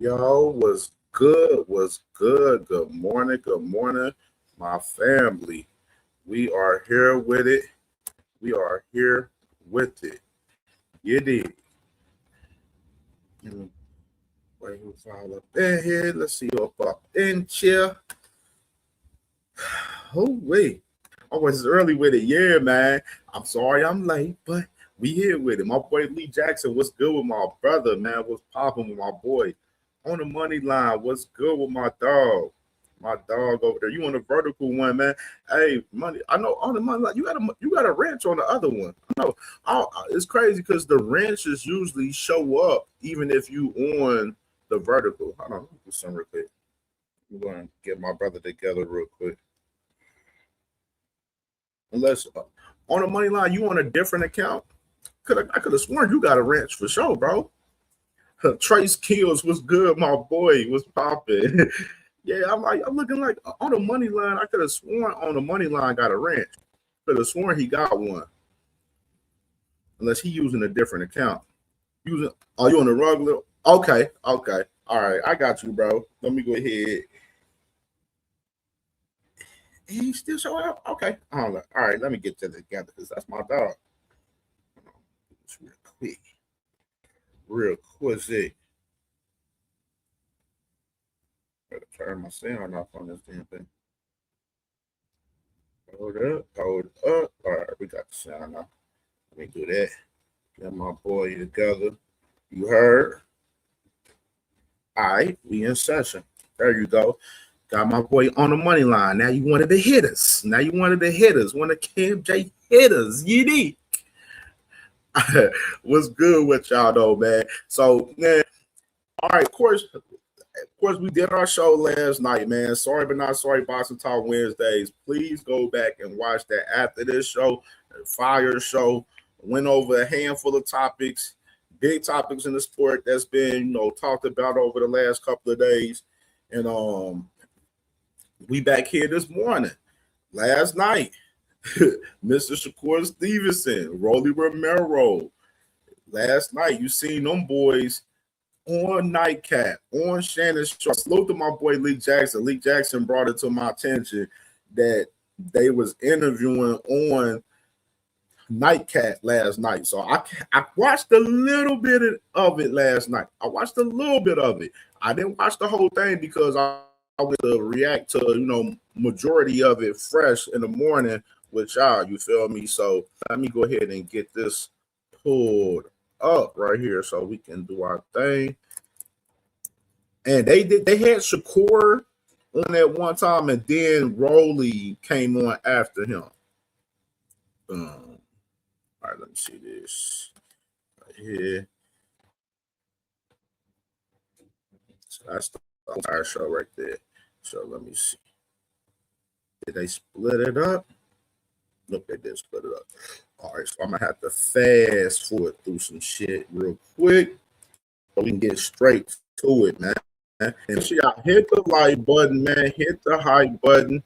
Yo, what's good? What's good? Good morning, my family. We are here with it. We are here with it. You did. Wait, who's all up in here? Let's see you up in here. Oh, wait. Oh, it's early with it. Yeah, man. I'm sorry I'm late, but we here with it. My boy Lee Jackson, what's good with my brother, man? What's popping with my boy? On the money line, what's good with my dog? My dog over there. You on the vertical one, man. Hey, money. I know on the money line, you got a wrench on the other one. I know. It's crazy because the wrenches usually show up even if you on the vertical. Hold on, do some real quick. I'm going to get my brother together real quick. Unless on the money line, you on a different account. I could have sworn you got a wrench for sure, bro. Trace Kills was good, my boy. Was popping. Yeah, I'm looking like on the money line. I could have sworn on the money line got a wrench. Could have sworn he got one, unless he using a different account. Are you on the regular? Okay. All right, I got you, bro. Let me go ahead. He still show up? Okay. All right, let me get that together because that's my dog. It's real quick. Real quick. Gotta turn my sound off on this damn thing. Hold up. All right, we got the sound off. Let me do that. Get my boy together. You heard? All right, we in session. There you go. Got my boy on the money line. Now you wanted to hit us. One of CamJ hitters. You need. What's good with y'all though, man? So, man, all right, of course, we did our show last night, man. Sorry but not sorry, Boxing Talk Wednesdays. Please go back and watch that after this show. Fire show. Went over a handful of topics, big topics in the sport that's been, talked about over the last couple of days. And we back here this morning. Last night, Mr. Shakur Stevenson, Romero. Last night, you seen them boys on Nightcap, on Shannon's show. Salute to my boy Lee Jackson. Lee Jackson brought it to my attention that they was interviewing on Nightcap last night. So I watched a little bit of it last night. I watched a little bit of it. I didn't watch the whole thing because I wanted to react to, majority of it fresh in the morning with y'all. You feel me? So let me go ahead and get this pulled up right here so we can do our thing. And they had Shakur on that one time, and then Rolly came on after him. All right, let me see this right here. So that's the entire show right there. So let me see. Did they split it up? Look, they did split it up. All right, so I'm gonna have to fast forward through some shit real quick so we can get straight to it, man. And so y'all hit the like button, man. Hit the hype button.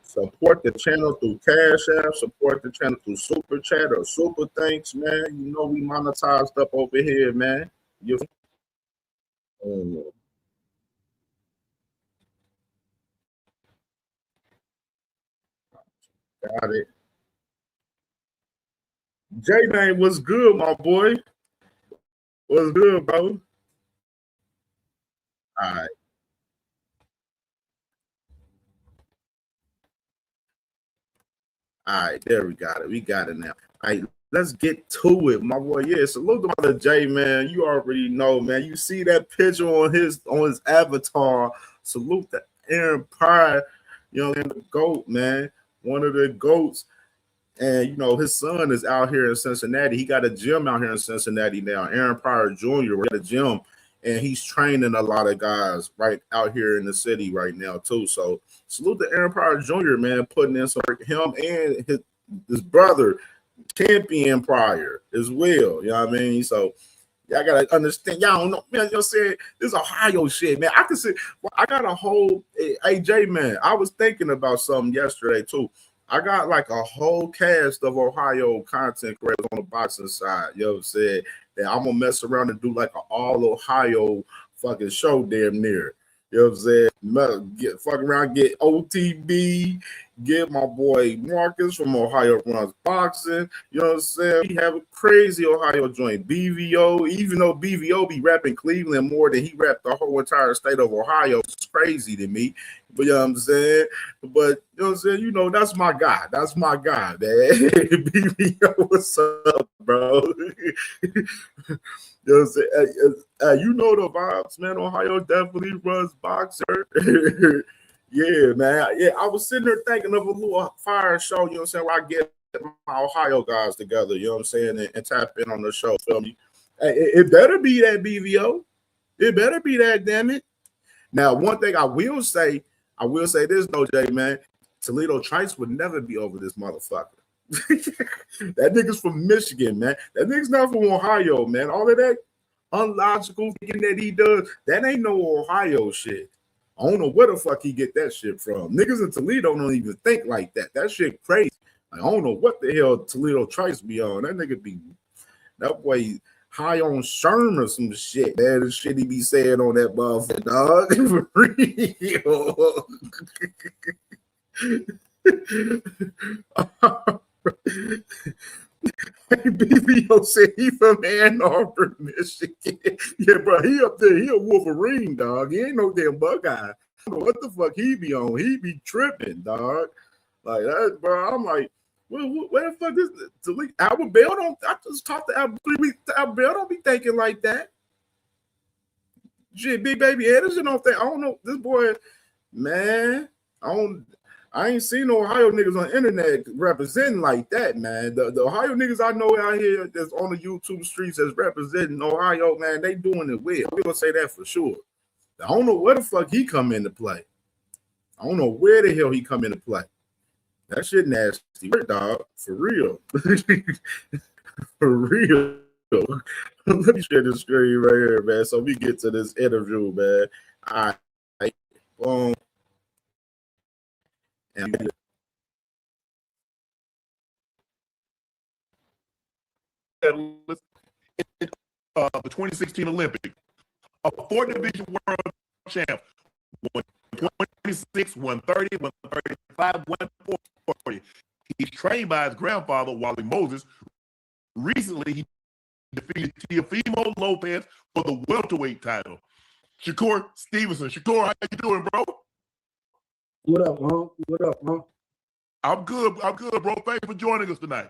Support the channel through Cash App. Support the channel through Super Chat or Super Thanks, man. You know we monetized up over here, man. Got it. J-Man, what's good, my boy? What's good, bro? All right. All right, there we got it. We got it now. All right, let's get to it, my boy. Yeah, salute to my J, man. You already know, man. You see that picture on his avatar. Salute to Aaron Pryor, the GOAT, man. One of the GOATs. And his son is out here in Cincinnati. He got a gym out here in Cincinnati now. Aaron Pryor Jr. got a gym, and he's training a lot of guys right out here in the city right now too. So salute to Aaron Pryor Jr. Man, putting in some work. Him and his brother, Champion Pryor, as well. You know what I mean? So y'all gotta understand. Y'all don't know, man. You know, saying this Ohio shit, man. I can say I got a whole AJ, man. I was thinking about something yesterday too. I got like a whole cast of Ohio content creators on the boxing side. You know what I'm saying? That I'm gonna mess around and do like an all Ohio fucking show damn near. You know what I'm saying? Get fucking around, get OTB, get my boy Marcus from Ohio Runs Boxing. You know what I'm saying? We have a crazy Ohio joint. BVO, even though BVO be rapping Cleveland more than he rapped the whole entire state of Ohio, it's crazy to me. But you know what I'm saying? But you know what I'm saying? You know, that's my guy. That's my guy, man. BVO, what's up, bro? You know what I'm saying? You know the vibes, man. Ohio definitely runs boxer. Yeah, man. Yeah, I was sitting there thinking of a little fire show, you know what I'm saying, where I get my Ohio guys together, you know what I'm saying, and tap in on the show. Feel me? Hey, it better be that BVO. It better be that, damn it. Now, one thing I will say this, though, Jay, man. Toledo Trice would never be over this motherfucker. That nigga's from Michigan, man. That nigga's not from Ohio, man. All of that unlogical thinking that he does, that ain't no Ohio shit. I don't know where the fuck he get that shit from. Niggas in Toledo don't even think like that. That shit crazy. I don't know what the hell Toledo Trice be on. That nigga be, that boy high on Sherm or some shit, man. The shit he be saying on that motherfucker, dog. For real. BBO said he from Ann Arbor, Michigan. Yeah, bro, he up there. He a Wolverine, dog. He ain't no damn Buckeye. I don't know what the fuck he be on. He be tripping, dog. Like that, bro. I'm like, where the fuck is this? Albert Bell don't. I just talked to Albert 3 weeks. Albert Bell don't be thinking like that. Shit, Big Baby Anderson don't think. I don't know. This boy, man. I ain't seen no Ohio niggas on the internet representing like that, man. The Ohio niggas I know out here that's on the YouTube streets that's representing Ohio, man, they doing it well. We gonna say that for sure. I don't know where the fuck he come into play. I don't know where the hell he come into play. That shit nasty, dog. For real. For real. Let me share this screen right here, man, so we get to this interview, man. All right. Boom. And the 2016 Olympics, a 4-division world champ, 126, 130, 135, 140. He's trained by his grandfather, Wally Moses. Recently, he defeated Teofimo Lopez for the welterweight title. Shakur Stevenson. Shakur, how you doing, bro? What up, huh? What up, huh? I'm good, bro. Thanks for joining us tonight.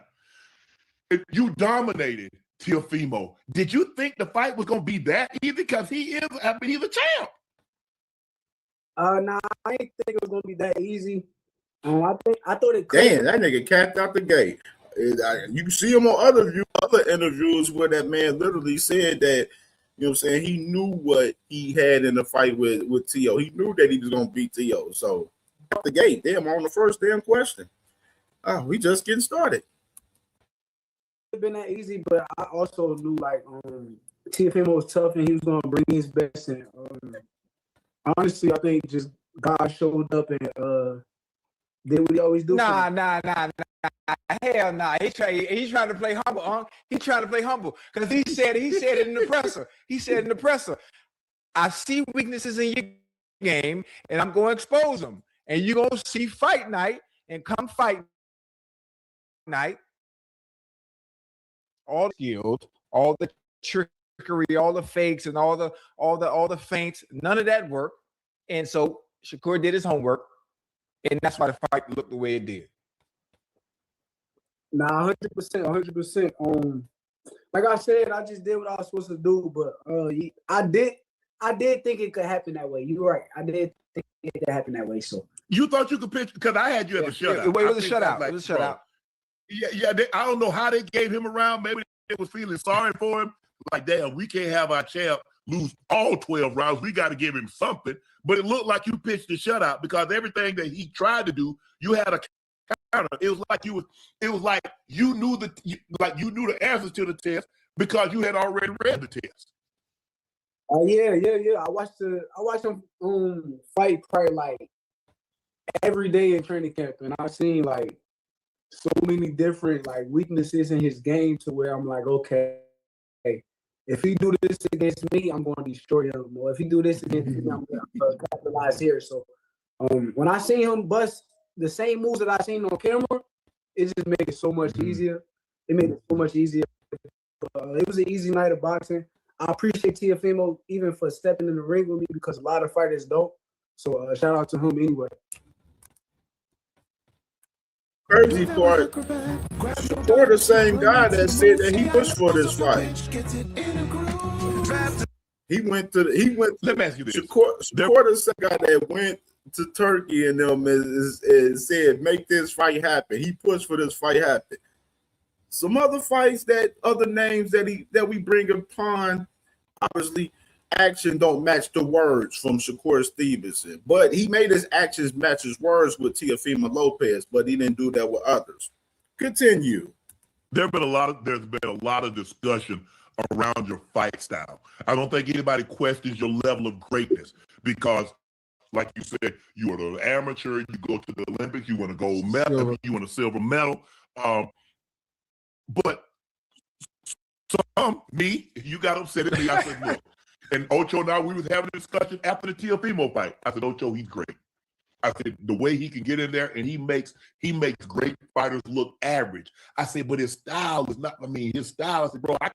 You dominated Teofimo. Did you think the fight was gonna be that easy? Because he's a champ. Nah, I didn't think it was gonna be that easy. I thought it could. Damn, that nigga capped out the gate. You can see him on other interviews where that man literally said that, you know what I'm saying, he knew what he had in the fight with T.O. He knew that he was gonna beat T.O. So out the gate, damn, on the first damn question. Oh, we just getting started. It been that easy, but I also knew like Teofimo was tough and he was gonna bring his best. And honestly, I think just God showed up and did what he always do. Nah. Hell nah. He's trying to play humble, huh? He's trying to play humble. Because he said it in the presser. He said in the presser, I see weaknesses in your game, and I'm going to expose them. And you're going to see fight night, and come fight night, all the skills, all the trickery, all the fakes, and all the feints, none of that worked. And so Shakur did his homework, and that's why the fight looked the way it did. Nah, 100%. Like I said, I just did what I was supposed to do, but I did think it could happen that way. You're right. I did think it could happen that way. So you thought you could pitch because I had you as a shutout. It was a shutout. It was a shutout. Yeah. I don't know how they gave him around. Maybe they was feeling sorry for him. Like, damn, we can't have our champ lose all 12 rounds. We got to give him something. But it looked like you pitched the shutout because everything that he tried to do, you had a counter. It was like you knew the answers to the test because you had already read the test. Yeah. I watched him fight probably like every day in training camp, and I've seen like so many different like weaknesses in his game to where I'm like, okay, if he do this against me, I'm going to destroy him. Or if he do this against me, I'm going to capitalize here. So when I seen him bust the same moves that I seen on camera, it just made it so much easier. It made it so much easier. It was an easy night of boxing. I appreciate Teofimo even for stepping in the ring with me because a lot of fighters don't. So shout out to him anyway. Crazy part, Shakur the same guy that said that he pushed for this fight. Let me ask you this. Shakur the same guy that went to Turkey and them and said, make this fight happen. He pushed for this fight happen. Some other fights other names that we bring upon, obviously, action don't match the words from Shakur Stevenson. But he made his actions match his words with Teofimo Lopez, but he didn't do that with others. Continue. There's been a lot of discussion around your fight style. I don't think anybody questions your level of greatness because, like you said, you are an amateur, you go to the Olympics, you want a gold medal, you want a silver medal. But me, you got upset at me. I said, look, and Ocho and I, we was having a discussion after the Teofimo fight. I said, Ocho, he's great. I said, the way he can get in there and he makes great fighters look average. I said, but his style is not, his style, I said, bro, I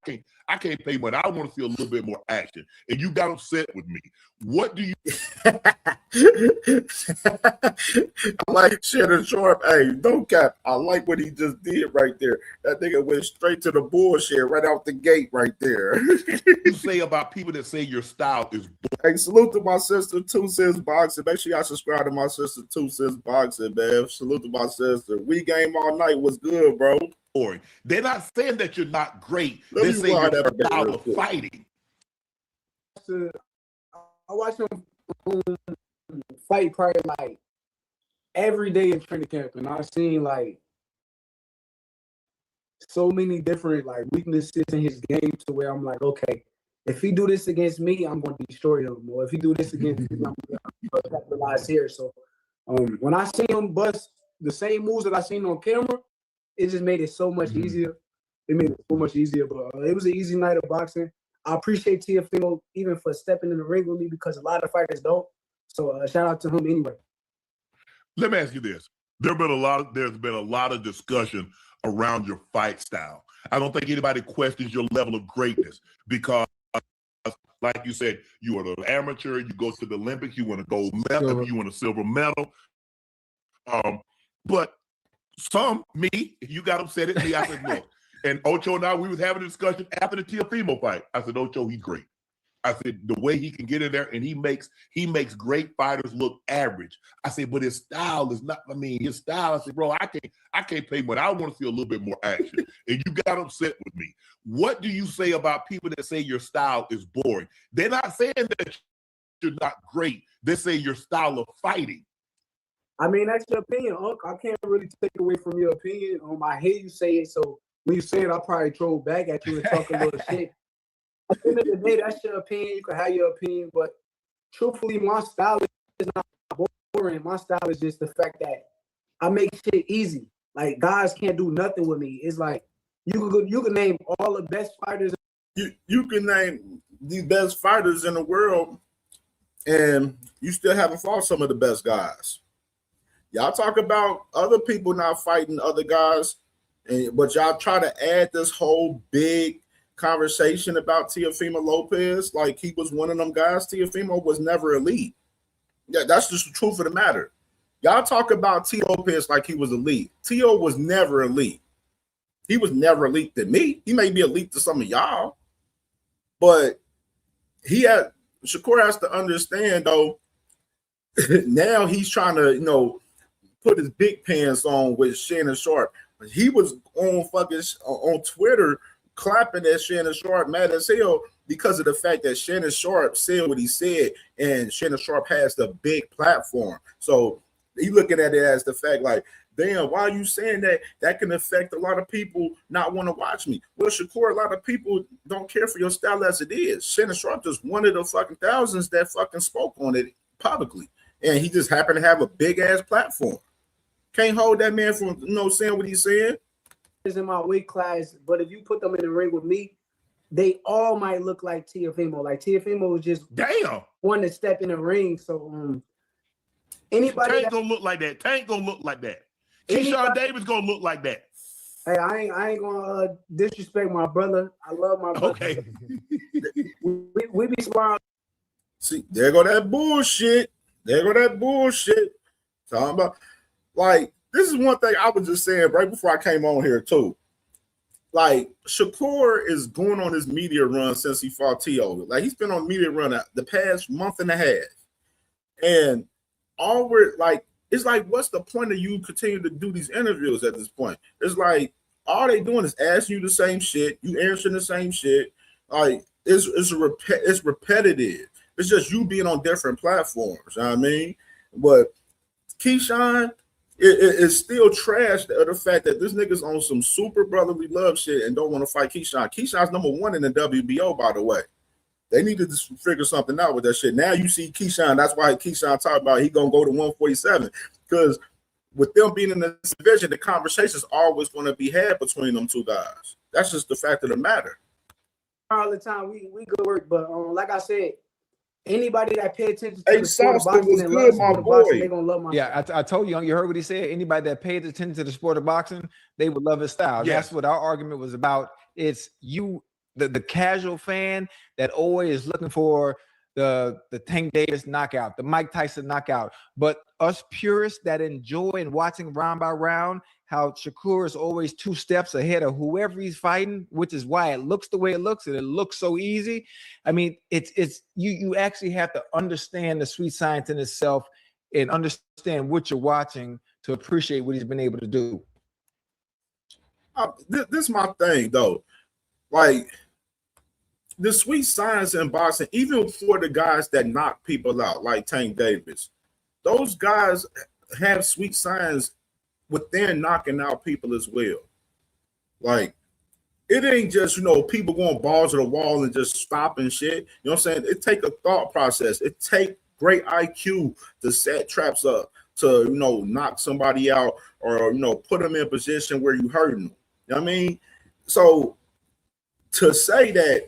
can't pay money. I want to see a little bit more action. And you got upset with me. What do you I like Shannon Sharp. Hey, don't cap. I like what he just did right there. That nigga went straight to the bullshit right out the gate right there. you say about people that say your style is Hey, salute to my sister, 2 Cents Boxing. Make sure y'all subscribe to my sister, 2 Cents Boxing, man. Salute to my sister. We game all night was good, bro. boring? They're not saying that you're not great. They're saying your style of fighting. I watch him fight probably like every day in training camp, and I've seen like so many different like weaknesses in his game to where I'm like, okay, if he do this against me, I'm going to destroy him. Or if he do this against me, I'm going to capitalize here. So when I see him bust the same moves that I seen on camera, it just made it so much easier. It made it so much easier. But it was an easy night of boxing. I appreciate Teofimo even for stepping in the ring with me because a lot of fighters don't. So shout out to him anyway. Let me ask you this. There's been a lot of discussion around your fight style. I don't think anybody questions your level of greatness because, like you said, you are an amateur, you go to the Olympics, you want a gold medal, you want a silver medal. But me, you got upset at me. I said, look, and Ocho and I, we was having a discussion after the Teofimo fight. I said, Ocho, he's great. I said, the way he can get in there and he makes great fighters look average. I said, but his style is not, his style, I said, bro, I can't pay money. I want to see a little bit more action. And you got upset with me. What do you say about people that say your style is boring? They're not saying that you're not great. They say your style of fighting. That's your opinion, Unc. I can't really take away from your opinion. I hear you say it, so when you say it, I'll probably throw back at you and talk a little shit. At the end of the day, that's your opinion. You can have your opinion, but truthfully, my style is not boring. My style is just the fact that I make shit easy. Like, guys can't do nothing with me. It's like you can name all the best fighters. You can name the best fighters in the world, and you still haven't fought some of the best guys. Y'all talk about other people not fighting other guys, but y'all try to add this whole big conversation about Teofimo Lopez like he was one of them guys. Teofimo was never elite. Yeah, that's just the truth of the matter. Y'all talk about Teo Lopez like he was elite. Teo was never elite. He was never elite to me. He may be elite to some of y'all, but Shakur has to understand though. Now he's trying to, put his big pants on with Shannon Sharp. He was on Twitter clapping at Shannon Sharp, mad as hell, because of the fact that Shannon Sharp said what he said, and Shannon Sharp has the big platform. So he looking at it as the fact like, damn, why are you saying that? That can affect a lot of people not want to watch me. Well, Shakur, a lot of people don't care for your style as it is. Shannon Sharp is one of the fucking thousands that fucking spoke on it publicly, and he just happened to have a big ass platform. Can't hold that man from saying what he's saying. Is in my weight class, but if you put them in the ring with me, they all might look like Teofimo. Like Teofimo was just Damn. one to step in the ring. So anybody Tank gonna look like that. Tank gonna look like that. Keyshawn Davis gonna look like that. Hey, I ain't gonna disrespect my brother. I love my brother. Okay. we be smiling. See, there go that bullshit. There go that bullshit. Talking about, like, this is one thing I was just saying right before I came on here too. Like, Shakur is going on his media run since he fought T.O. Like, he's been on media run the past month and a half. And all we're like, it's like, what's the point of you continue to do these interviews at this point? It's like, all they doing is asking you the same shit. You answering the same shit. Like, it's repetitive. It's just you being on different platforms. You know what I mean? But Keyshawn, it's still trash the fact that this nigga's on some super brotherly love shit and don't want to fight Keyshawn. Keyshawn's number 1 in the WBO, by the way. They need to just figure something out with that shit. Now you see Keyshawn. That's why Keyshawn talked about he gonna go to 147, because with them being in this division, the conversation is always going to be had between them two guys. That's just the fact of the matter. All the time, we go work, but like I said, anybody that pay attention to the sport of boxing and loves sport of boxing, they gonna love my. Yeah, I told you. You heard what he said. Anybody that pays attention to the sport of boxing, they would love his style. Yes. That's what our argument was about. It's you, the casual fan that always is looking for the Tank Davis knockout, the Mike Tyson knockout. But us purists that enjoy and watching round by round, how Shakur is always 2 steps ahead of whoever he's fighting, which is why it looks the way it looks, and it looks so easy. I mean, it's you actually have to understand the sweet science in itself and understand what you're watching to appreciate what he's been able to do. This is my thing, though. Like, the sweet science in boxing, even for the guys that knock people out, like Tank Davis, those guys have sweet science within knocking out people as well. Like, it ain't just, people going balls to the wall and just stopping shit. You know what I'm saying? It take a thought process. It take great IQ to set traps up, to, knock somebody out or, put them in a position where you hurting them. You know what I mean? So to say that,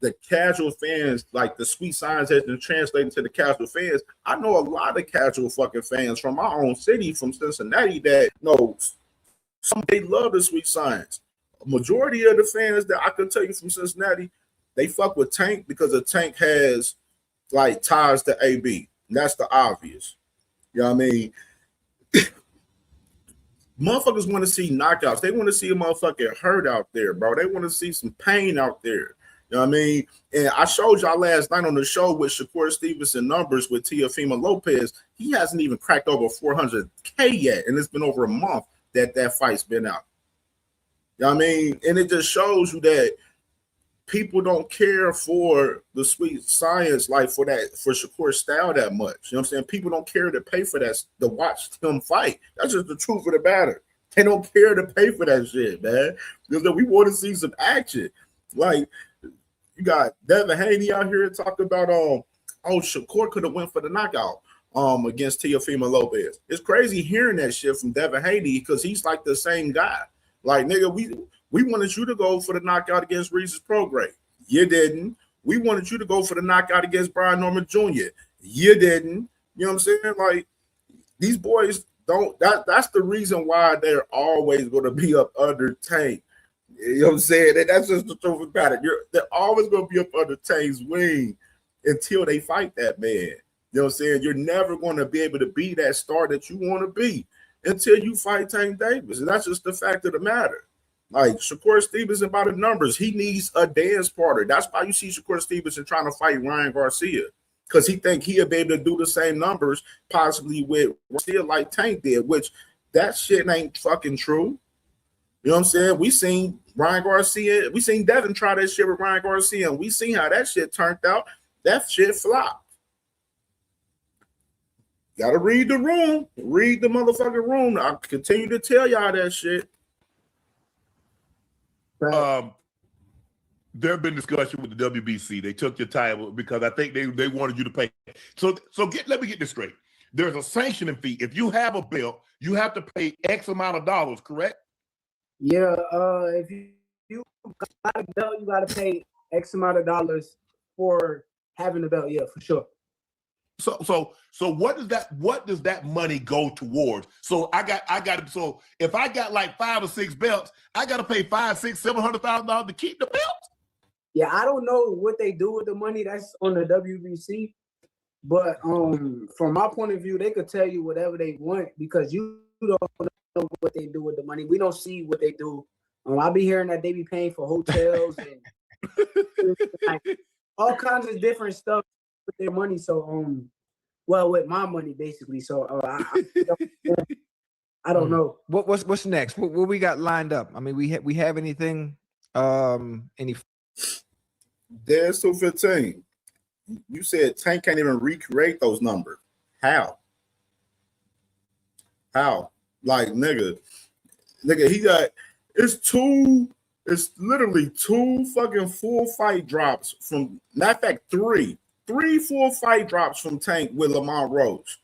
the casual fans, like the sweet science has been translated to the casual fans. I know a lot of casual fucking fans from my own city, from Cincinnati, that some they love the sweet science. A majority of the fans that I can tell you from Cincinnati, they fuck with Tank because the Tank has like ties to AB. And that's the obvious. You know what I mean? Motherfuckers want to see knockouts. They want to see a motherfucker hurt out there, bro. They want to see some pain out there. You know what I mean? And I showed y'all last night on the show with Shakur Stevenson numbers with Teofimo Lopez. He hasn't even cracked over 400K yet, and it's been over a month that fight's been out. You know what I mean? And it just shows you that people don't care for the sweet science, like for Shakur's style that much. You know what I'm saying? People don't care to pay for that, to watch him fight. That's just the truth of the matter. They don't care to pay for that shit, man. Because we want to see some action. Like, you got Devin Haney out here talking about Shakur could have went for the knockout against Teofimo Lopez. It's crazy hearing that shit from Devin Haney because he's like the same guy. Like, nigga, we wanted you to go for the knockout against Regis Prograis. You didn't. We wanted you to go for the knockout against Brian Norman Jr. You didn't. You know what I'm saying? Like, these boys don't. That's the reason why they're always going to be up under Tank. You know what I'm saying? That's just the truth about it. They're always going to be up under Tank's wing until they fight that man. You know what I'm saying? You're never going to be able to be that star that you want to be until you fight Tank Davis. And that's just the fact of the matter. Like, Shakur Stevenson, by the numbers, he needs a dance partner. That's why you see Shakur Stevenson trying to fight Ryan Garcia, because he think he'll be able to do the same numbers possibly with Garcia like Tank did, which that shit ain't fucking true. You know what I'm saying? We seen Ryan Garcia, we seen Devin try that shit with Ryan Garcia, and we seen how that shit turned out. That shit flopped. Gotta read the room. Read the motherfucking room. I continue to tell y'all that shit. There have been discussion with the WBC. They took your title because I think they wanted you to pay. So let me get this straight. There's a sanctioning fee. If you have a belt, you have to pay X amount of dollars, correct? Yeah, if you you got a belt, you got to pay X amount of dollars for having the belt. Yeah, for sure. So what does that money go towards? So so if I got like 5 or 6 belts, I got to pay $500,000-$700,000 to keep the belt. Yeah, I don't know what they do with the money. That's on the WBC. But from my point of view, they could tell you whatever they want because you don't know what they do with the money. We don't see what they do. I be hearing that they be paying for hotels and like, all kinds of different stuff with their money. So well, with my money basically. So I don't know. What's next? What we got lined up? I mean, we have anything? Any? There's 215. You said Tank can't even recreate those numbers. How? Like, nigga, he got it's literally 2 fucking full fight drops from, matter of fact, 3 full fight drops from Tank with Lamont Roach.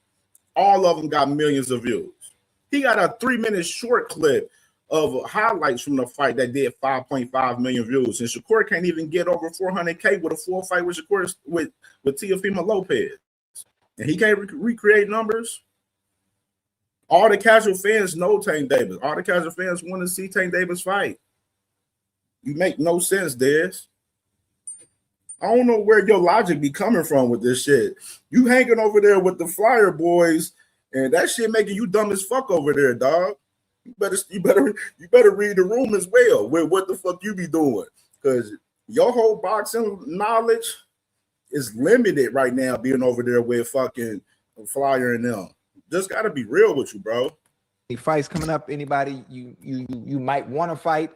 All of them got millions of views. He got a 3-minute short clip of highlights from the fight that did 5.5 million views, and Shakur can't even get over 400K with a full fight with Shakur with Teofimo Lopez, and he can't recreate numbers. All the casual fans know Tank Davis. All the casual fans want to see Tank Davis fight. You make no sense, Dez. I don't know where your logic be coming from with this shit. You hanging over there with the Flyer boys, and that shit making you dumb as fuck over there, dog. You better read the room as well with what the fuck you be doing, because your whole boxing knowledge is limited right now being over there with fucking Flyer and them. Just gotta be real with you, bro. Any fights coming up? Anybody you might want to fight?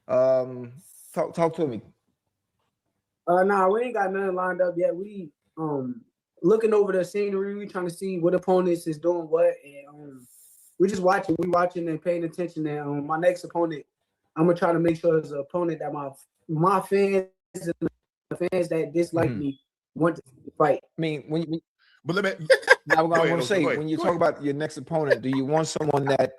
Talk to me. Nah, we ain't got nothing lined up yet. We looking over the scenery. We trying to see what opponents is doing what, and we just watching. We watching and paying attention. And my next opponent, I'm gonna try to make sure it's an opponent that my fans and the fans that dislike me want to fight. I mean, But let me. I want to say, when you talk about your next opponent, do you want someone that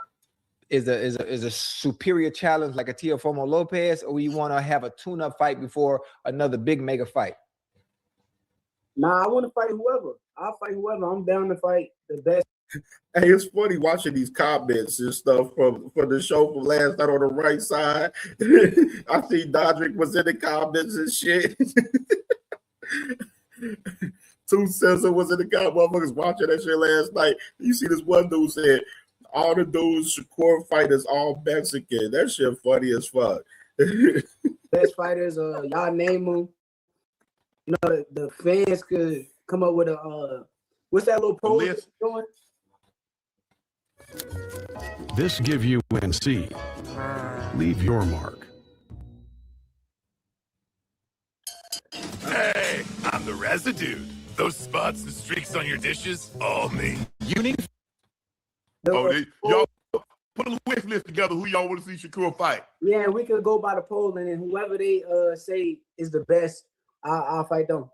is a superior challenge like a Teofimo Lopez, or you want to have a tune-up fight before another big mega fight? Nah, I want to fight whoever. I'll fight whoever. I'm down to fight the best. Hey, it's funny watching these comments and stuff from the show from last night on the right side. I see Dodrick was in the comments and shit. 2 Cesar was in the comments. Motherfuckers watching that shit last night. You see this one dude said, all the dudes Shakur fight is all Mexican. That shit funny as fuck. Best fighters, y'all name them. You know, the fans could come up with a what's that little poll doing? This give you NC. Leave your mark. Hey, I'm the residue. Those spots and streaks on your dishes, all me. You need. Y'all put a wish list together. Who y'all want to see Shakur fight? Yeah, we could go by the poll, and then whoever they say is the best, I'll fight them.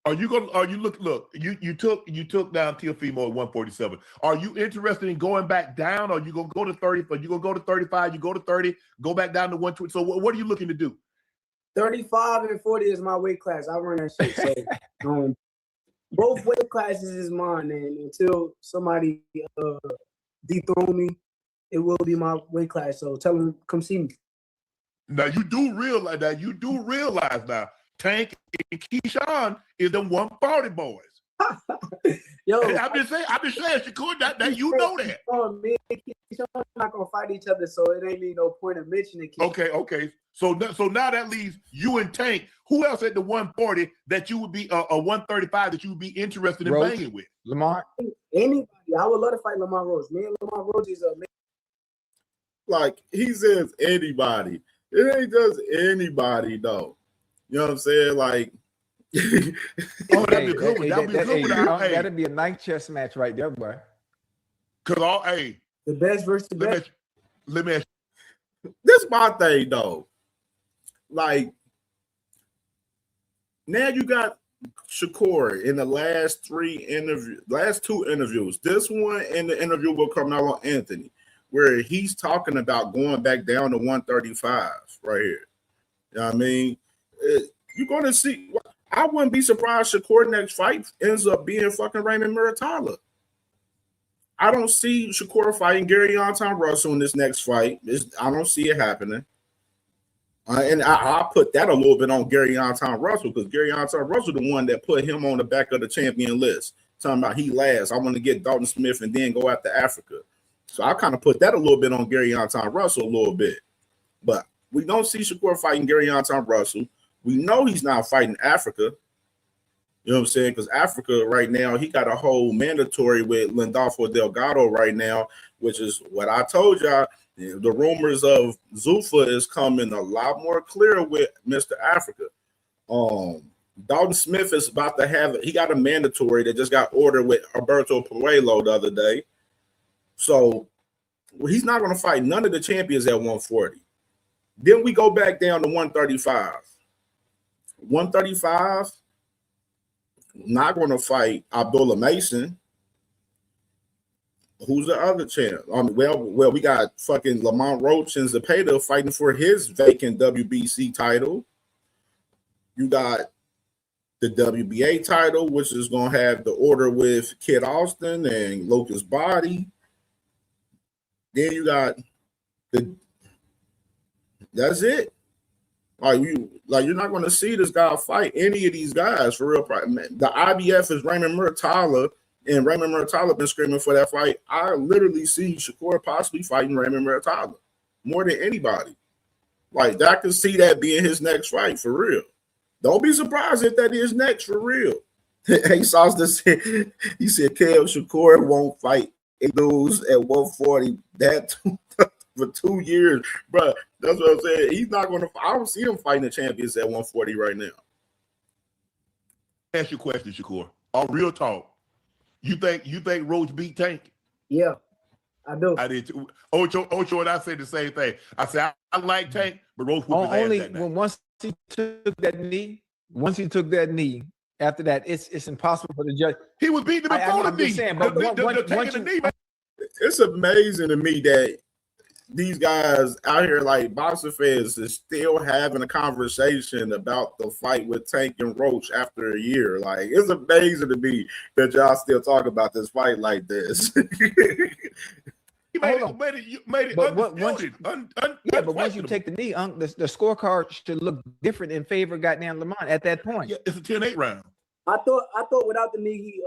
Are you gonna? Are you look? You took down Teofimo at 147. Are you interested in going back down? Or you gonna go to 30? Or you gonna go to 35? You go to 30. Go back down to 120. So what are you looking to do? 35 and 40 is my weight class. I run that shit. So both weight classes is mine, and until somebody dethrone me, it will be my weight class. So tell them come see me. Now you do realize that. You do realize now. Tank and Keyshawn is the 140 boys. Yo, I've been saying, Shakur, that you know that. Me and Keyshawn not gonna fight each other, so it ain't no point of mentioning. Okay. So now that leaves you and Tank. Who else at the 140 that you would be a 135 that you would be interested in banging with? Lamar. Anybody. I would love to fight Lamar Rose. Me and Lamar Rose is Like, he says anybody. It ain't just anybody though. You know what I'm saying? Like, that'd be a good one. That'd be a nice chess match right there, boy. Cause the best versus the best. Let me ask you. This is my thing though. Like, now you got Shakur in the last 2 interviews. This one and the interview with Carmelo Anthony. where he's talking about going back down to 135 right here. You know what I mean? You're going to see. I wouldn't be surprised Shakur next fight ends up being fucking Raymond Muratalla. I don't see Shakur fighting Gary Russell in this next fight. I don't see it happening. And I'll put that a little bit on Gary Russell, because Gary Russell the one that put him on the back of the champion list. Talking about he last. I want to get Dalton Smith and then go after Africa. So I kind of put that a little bit on Gary Russell a little bit. But we don't see Shakur fighting Gary Russell. We know he's not fighting Africa. You know what I'm saying? Because Africa right now, he got a whole mandatory with Landolfo Delgado right now, which is what I told y'all. The rumors of Zuffa is coming a lot more clear with Mr. Africa. Dalton Smith is about to have it. He got a mandatory that just got ordered with Alberto Puello the other day. So he's not going to fight none of the champions at 140. Then we go back down to 135. 135, not going to fight Abdullah Mason. Who's the other champ? Well, we got fucking Lamont Roach and Zepeda fighting for his vacant WBC title. You got the WBA title, which is going to have the order with Kid Austin and Locust Body. Then you got that's it. You're not going to see this guy fight any of these guys for real. The IBF is Raymond Muratalla, and Raymond Muratalla been screaming for that fight. I literally see Shakur possibly fighting Raymond Muratalla more than anybody. Like, I can see that being his next fight for real. Don't be surprised if that is next for real. Hey, Sauce said, he said, Kev Shakur won't fight dudes at 140. That for 2 years, bro. That's what I'm saying. He's not going to. I don't see him fighting the champions at 140 right now. Ask you a question, Shakur. On real talk, you think Roach beat Tank? Yeah, I do. I did too. Ocho and I said the same thing. I said I like Tank, but Roach whooped his Only ass that night. when once he took that knee. After that, it's impossible for the judge. He was beating him before the knee. Just saying, but once you, It's amazing to me that these guys out here, like boxing fans, is still having a conversation about the fight with Tank and Roach after a year. Like, it's amazing to me that y'all still talk about this fight like this. He made it undisputed. But once you take the knee, the scorecard should look different in favor of goddamn Lamont at that point. Yeah, it's a 10-8 round. I thought without the knee,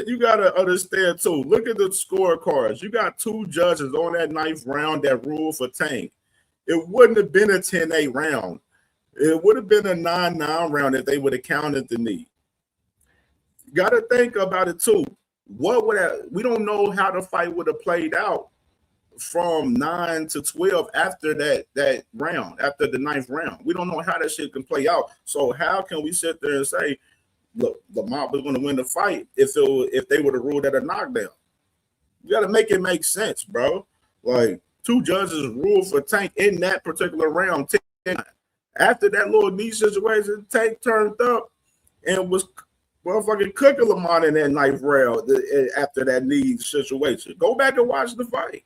You gotta understand too. Look at the scorecards. You got two judges on that 9th round that ruled for Tank. It wouldn't have been a 10-8 round. It would have been a 9-9 round if they would have counted the knee. You gotta think about it too. We don't know how the fight would have played out from 9 to 12 after that round, after the 9th round. We don't know how that shit can play out. So how can we sit there and say, look, Lamont was going to win the fight if they would have ruled that a knockdown? You got to make it make sense, bro. Like, two judges ruled for Tank in that particular round. After that little knee situation, Tank turned up and was motherfucking cooking Lamont in that 9th round after that knee situation. Go back and watch the fight.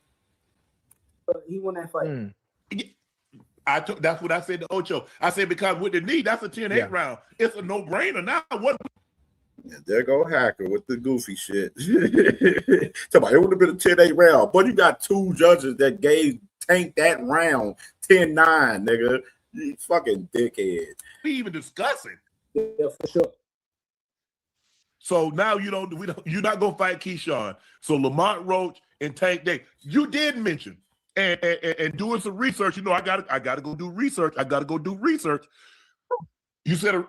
he won that fight. That's what I said to Ocho. I said, because with the knee, that's a 10-8 round. It's a no-brainer now. What? There go Hacker with the goofy shit. Somebody, it would have been a 10-8 round, but you got two judges that gave Tank that round 10-9, nigga. You fucking dickhead. We even discussing. Yeah, for sure. So now you're not gonna fight Keyshawn. So Lamont Roach and Tank Day. You did mention and doing some research. You know, I gotta go do research. You said a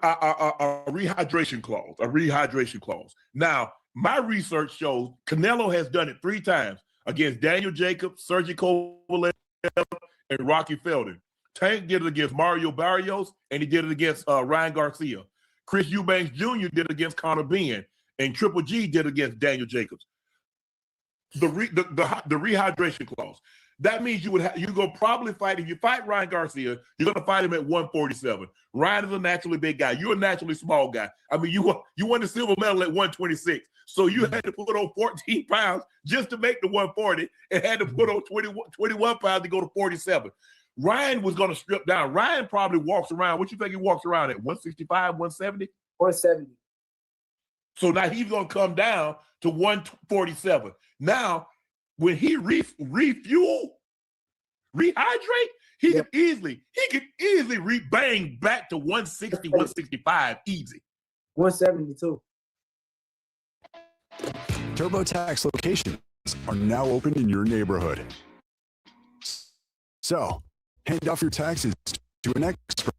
rehydration clause. A rehydration clause. Now, my research shows Canelo has done it 3 times against Daniel Jacobs, Sergey Kovalev, and Rocky Feldon. Tank did it against Mario Barrios, and he did it against Ryan Garcia. Chris Eubanks Jr. did it against Conor Benn, and Triple G did it against Daniel Jacobs. The rehydration clause. That means you're gonna probably fight. If you fight Ryan Garcia, you're gonna fight him at 147. Ryan is a naturally big guy. You're a naturally small guy. I mean, you won the silver medal at 126. So you had to put on 14 pounds just to make the 140 and had to put on 21 pounds to go to 47. Ryan was going to strip down. Ryan probably walks around. What you think he walks around at? 165, 170? 170. So now he's going to come down to 147. Now, when he refuel, rehydrate, he could easily bang back to 160, 165 easy. 172. TurboTax locations are now open in your neighborhood. So, hand off your taxes to an expert.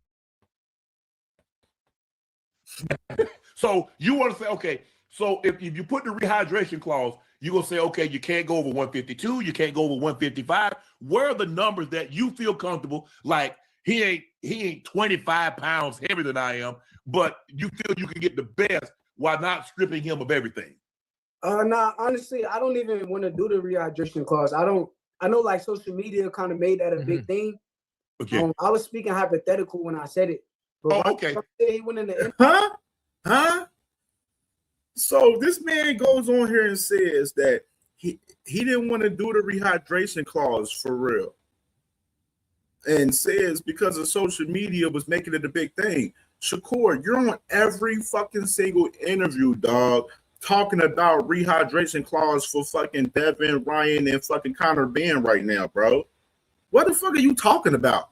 So you want to say, okay, so if you put the rehydration clause, you're going to say, okay, you can't go over 152, you can't go over 155. Where are the numbers that you feel comfortable? Like he ain't 25 pounds heavier than I am, but you feel you can get the best while not stripping him of everything. Nah, honestly, I don't even want to do the rehydration clause. I know like social media kind of made that a big thing. Okay. I was speaking hypothetical when I said it. But okay. He went in the Huh? So this man goes on here and says that he didn't want to do the rehydration clause for real. And says because of social media was making it a big thing. Shakur, you're on every fucking single interview, dog, talking about rehydration clause for fucking Devin, Ryan, and fucking Connor Ben right now, bro. What the fuck are you talking about?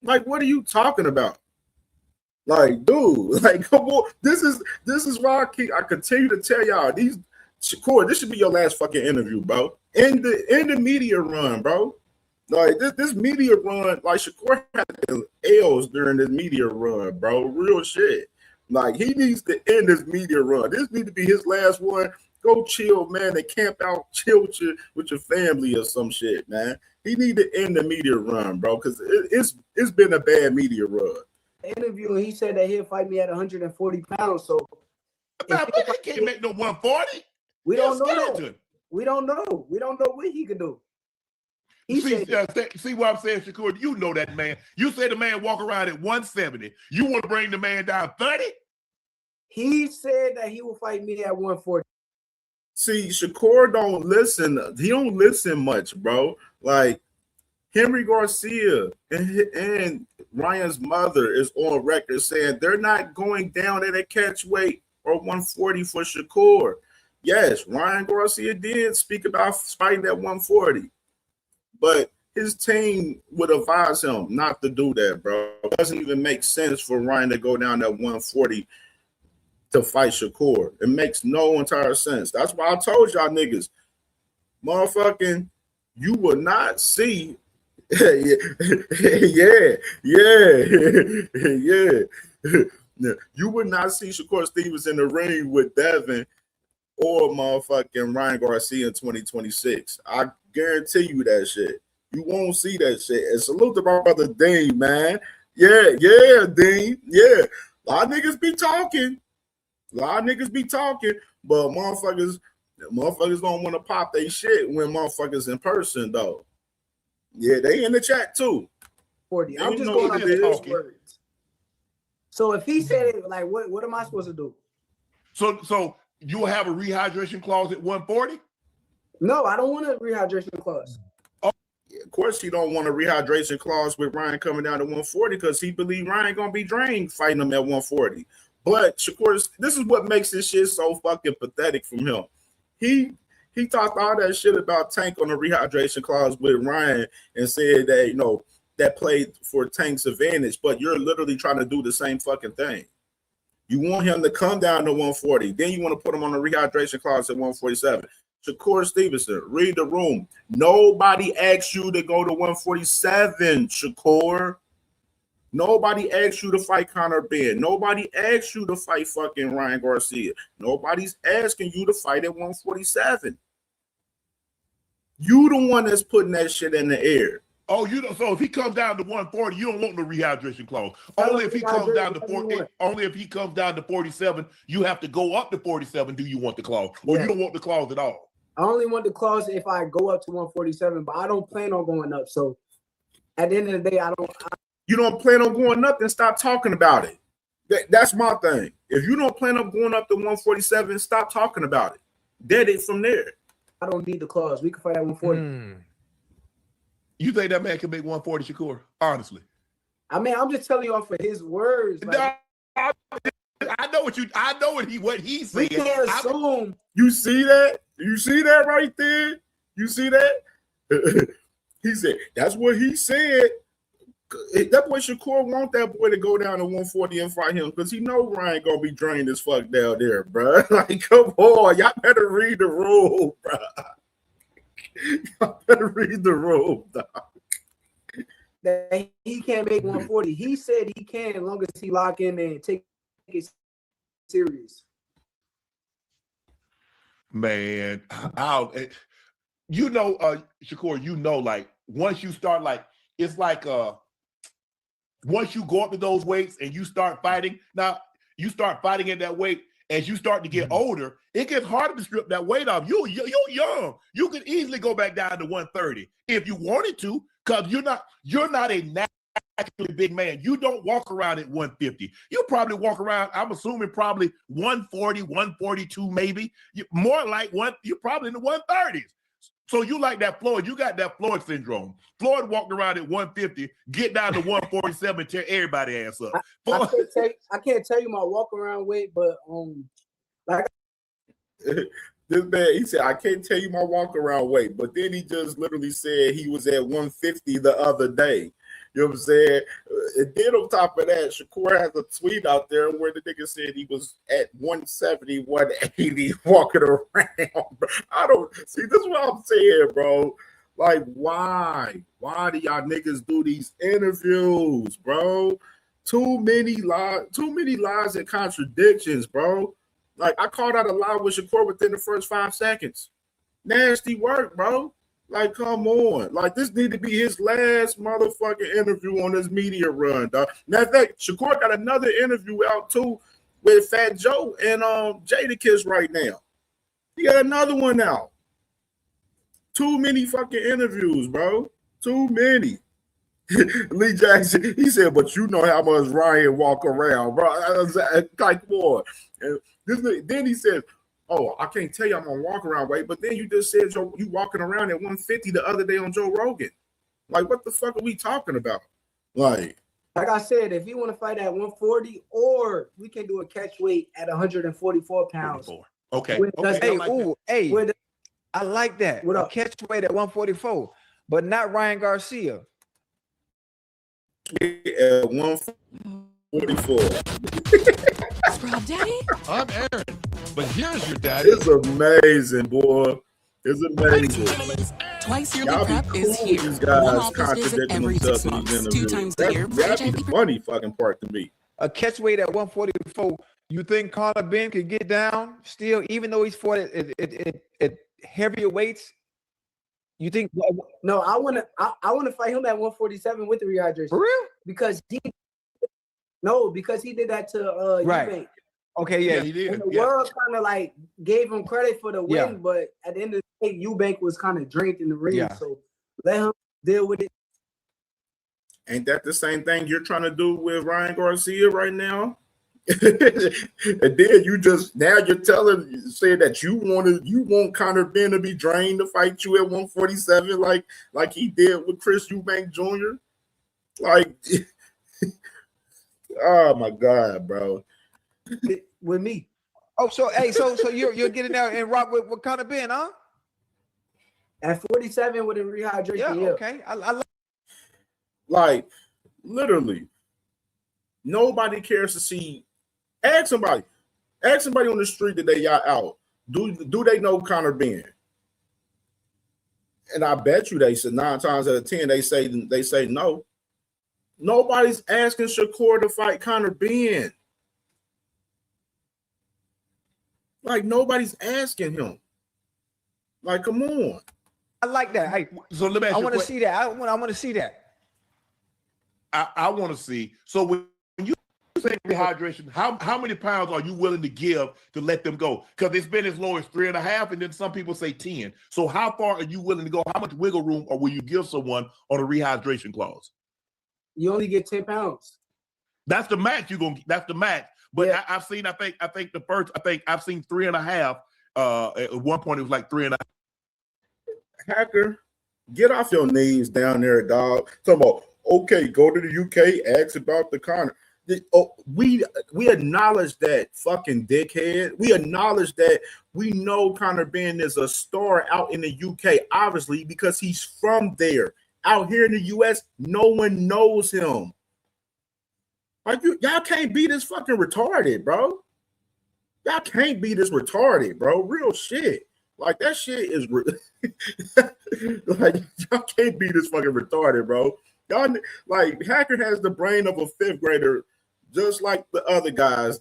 Like, what are you talking about? Like, dude, like, come on. This is why I continue to tell y'all Shakur, this should be your last fucking interview, bro. In the media run, bro. Like this media run, like Shakur had L's during this media run, bro. Real shit. Like he needs to end this media run. This needs to be his last one. Go chill, man, and camp out, chill with your family or some shit, man. He need to end the media run, bro, because it's been a bad media run. Interview, and he said that he'll fight me at 140 pounds. So he can't make no 140. We don't know that. We don't know. We don't know what he can do. See what I'm saying, Shakur? You know that man. You say the man walk around at 170. You want to bring the man down 30? He said that he will fight me at 140. See, Shakur don't listen. He don't listen much, bro. Like Henry Garcia and Ryan's mother is on record saying they're not going down at a catch weight or 140 for Shakur. Yes, Ryan Garcia did speak about fighting at 140, but his team would advise him not to do that, bro. It doesn't even make sense for Ryan to go down at 140 to fight Shakur. It makes no entire sense. That's why I told y'all niggas, motherfucking, you will not see. yeah. You would not see Shakur Stevenson in the ring with Devin or motherfucking Ryan Garcia in 2026. I guarantee you that shit. You won't see that shit. And salute to my brother Dean, man. Yeah, Dean. Yeah. A lot of niggas be talking. But motherfuckers don't want to pop their shit when motherfuckers in person, though. Yeah, they in the chat too. 40. I'm just going off his words. So if he said it, like, what am I supposed to do? So you will have a rehydration clause at 140? No, I don't want a rehydration clause. Oh, yeah, of course he don't want a rehydration clause with Ryan coming down to 140 because he believes Ryan gonna be drained fighting him at 140. But Shakur, this is what makes this shit so fucking pathetic from him. He talked all that shit about Tank on the rehydration clause with Ryan and said that, you know, that played for Tank's advantage, but you're literally trying to do the same fucking thing. You want him to come down to 140, then you want to put him on the rehydration clause at 147. Shakur Stevenson, read the room. Nobody asked you to go to 147, Shakur. Nobody asked you to fight Connor Ben. Nobody asked you to fight fucking Ryan Garcia. Nobody's asking you to fight at 147. You the one that's putting that shit in the air. Oh, you don't. So if he comes down to 140, you don't want no rehydration clause. Only if he comes down to 40. Only if he comes down to 47, you have to go up to 47. Do you want the clause, or you don't want the clause at all? I only want the clause if I go up to 147, but I don't plan on going up. So at the end of the day, You don't plan on going up, then stop talking about it. That's my thing. If you don't plan on going up to 147, stop talking about it. Dead it from there. I don't need the clause. We can fight at 140. You think that man can make 140, Shakur? Honestly. I mean, I'm just telling you off of his words. Like, I know what he said. we can't assume. You see that? You see that right there? You see that? He said, that's what he said. That boy Shakur want that boy to go down to 140 and fight him because he know Ryan gonna be drained as fuck down there, bro. Like, come on, y'all better read the rule, bro. Y'all better read the rule, dog. That he can't make 140. He said he can as long as he lock in and take it serious. Man, Shakur, like once you start, like it's like once you go up to those weights and you start fighting, now you start fighting at that weight as you start to get older, it gets harder to strip that weight off. You're young. You could easily go back down to 130 if you wanted to, because you're not a naturally big man. You don't walk around at 150. You probably walk around, I'm assuming probably 140, 142 maybe. More like you're probably in the 130s. So you like that Floyd, you got that Floyd syndrome. Floyd walked around at 150, get down to 147, tear everybody ass up. I can't tell you my walk around weight, but like this man, he said, I can't tell you my walk around weight, but then he just literally said he was at 150 the other day. You know what I'm saying? And then on top of that, Shakur has a tweet out there where the nigga said he was at 170, 180 walking around. I don't see, this is what I'm saying, bro. Like, why? Why do y'all niggas do these interviews, bro? Too many lies and contradictions, bro. Like, I called out a lie with Shakur within the first 5 seconds. Nasty work, bro. Like, come on. Like, this need to be his last motherfucking interview on this media run, dog. Matter of fact, Shakur got another interview out, too, with Fat Joe and Jadakiss right now. He got another one out. Too many fucking interviews, bro. Too many. Lee Jackson, he said, but you know how much Ryan walk around, bro. Like, boy. Then he said, oh, I can't tell you I'm on walk around weight, but then you just said you walking around at 150 the other day on Joe Rogan. Like, what the fuck are we talking about? Like I said, if you want to fight at 140, or we can do a catch weight at 144 pounds. Okay. I like that. What up? Catch weight at 144, but not Ryan Garcia. At 144. Scrub Daddy? I'm Aaron, but here's your daddy. It's amazing, boy. It's amazing. Twice yearly Y'all prep be is cool, here. these One guys office visit contradicting every 6 themselves in months. these 2 interviews. times a year. That's the funny fucking part to me. A catch weight at 144. You think Conor Ben could get down still, even though he's fought at heavier weights? You think? No, I want to fight him at 147 with the rehydration. For real? Because he did that to Right. Eubank. Okay, yeah. he did. And the world kind of like gave him credit for the win, Yeah. but at the end of the day, Eubank was kind of drained in the ring. Yeah. So let him deal with it. Ain't that the same thing you're trying to do with Ryan Garcia right now? And then you're saying that you want Conor Ben to be drained to fight you at 147 like he did with Chris Eubank Jr. Like, oh my God, bro. With me. Oh, so you're getting out and rock with Conor Ben, huh? At 47 with a rehydration. Yeah, okay. I Like, literally, nobody cares to see. Ask somebody on the street that they got out. Do they know Conor Ben? And I bet you they said 9 times out of 10 they say no. Nobody's asking Shakur to fight Conor Ben. Like, nobody's asking him. Like, come on. I like that. Hey, So let me ask I you a want to question. see that. I want to see that. I want to see. So when you say rehydration, how many pounds are you willing to give to let them go? Because it's been as low as 3.5, and then some people say 10. So how far are you willing to go? How much wiggle room or will you give someone on a rehydration clause? You only get 10 pounds. That's the match that's the match. But Yeah. I've seen, I think I've seen 3.5. At one point it was like 3.5. Hacker, get off your knees down there, dog. Talking about, okay, go to the UK, ask about the Conor. We acknowledge that, fucking dickhead. We acknowledge that we know Conor Ben is a star out in the UK, obviously, because he's from there. Out here in the US, no one knows him. Like, y'all can't be this fucking retarded, bro. Y'all can't be this retarded, bro. Real shit. Like, that shit is like, y'all can't be this fucking retarded, bro. Y'all, like, Hacker has the brain of a fifth grader, just like the other guys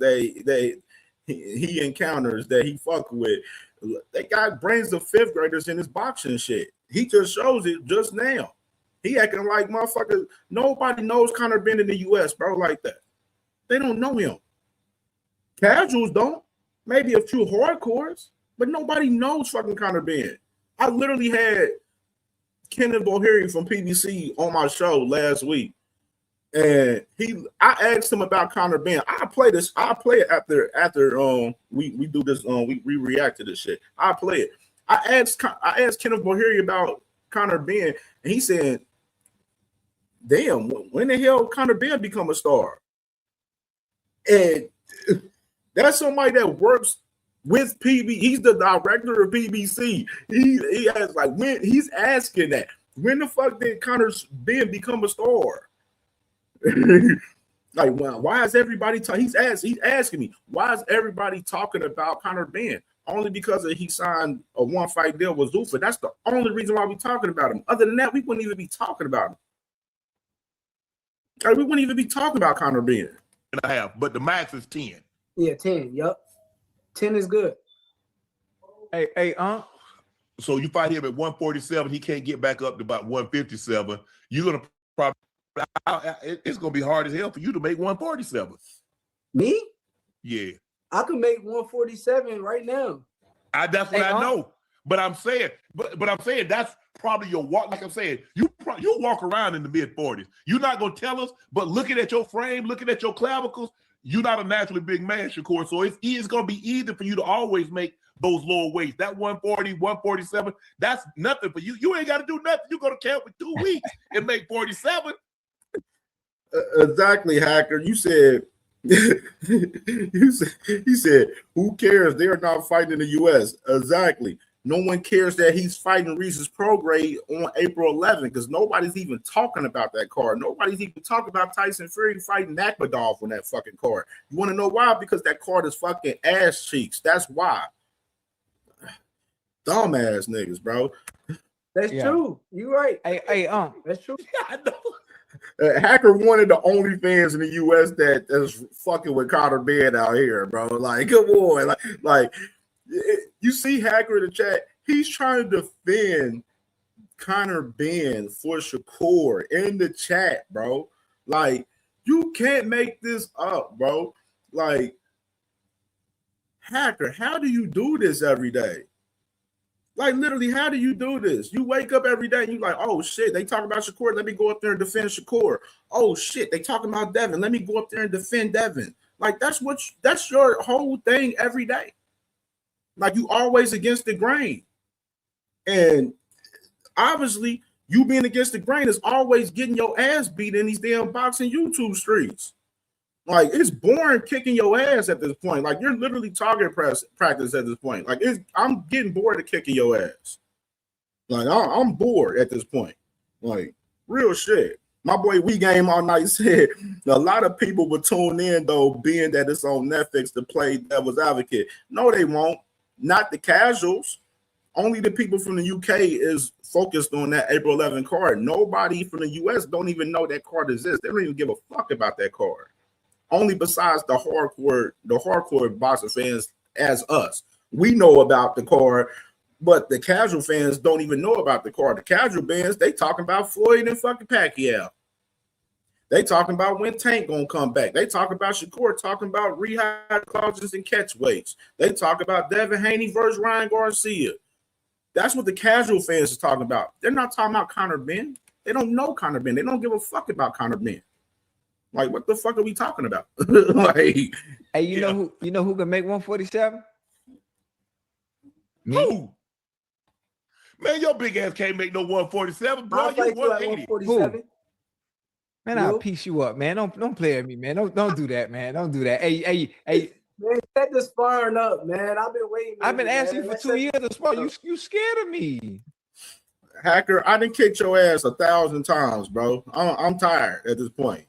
he encounters that he fuck with. They got brains of fifth graders in his boxing shit. He just shows it just now. He acting like motherfucker. Nobody knows Conor Ben in the US, bro, like that. They don't know him. Casuals don't. Maybe a few hardcores, but nobody knows fucking Conor Ben. I literally had Kenneth Bohiri from PBC on my show last week. And I asked him about Conor Ben. I'll play it after we do this, we react to this shit. I'll play it. I asked Kenneth Bohiri about Conor Ben, and he said, damn, when the hell Conor Ben become a star? And that's somebody that works with PB. He's the director of PBC. He has, like, when he's asking that, when the fuck did Conor Ben become a star? Like, well, why is everybody he's asking me, why is everybody talking about Conor Ben? Only because he signed a one-fight deal with Zuffa. That's the only reason why we're talking about him. Other than that, we wouldn't even be talking about him. Like, we wouldn't even be talking about Conor Ben. 3.5, but the max is 10. Yeah, 10. Yup. 10 is good. Hey, So you fight him at 147, he can't get back up to about 157. You're gonna probably, it's gonna be hard as hell for you to make 147. Me? Yeah, I could make 147 right now. that's what I know. But I'm saying, but I'm saying that's probably your walk. Like I'm saying, you'll walk around in the mid-40s. You're not gonna tell us, but looking at your frame, looking at your clavicles, you're not a naturally big man, Shakur. So it's gonna be easy for you to always make those lower weights. That 140, 147, that's nothing for you. You ain't got to do nothing. You go to camp for 2 weeks and make 47. Exactly, Hacker. You said, you said, who cares? They're not fighting in the US. Exactly. No one cares that he's fighting Reese's Prograde on April 11th because nobody's even talking about that card. Nobody's even talking about Tyson Fury fighting Nakbadov on that fucking card. You want to know why? Because that card is fucking ass cheeks. That's why. Dumbass niggas, bro. That's true. You right. Hey, That's true. I know. Hacker one of the only fans in the US that is fucking with Conor Ben out here, bro. Like, come on. Like you see Hacker in the chat, he's trying to defend Conor Ben for Shakur in the chat, bro. Like, you can't make this up, bro. Like, Hacker, how do you do this every day? Like, literally, how do you do this? You wake up every day and you're like, oh shit, they talking about Shakur. Let me go up there and defend Shakur. Oh shit, they talking about Devin. Let me go up there and defend Devin. Like, that's your whole thing every day. Like, you always against the grain. And obviously, you being against the grain is always getting your ass beat in these damn boxing YouTube streets. Like, it's boring kicking your ass at this point. Like, you're literally target practice at this point. Like, I'm getting bored of kicking your ass. Like, I'm bored at this point. Like, real shit. My boy We Game All Night said a lot of people will tune in, though, being that it's on Netflix to play devil's advocate. No, they won't. Not the casuals. Only the people from the UK is focused on that April 11th card. Nobody from the US don't even know that card exists. They don't even give a fuck about that card. Only besides the hardcore boxing fans as us. We know about the card, but the casual fans don't even know about the card. The casual fans, they talking about Floyd and fucking Pacquiao. They talking about when Tank gonna come back. They talking about Shakur talking about rehab clauses and catch weights. They talk about Devin Haney versus Ryan Garcia. That's what the casual fans is talking about. They're not talking about Conor Ben. They don't know Conor Ben. They don't give a fuck about Conor Ben. Like, what the fuck are we talking about? Like, Hey, you know who can make 147? Me. Who? Man, your big ass can't make no 147. Boy, I'll you fight you at 180. 147. Man, I'll piece you up, man. Don't play with me, man. Don't do that, man. Don't do that. Hey. Man, set the sparring up, man. I've been waiting. I've been asking you for Let's 2 set- years to spar. You scared of me. Hacker, I done kicked your ass 1,000 times, bro. I'm tired at this point.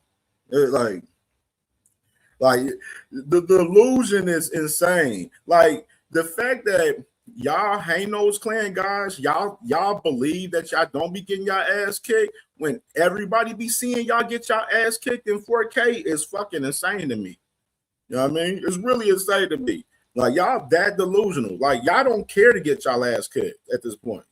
Like the delusion is insane. Like the fact that y'all Hanos Clan guys, y'all believe that y'all don't be getting y'all ass kicked when everybody be seeing y'all get y'all ass kicked in 4K is fucking insane to me. You know what I mean? It's really insane to me. Like y'all that delusional. Like y'all don't care to get y'all ass kicked at this point.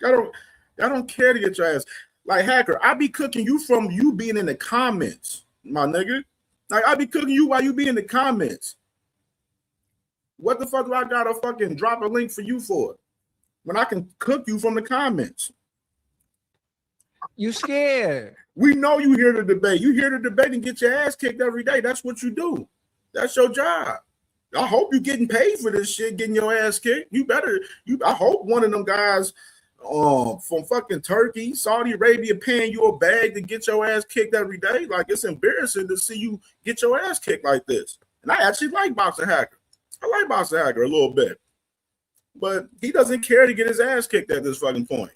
Y'all don't care to get your ass. Like Hacker, I be cooking you from you being in the comments, my nigga. Like I be cooking you while you be in the comments. What the fuck do I gotta fucking drop a link for you for? When I can cook you from the comments. You scared. We know you here to debate. You here to debate and get your ass kicked every day. That's what you do. That's your job. I hope you getting paid for this shit, getting your ass kicked. I hope one of them guys from fucking Turkey, Saudi Arabia paying you a bag to get your ass kicked every day. Like it's embarrassing to see you get your ass kicked like this. And I actually like Boxer Hacker. I like Boxer Hacker a little bit. But he doesn't care to get his ass kicked at this fucking point.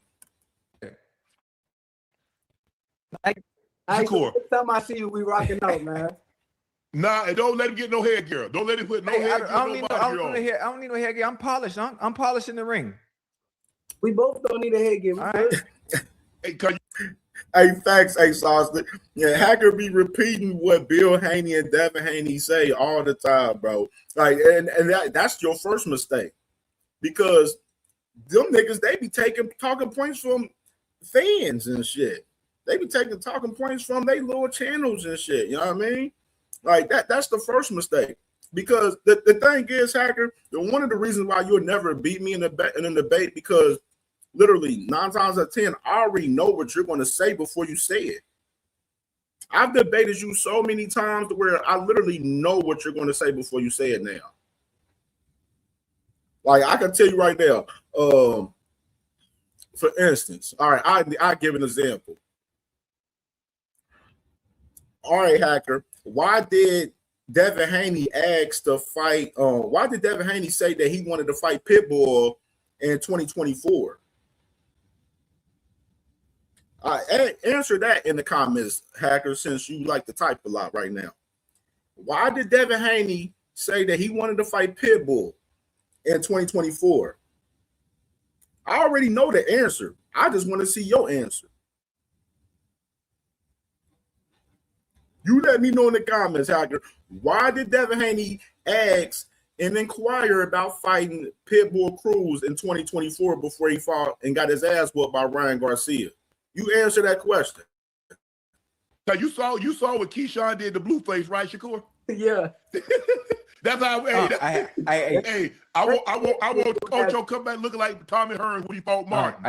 Shakur. Next time I see you, we rocking out, man. Nah, and don't let him get no headgear. Don't let him put no headgear. I don't need no headgear. I'm polished. I'm polished in the ring. We both don't need a headgear. We good. Hey, facts, hey, Sauce. Yeah, Hacker be repeating what Bill Haney and Devin Haney say all the time, bro. Like, and that's your first mistake. Because them niggas, they be taking talking points from fans and shit. They be taking talking points from their little channels and shit. You know what I mean? Like that's the first mistake. Because the thing is, Hacker, one of the reasons why you'll never beat me in a debate, because literally 9 times out of 10, I already know what you're going to say before you say it. I've debated you so many times to where I literally know what you're going to say before you say it now. Like I can tell you right now, for instance, all right, I give an example. All right, Hacker, why did Devin Haney ask to fight? Why did Devin Haney say that he wanted to fight Pitbull in 2024? Answer that in the comments, Hacker, since you like to type a lot right now. Why did Devin Haney say that he wanted to fight Pitbull in 2024? I already know the answer. I just want to see your answer. You let me know in the comments, Hacker. Why did Devin Haney ask and inquire about fighting Pitbull Cruz in 2024 before he fought and got his ass whooped by Ryan Garcia? You answer that question. So you saw what Keyshawn did to Blueface, right, Shakur? Yeah. That's how. I want Ocho come back looking like Tommy Hearns when he fought Martin.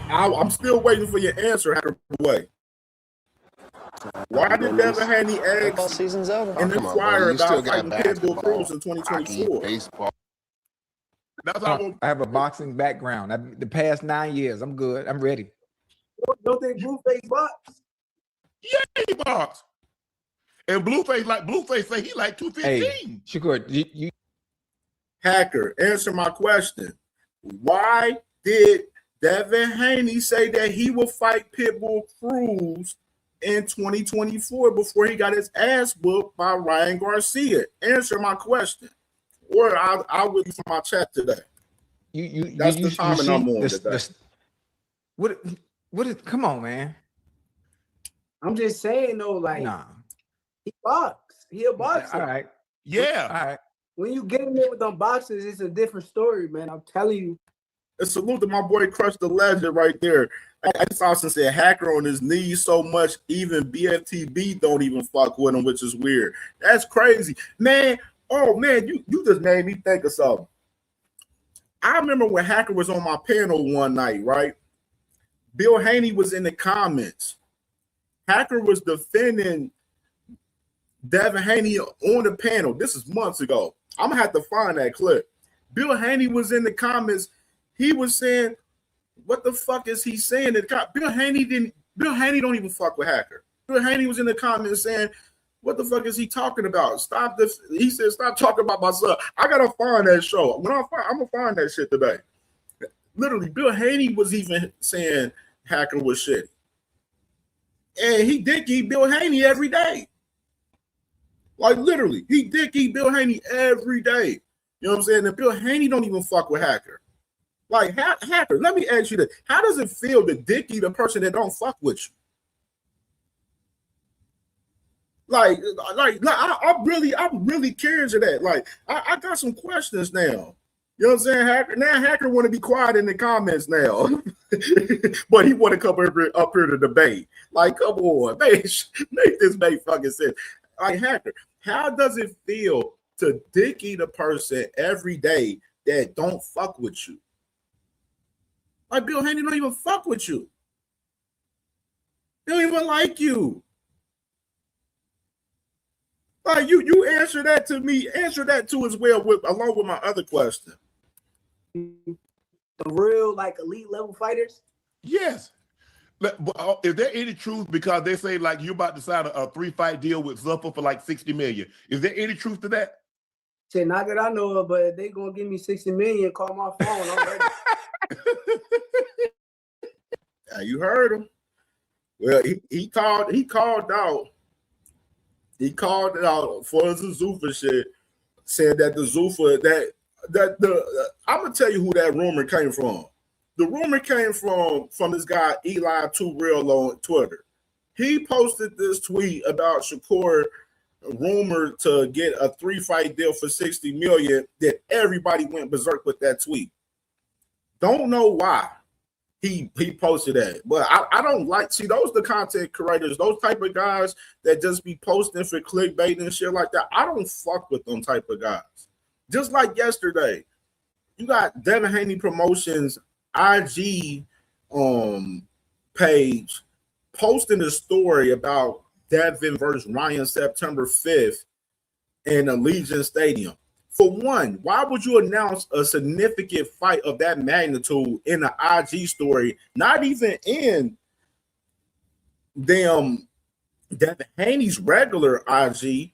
I'm still waiting for your answer, Hacker. Way. Why did Devin Haney ask and inquire about fighting Pitbull Cruz in 2024? Baseball. That's how I have a boxing background. The past 9 years, I'm good. I'm ready. Don't think Blueface box? Yeah, he box. And Blueface say he like 215. Hey, Shakur, you Hacker, answer my question. Why did Devin Haney say that he will fight Pitbull Cruz in 2024 before he got his ass whooped by Ryan Garcia? Answer my question, or I'll wait for my chat today. That's the timing I'm on today. What is? Come on, man. I'm just saying though, like he box. He a boxer. All right. Yeah. All right. When you get in there with them boxers, it's a different story, man. I'm telling you. A salute to my boy Crush the Legend right there. I saw since a Hacker on his knees so much, even BFTB don't even fuck with him, which is weird. That's crazy, man. Oh man, you just made me think of something. I remember when Hacker was on my panel one night, right? Bill Haney was in the comments. Hacker was defending Devin Haney on the panel. This is months ago. I'm gonna have to find that clip. Bill Haney was in the comments. He was saying, "What the fuck is he saying?" Bill Haney don't even fuck with Hacker. Bill Haney was in the comments saying, "What the fuck is he talking about? Stop this." He said, "Stop talking about my son." I gotta find that show. I'm gonna find that shit today. Literally, Bill Haney was even saying Hacker was shitty. And he did keep Bill Haney every day. Like literally, he did keep Bill Haney every day. You know what I'm saying? And Bill Haney don't even fuck with Hacker. Like Hacker, let me ask you this. How does it feel to dicky the person that don't fuck with you? I'm really curious of that. Like, I got some questions now. You know what I'm saying? Hacker want to be quiet in the comments now, but he want to come up here to debate. Like, come on, make this make fucking sense. Like, Hacker, how does it feel to dicky the person every day that don't fuck with you? Like, Bill Haney don't even fuck with you. They don't even like you. Like, you answer that to me. Answer that too as well, along with my other question. The real, like, elite level fighters? Yes. Is there any truth, because they say like you're about to sign a 3-fight deal with Zuffa for like $60 million? Is there any truth to that? Shit, not that I know of, but if they gonna give me $60 million, call my phone. I'm ready. Yeah, you heard him. Well, he called out. He called it out for the Zuffa shit, saying that the Zuffa I'm gonna tell you who that rumor came from. The rumor came from this guy Eli 2 Real on Twitter. He posted this tweet about Shakur rumored to get a 3-fight deal for $60 million. That everybody went berserk with that tweet. Don't know why he posted that, but I don't like, see, those the content creators, those type of guys that just be posting for clickbait and shit like that. I don't fuck with them type of guys. Just like yesterday, you got Devin Haney Promotions IG page posting a story about Devin versus Ryan September 5th in Allegiant Stadium. For one, why would you announce a significant fight of that magnitude in an IG story, not even in Devin Haney's regular IG?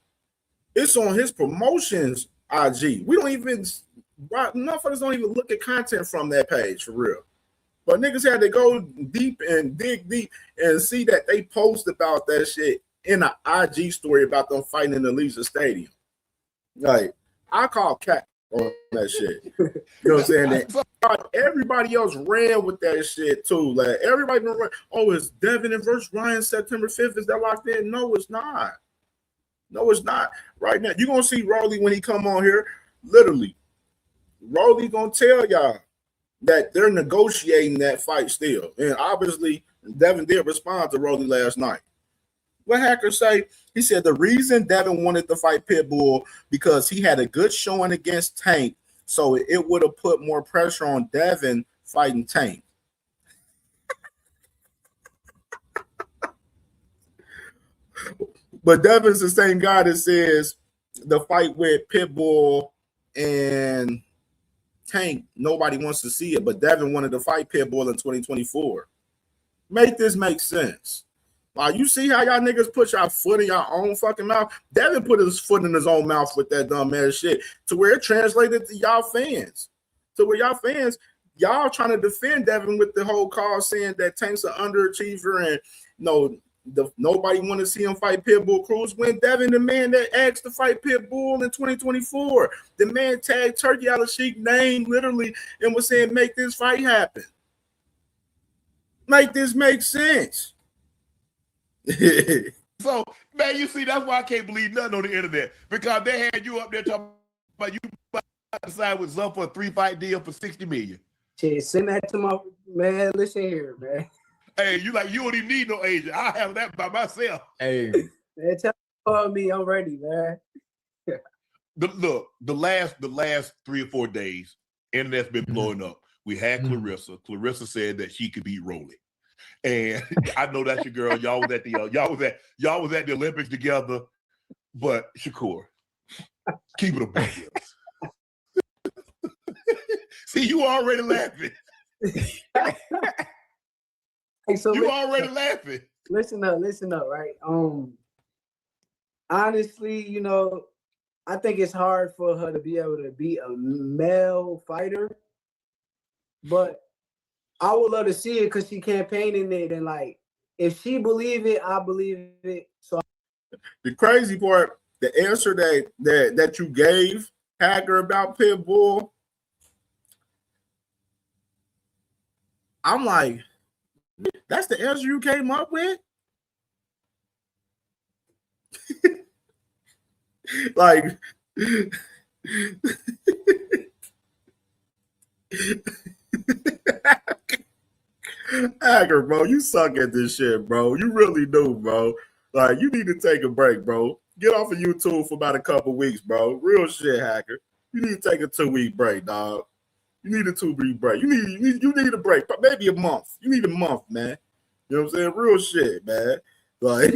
It's on his promotions IG. We don't even, motherfuckers don't even look at content from that page for real. But niggas had to go deep and dig deep and see that they post about that shit in an IG story about them fighting in the Allegiant Stadium. Like, I call cat on that shit. You know what I'm saying? Everybody else ran with that shit too. Like, everybody ran, oh, it's Devin and versus Ryan September 5th. Is that locked in? No, it's not. No, it's not. Right now, you're going to see Rolly when he come on here. Literally, Rolly going to tell y'all that they're negotiating that fight still. And obviously, Devin did respond to Rolly last night. What Hacker say? He said the reason Devin wanted to fight Pitbull because he had a good showing against Tank, so it would have put more pressure on Devin fighting Tank. But Devin's the same guy that says the fight with Pitbull and Tank, nobody wants to see it, but Devin wanted to fight Pitbull in 2024. Make this make sense. Like, you see how y'all niggas put y'all foot in your own fucking mouth? Devin put his foot in his own mouth with that dumb ass shit to where it translated to y'all fans. To where y'all fans, y'all trying to defend Devin with the whole call saying that Tank's an underachiever and nobody want to see him fight Pitbull Cruz, when Devin, the man that asked to fight Pitbull in 2024, the man tagged Turkey Al-Sheik's name literally and was saying, make this fight happen. Make this make sense. So, man, you see, that's why I can't believe nothing on the internet, because they had you up there talking about you decide with Zuff for a 3-fight deal for $60 million. Shit, send that to my man. Listen here, man. Hey, you don't even need no agent. I have that by myself. Hey, Man, tell me I'm ready, man. The last 3 or 4 days, Internet's been blowing up. We had Clarissa. Clarissa said that she could beat Rolly. And I know that's your girl. Y'all was at the Olympics together. But Shakur, keep it a buck. See, you already laughing. Hey, so You already laughing. Listen up, right? Honestly, you know, I think it's hard for her to be able to beat a male fighter, but I would love to see it because she campaigning it, and like, if she believe it, I believe it. So the crazy part, the answer that you gave Hacker about Pitbull, I'm like, that's the answer you came up with? Like, Hacker, bro, you suck at this shit, bro. You really do, bro. Like, you need to take a break, bro. Get off of YouTube for about a couple weeks, bro. Real shit, Hacker. You need to take a 2-week break, dog. You need a 2-week break. You need a break, maybe a month. You need a month, man. You know what I'm saying? Real shit, man. Like,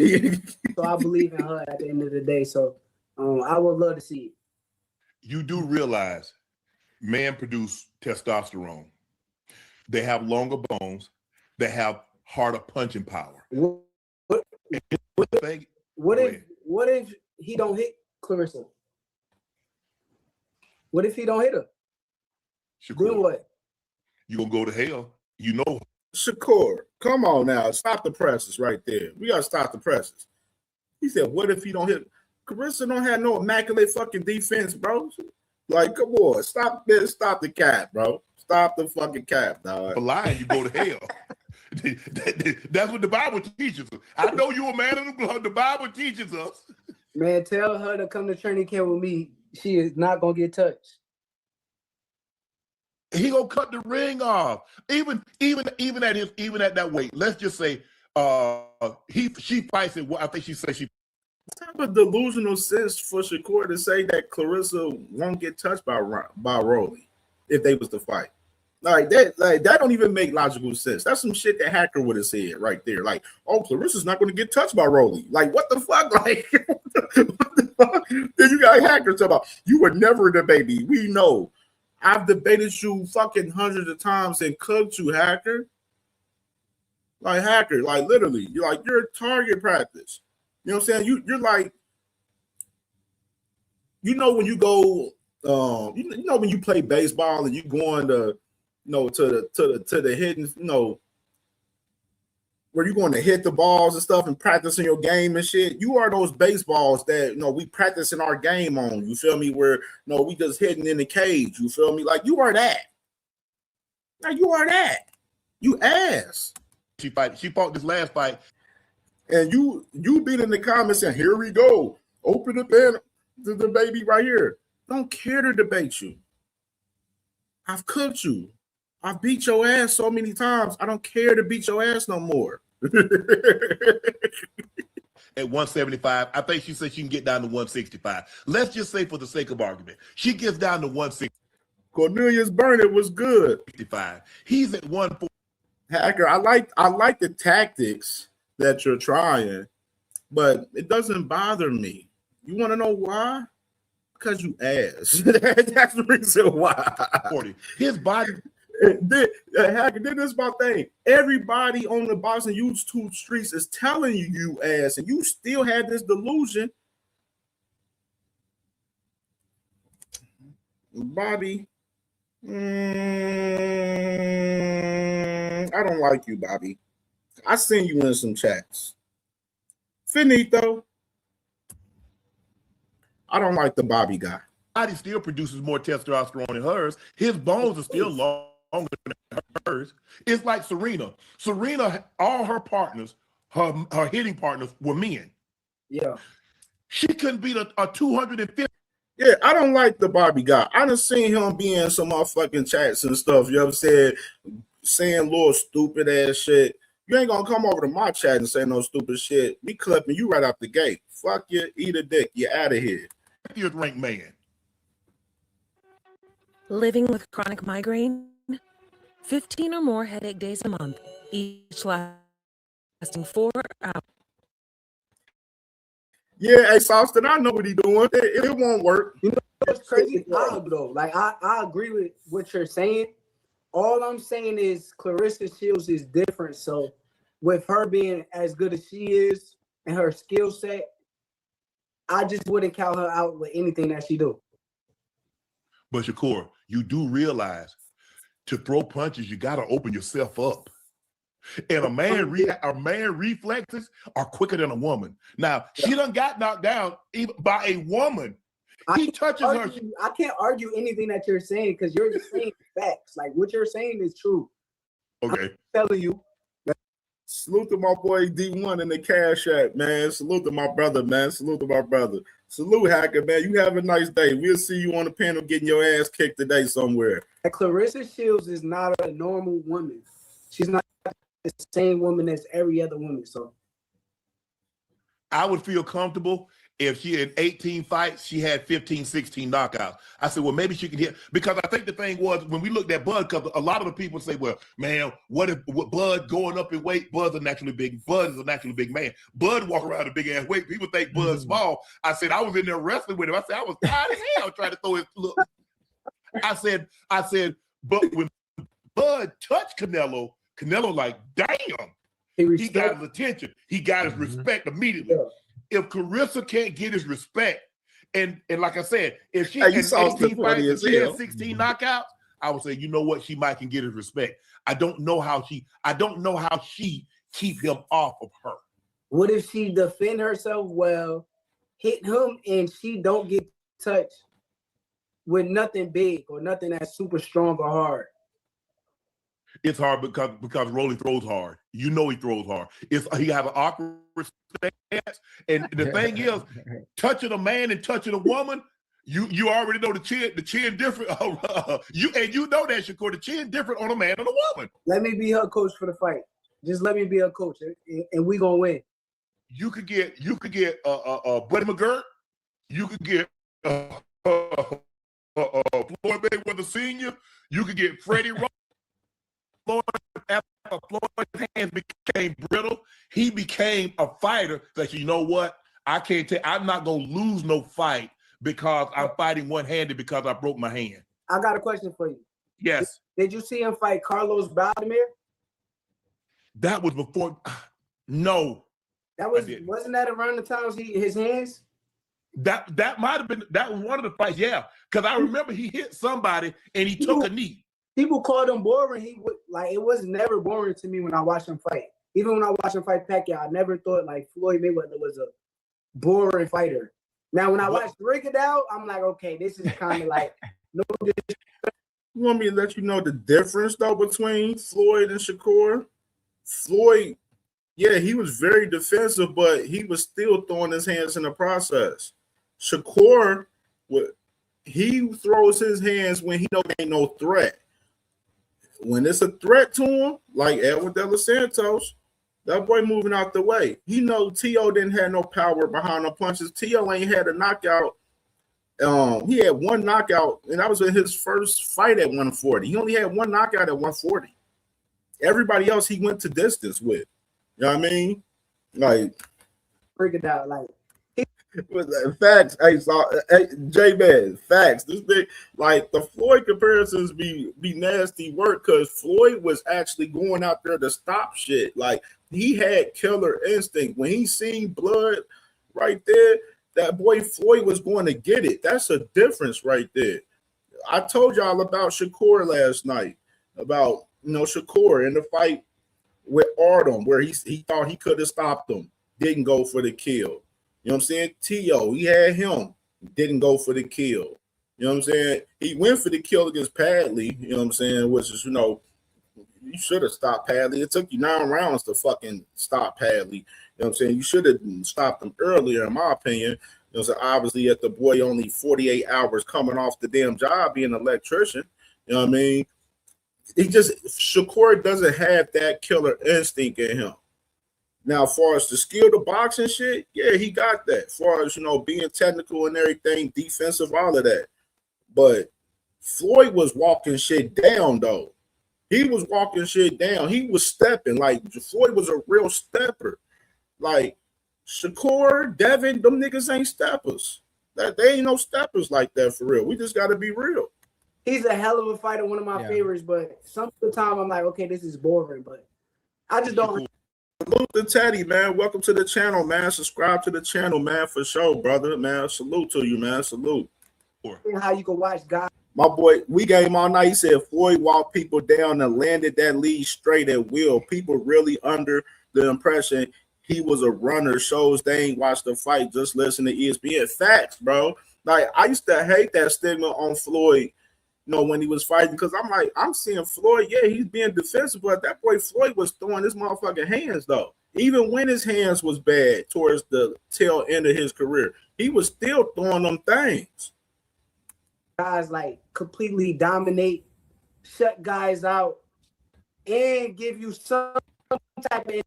so I believe in her at the end of the day. So I would love to see it. You do realize men produce testosterone. They have longer bones. They have harder punching power. What if he don't hit Clarissa? What if he don't hit her? Shakur, Then what? You gonna go to hell? You know. Shakur, come on now. Stop the presses right there. We got to stop the presses. He said, what if he don't hit? Clarissa don't have no immaculate fucking defense, bro. Like, come on. Stop this. Stop the cap, bro. Stop the fucking cap, dog. For lying, you go to hell. That's what the Bible teaches us. I know you're a man of the blood. The Bible teaches us. Man, tell her to come to training camp with me. She is not going to get touched. He gonna cut the ring off. Even at that weight. Let's just say she fights it. I think she said she. What type of delusional sense for Shakur to say that Clarissa won't get touched by Rolly if they was to fight? Like that don't even make logical sense. That's some shit that Hacker would have said right there. Like, oh, Clarissa's not going to get touched by Rolly. Like, what the fuck? Like, what the fuck? Then you got Hacker talking about you were never the baby. We know. I've debated you fucking hundreds of times and cooked you, Hacker. Like, Hacker, like literally, you're target practice. You know what I'm saying? You're like, you know, when you go, you know when you play baseball and you going to, you know, to the hitting, you know, where you're going to hit the balls and stuff and practicing your game and shit. You are those baseballs that, you know, we practicing our game on. You feel me? Where, you know, we just hitting in the cage. You feel me? Like, you are that. Like, you are that. You ass. She fought this last fight. And you been in the comments saying, here we go. Open the pen, the baby right here. Don't care to debate you. I've cooked you. I've beat your ass so many times. I don't care to beat your ass no more. At 175, I think she said she can get down to 165. Let's just say, for the sake of argument, she gets down to 165. Cornelius Burnett was good. He's at 140. Hacker, I like the tactics that you're trying, but it doesn't bother me. You want to know why? Because you ass. That's the reason why. 40. His body. Hacker, then this is my thing. Everybody on the boxing YouTube streets is telling you ass, and you still have this delusion. Bobby, I don't like you, Bobby. I seen you in some chats. Finito. I don't like the Bobby guy. Body still produces more testosterone than hers. His bones are still longer than hers. It's like Serena. Serena, all her partners, her hitting partners were men. Yeah. She couldn't beat a 250. Yeah, I don't like the Bobby guy. I done seen him be in some motherfucking chats and stuff. You ever said, saying little stupid ass shit. You ain't gonna come over to my chat and say no stupid shit. We clipping you right out the gate. Fuck you, eat a dick. You're out of here. 50th ranked man. Living with chronic migraine? 15 or more headache days a month, each lasting 4 hours. Yeah, hey, Sauceton, I know what he doing. It won't work. You know what's crazy? I agree with what you're saying. All I'm saying is Clarissa Shields is different. So with her being as good as she is and her skill set, I just wouldn't count her out with anything that she do. But Shakur, you do realize to throw punches, you got to open yourself up. And a man reflexes are quicker than a woman. Now, she done got knocked down even by a woman. He touches her. I can't argue anything that you're saying because you're just saying facts. Like what you're saying is true. Okay. I'm telling you. Salute to my boy D1 in the Cash App, man. Salute to my brother, man. Salute to my brother. Salute, Hacker, man. You have a nice day. We'll see you on the panel getting your ass kicked today somewhere. Clarissa Shields is not a normal woman. She's not the same woman as every other woman. So I would feel comfortable if she had 18 fights, she had 15, 16 knockouts. I said, well, maybe she can hit. Because I think the thing was, when we looked at Bud, because a lot of the people say, well, man, what Bud going up in weight? Bud's a naturally big. Bud is a naturally big man. Bud walk around a big-ass weight. People think Bud's small. I said, I was in there wrestling with him. I said, I was tired as hell trying to throw his look. I said, but when Bud touched Canelo like, damn, he got his attention. He got his respect immediately. Yeah. If Clarissa can't get his respect, and like I said, if she had 18 fights and she had 16 knockouts, I would say, you know what, she might can get his respect. I don't know how she keep him off of her. What if she defend herself well, hit him, and she don't get touched with nothing big or nothing that's super strong or hard? It's hard because Rolly throws hard. You know he throws hard. He have an awkward stance. And the thing is, touching a man and touching a woman, you already know the chin different. You know that, Shakur, the chin different on a man and a woman. Let me be her coach for the fight. Just let me be her coach, and we gonna win. You could get Buddy McGirt. You could get Floyd Mayweather Sr. You could get Freddie Roach. After Floyd's hands became brittle, he became a fighter that, you know what, I'm not gonna lose no fight because I'm fighting one-handed because I broke my hand. I got a question for you. Yes. Did you see him fight Carlos Valdemir? That was before. No. Wasn't that around the time his hands? That might have been, that was one of the fights, yeah. Because I remember he hit somebody and he took a knee. People called him boring. It was never boring to me when I watched him fight. Even when I watched him fight Pacquiao, I never thought like Floyd Mayweather was a boring fighter. Now, when I watched Rigondeaux, I'm like, okay, this is kind of like no. You want me to let you know the difference though between Floyd and Shakur? Floyd, yeah, he was very defensive, but he was still throwing his hands in the process. Shakur, he throws his hands when he know there ain't no threat. When it's a threat to him, like Edwin De Los Santos, that boy moving out the way. He know T.O. didn't have no power behind the punches. T.O. ain't had a knockout. He had one knockout, and that was in his first fight at 140. He only had one knockout at 140. Everybody else he went to distance with. You know what I mean? Like, break it down, like. Facts, hey, J-Man, facts. This thing, like the Floyd comparisons be nasty work because Floyd was actually going out there to stop shit. Like he had killer instinct. When he seen blood right there, that boy Floyd was going to get it. That's a difference right there. I told y'all about Shakur last night, about Shakur in the fight with Artem, where he thought he could have stopped him, didn't go for the kill. You know what I'm saying? T.O., he had him, didn't go for the kill. You know what I'm saying? He went for the kill against Padley, you know what I'm saying, which is, you should have stopped Padley. It took you 9 rounds to fucking stop Padley. You know what I'm saying? You should have stopped him earlier, in my opinion. You know, so obviously, at the boy only 48 hours coming off the damn job being an electrician. You know what I mean? Shakur doesn't have that killer instinct in him. Now, as far as the skill to boxing shit, yeah, he got that. As far as, being technical and everything, defensive, all of that. But Floyd was walking shit down though. He was walking shit down. He was stepping. Like Floyd was a real stepper. Like Shakur, Devin, them niggas ain't steppers. That they ain't no steppers like that for real. We just gotta be real. He's a hell of a fighter, one of my favorites, but some of the time I'm like, okay, this is boring, but I just don't. Salute to Teddy, man. Welcome to the channel, man. Subscribe to the channel, man, for sure, brother, man. Salute to you, man. Salute. How you can watch guys. My boy, we game all night. He said Floyd walked people down and landed that lead straight at will. People really under the impression he was a runner. Shows they ain't watched the fight. Just listen to ESPN. Facts, bro. Like, I used to hate that stigma on Floyd, you know, when he was fighting, because I'm like, I'm seeing Floyd, yeah, he's being defensive, but that boy Floyd was throwing his motherfucking hands, though. Even when his hands was bad towards the tail end of his career, he was still throwing them things. Guys like completely dominate, shut guys out, and give you some type of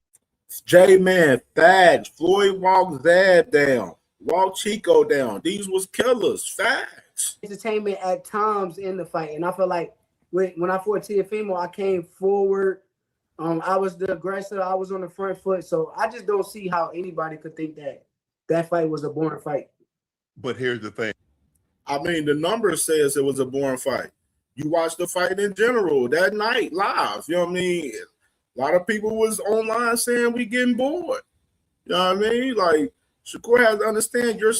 J-Man, facts. Floyd walked Zab down, walked Chico down. These was killers, facts. entertainment at times in the fight. And I feel like when I fought Teofimo, I came forward. I was the aggressor. I was on the front foot. So I just don't see how anybody could think that that fight was a boring fight. But here's the thing. I mean, the numbers says it was a boring fight. You watched the fight in general that night live. You know what I mean? A lot of people was online saying we getting bored. You know what I mean? Like, Shakur has to understand your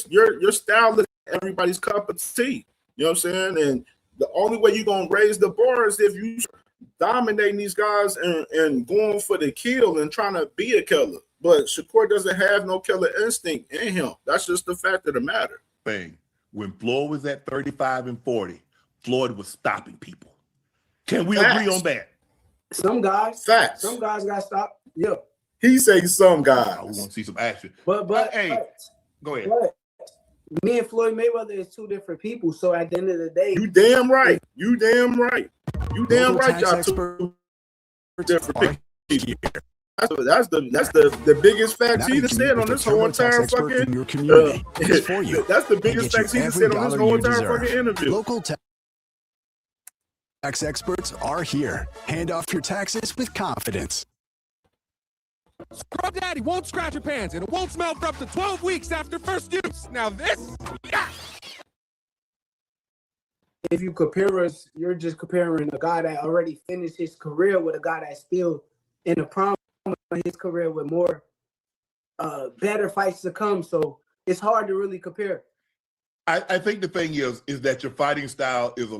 style is everybody's cup of tea. You know what I'm saying? And the only way you're going to raise the bar is if you dominating these guys and going for the kill and trying to be a killer. But Shakur doesn't have no killer instinct in him. That's just the fact of the matter. When Floyd was at 35 and 40, Floyd was stopping people. Can we agree on that? Some guys. Facts. Some guys got stopped. Yeah. He say some guys. We want to see some action. But hey, go ahead. But me and Floyd Mayweather is two different people. So at the end of the day, you damn right. You damn right. You damn right. Y'all two different people. That's the biggest fact he said on this whole entire fucking that's the biggest fact he said on this whole entire fucking interview. Local tax experts are here. Hand off your taxes with confidence. Scrub Daddy won't scratch your pants and it won't smell for up to 12 weeks after first use. Now this, if you compare us, you're just comparing a guy that already finished his career with a guy that's still in the prime of his career with more better fights to come. So it's hard to really compare. I think the thing is that your fighting style is a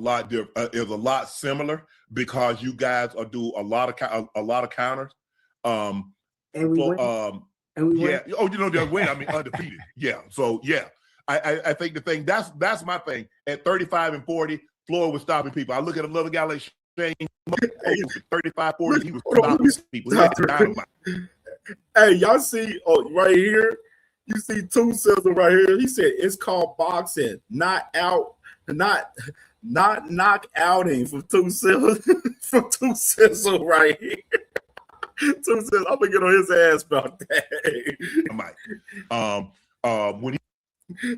lot similar because you guys do a lot of counters. And we win. And we win. Oh, you know, they win. I mean, undefeated. Yeah. So yeah, I think the thing that's my thing. At 35 and 40, Floyd was stopping people. I look at another guy like Shane. 35, 40, he was stopping people. He had dynamite. Hey, y'all see right here? You see two sizzle right here. He said it's called boxing, not knock outing from two sizzle from two sizzle right here. Two sizzle. I'm gonna get on his ass about that. When he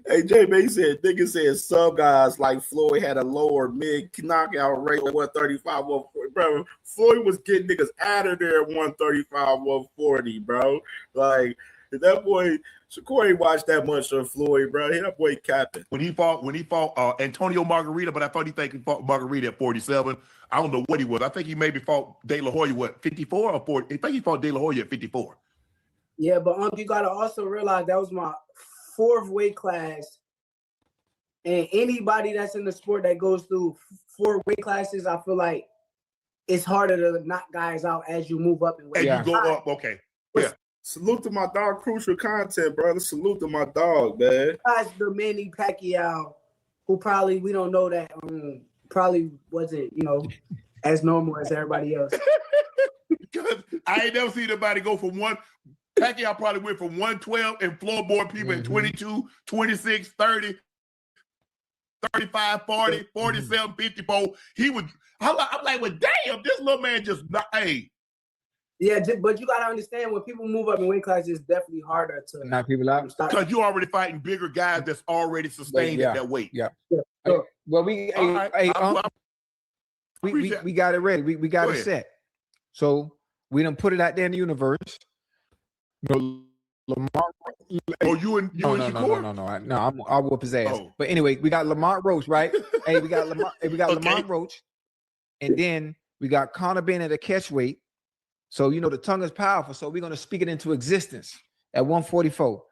hey, J-Man, he said, nigga said some guys like Floyd had a lower mid knockout rate of 135, 140. Bro, Floyd was getting niggas out of there at 135, 140, bro. Like, that boy, Shakur ain't watched that much of Floyd, bro. That boy capping. When he fought Antonio Margarita, but I thought he fought Margarita at 47. I don't know what he was. I think he maybe fought De La Hoya, 54 or 40? I think he fought De La Hoya at 54. Yeah, but you got to also realize that was my fourth weight class. And anybody that's in the sport that goes through 4 weight classes, I feel like it's harder to knock guys out as you move up in weight. And you go up, okay. Yeah. Salute to my dog, Crucial Content, brother. Salute to my dog, man. Besides the Manny Pacquiao, who probably, we don't know that, probably wasn't, as normal as everybody else. Because I ain't never seen anybody go from one. Pacquiao probably went from 112 and floorboard people at 22, 26, 30, 35, 40, 47, 54. I'm like, well, damn, this little man just not, hey. Yeah, but you got to understand, when people move up in weight classes, it's definitely harder to knock people out. Because you're already fighting bigger guys that's already sustained at that weight. Yeah. Well, we, right. we got it ready. We got Go it ahead. set. So we done put it out there in the universe. No, Lamar. Oh, you and Shakur? No. I'll whoop his ass. Oh. But anyway, we got Lamont Roach, right? We got Lamont Roach, and then we got Conor Benn at a catch weight. So the tongue is powerful. So we're gonna speak it into existence at 144.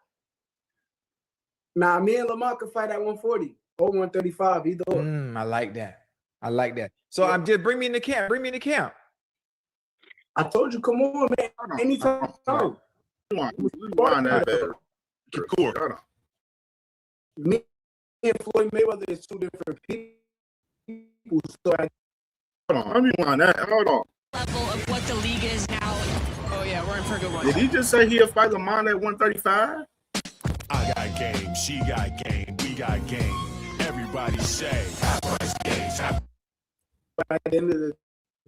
Nah, me and Lamar can fight at 140 or 135. Either or. I like that. So I'm just bring me in the camp. I told you, come on, man. Anytime. Rewind that, baby. Shakur. Me and Floyd Mayweather is two different people. So Hold on, let me rewind that. Hold on. Level of what the league is now. Oh yeah, we're in for a good one. Did he just say he'll fight Lamont at 135? I got game, she got game, we got game. Everybody say, half price games. But at the end of the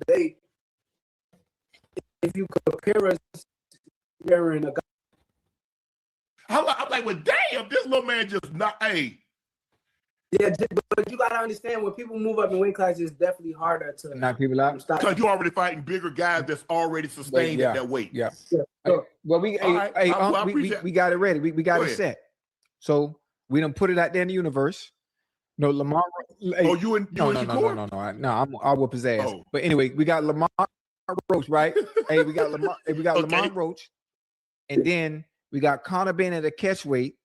day, if you compare us, we're in a guy. I'm like, well, damn, this little man just not. Hey, Yeah, but you gotta understand when people move up in weight classes, it's definitely harder to Knock people out. stop. because you're already fighting bigger guys that's already sustained at that weight. Yeah. So, Well, All right. I appreciate we got it ready. We got Go it ahead. set. So we done put it out there in the universe. No, Lamar. Oh, you and No. I'll whoop his ass. Oh. But anyway, we got Lamar Roach, right? We got Lamar. Lamar Roach, and then we got Conor Benn at a catch weight.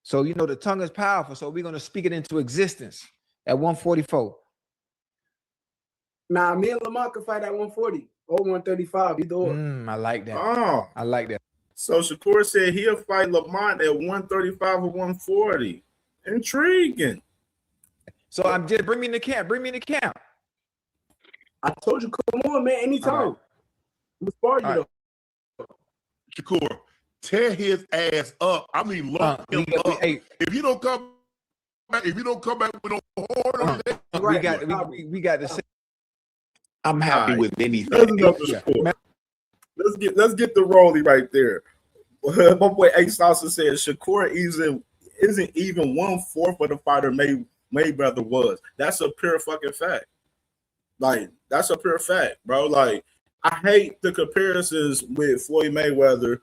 So the tongue is powerful. So we're gonna speak it into existence at 144. nah, me and Lamar can fight at 140 or 135. Either or. I like that. Oh, I like that. so Shakur said he'll fight Lamont at 135 or 140. Intriguing. So I'm just bring me in the camp. I told you, come on, man. Anytime. All right. I'm spar you All right. though. Shakur, tear his ass up. I mean, lock him up. If you don't come back with no horn, we got to say. I'm happy with anything. That's enough for Shakur. Let's get the Rolly right there. My boy Ace Salsa said Shakur isn't even 1/4 of the fighter Mayweather was. That's a pure fucking fact. Like, that's a pure fact, bro. Like, I hate the comparisons with Floyd Mayweather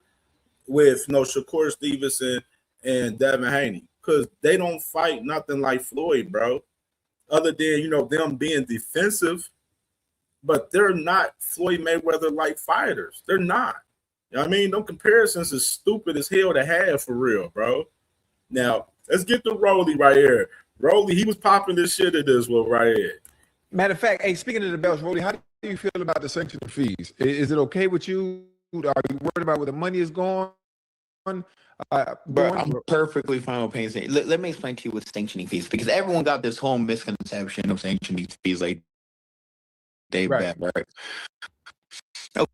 with Shakur Stevenson and Devin Haney, because they don't fight nothing like Floyd, bro. Other than them being defensive, but they're not Floyd Mayweather like fighters. They're not. You know what I mean? Them comparisons is stupid as hell to have for real, bro. Now, let's get the Rolly right here. Rolly, he was popping this shit at this one right here. Matter of fact, speaking of the belts, Rolly, how do you feel about the sanctioning fees? Is it okay with you? Are you worried about where the money is going? But I'm perfectly fine with paying sanctioning. Let me explain to you what sanctioning fees, because everyone got this whole misconception of sanctioning fees like they bad, right?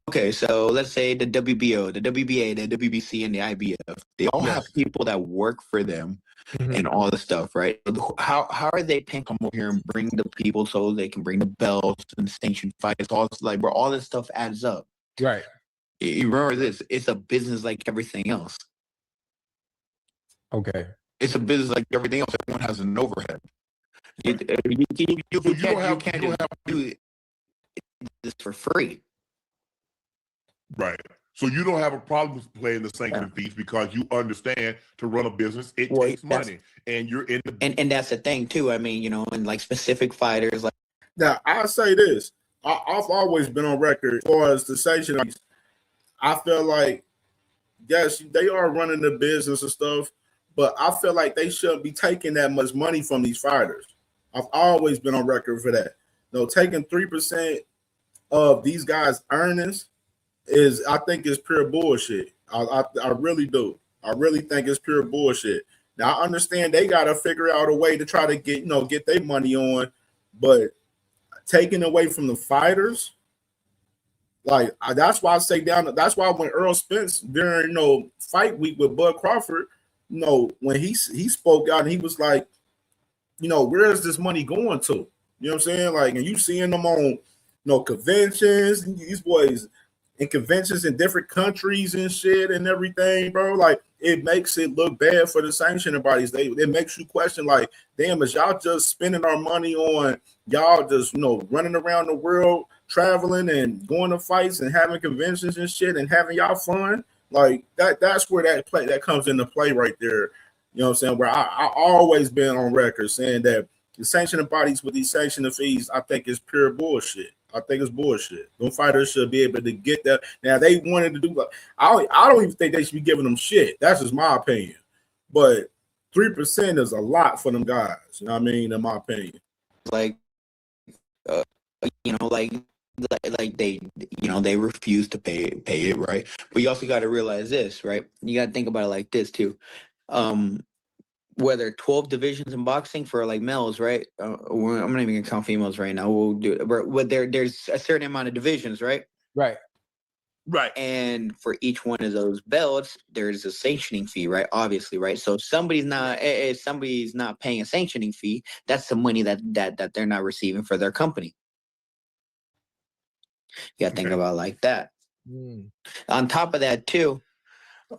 Okay, so let's say the WBO, the WBA, the WBC, and the IBF, they all have people that work for them and all the stuff, right? How are they paying come over here and bring the people so they can bring the belts and sanction fights, all like where all this stuff adds up? Right. You remember this? It's a business like everything else. Okay. It's a business like everything else. Everyone has an overhead. You can't just do this for free. Right. So you don't have a problem with paying the sanction fees because you understand to run a business, it takes money, and you're in the and that's the thing too. I mean, and like specific fighters, like now I'll say this: I've always been on record as far as the sanction. I feel like yes, they are running the business and stuff, but I feel like they shouldn't be taking that much money from these fighters. I've always been on record for that. Taking 3% of these guys' earnings I think is pure bullshit. I really do. I really think it's pure bullshit. Now I understand they gotta figure out a way to try to get their money on, but taking away from the fighters, that's why I say that's why when Earl Spence during fight week with Bud Crawford, when he spoke out and he was like, where is this money going to? You know what I'm saying? Like, and you seeing them on conventions, these boys in conventions in different countries and shit and everything, bro. Like, it makes it look bad for the sanctioning bodies. It makes you question, like, damn, is y'all just spending our money on y'all just, you know, running around the world, traveling and going to fights and having conventions and shit and having y'all fun? Like that's where that comes into play right there. You know what I'm saying? Where I always been on record saying that the sanctioning bodies with these sanctioning fees, I think is pure bullshit. I think it's bullshit. Them fighters should be able to get that. Now they wanted to do like I don't even think they should be giving them shit. That's just my opinion. But 3% is a lot for them guys. You know what I mean? In my opinion. Like, you know, like they, you know, they refuse to pay it, right? But you also got to realize this, right? You got to think about it like this too. Whether 12 divisions in boxing for like males, right? I'm not even gonna count females right now. We'll do it. But there's a certain amount of divisions, right? Right. And for each one of those belts, there's a sanctioning fee, right? Obviously, right? So if somebody's not paying a sanctioning fee, that's the money that they're not receiving for their company. You gotta think about it like that. On top of that, too,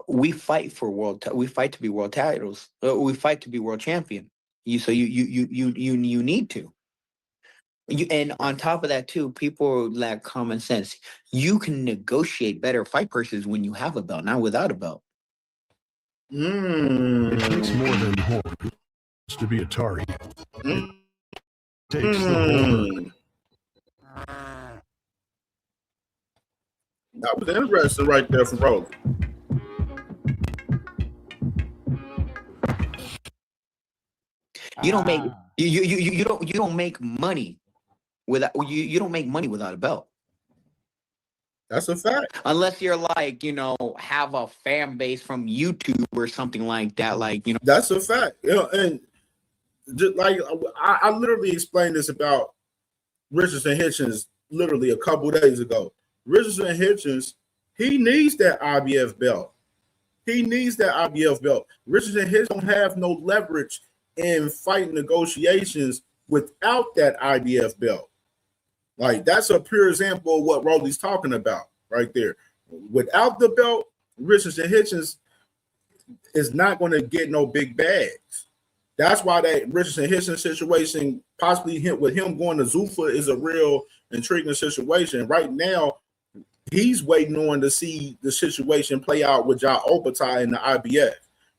we fight for we fight to be world titles. We fight to be world champion. You need to. And on top of that, too, people lack common sense. You can negotiate better fight purses when you have a belt, not without a belt. It takes more than horns to be Atari. It takes the holder. That was interesting right there from Rolly. You don't make you don't make money without you don't make money without a belt. That's a fact. Unless you're like, you know, have a fan base from YouTube or something like that. Like, you know, that's a fact. You know, and just like I literally explained this about Richardson Hitchens literally a couple days ago. Richardson Hitchens, he needs that IBF belt. He needs that IBF belt. Richardson Hitchens don't have no leverage in fight negotiations without that IBF belt. Like, that's a pure example of what Rolly's talking about right there. Without the belt, Richardson Hitchens is not going to get no big bags. That's why that Richardson Hitchens situation, possibly with him going to Zuffa, is a real intriguing situation. Right now, he's waiting on to see the situation play out with Ja Opatai in the IBF.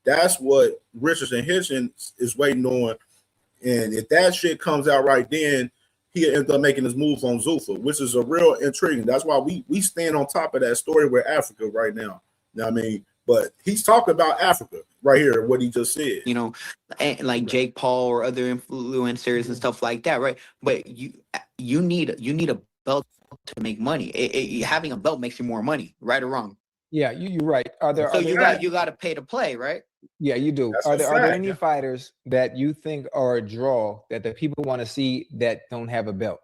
That's what Richardson Hitchens is waiting on. And if that shit comes out right then, he'll end up making his move on Zuffa, which is a real intriguing. That's why we stand on top of that story with Africa right now. You know what I mean? But he's talking about Africa right here, what he just said. You know, like Jake Paul or other influencers and stuff like that, right? But you need a belt to make money. Having a belt makes you more money, right or wrong? Yeah, you're right. You got to pay to play, right? Yeah, you do. Are there any fighters that you think are a draw that the people want to see that don't have a belt?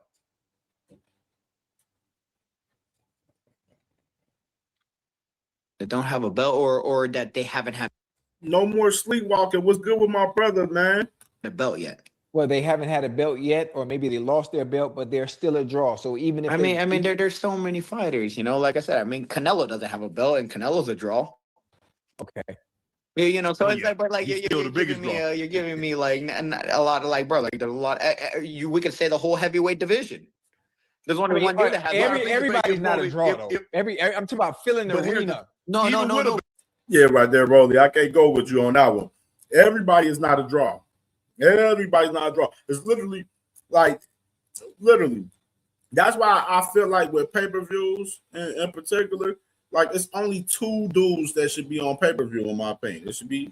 That don't have a belt or that they haven't had no more sleepwalking. What's good with my brother, man? A belt yet. Well, they haven't had a belt yet, or maybe they lost their belt, but they're still a draw. So even if there's so many fighters, you know, like I said, I mean, Canelo doesn't have a belt, and Canelo's a draw. Okay. You know, so it's like, but like you're giving me like a lot of like, bro, like there's a lot. We could say the whole heavyweight division. There's only one dude that has. Everybody's not a draw though. I'm talking about filling the arena. No. Yeah, right there, Rolly. I can't go with you on that one. Everybody is not a draw. Everybody's not a draw. It's literally. That's why I feel like with pay-per-views in particular, like it's only two dudes that should be on pay-per-view, in my opinion. It should be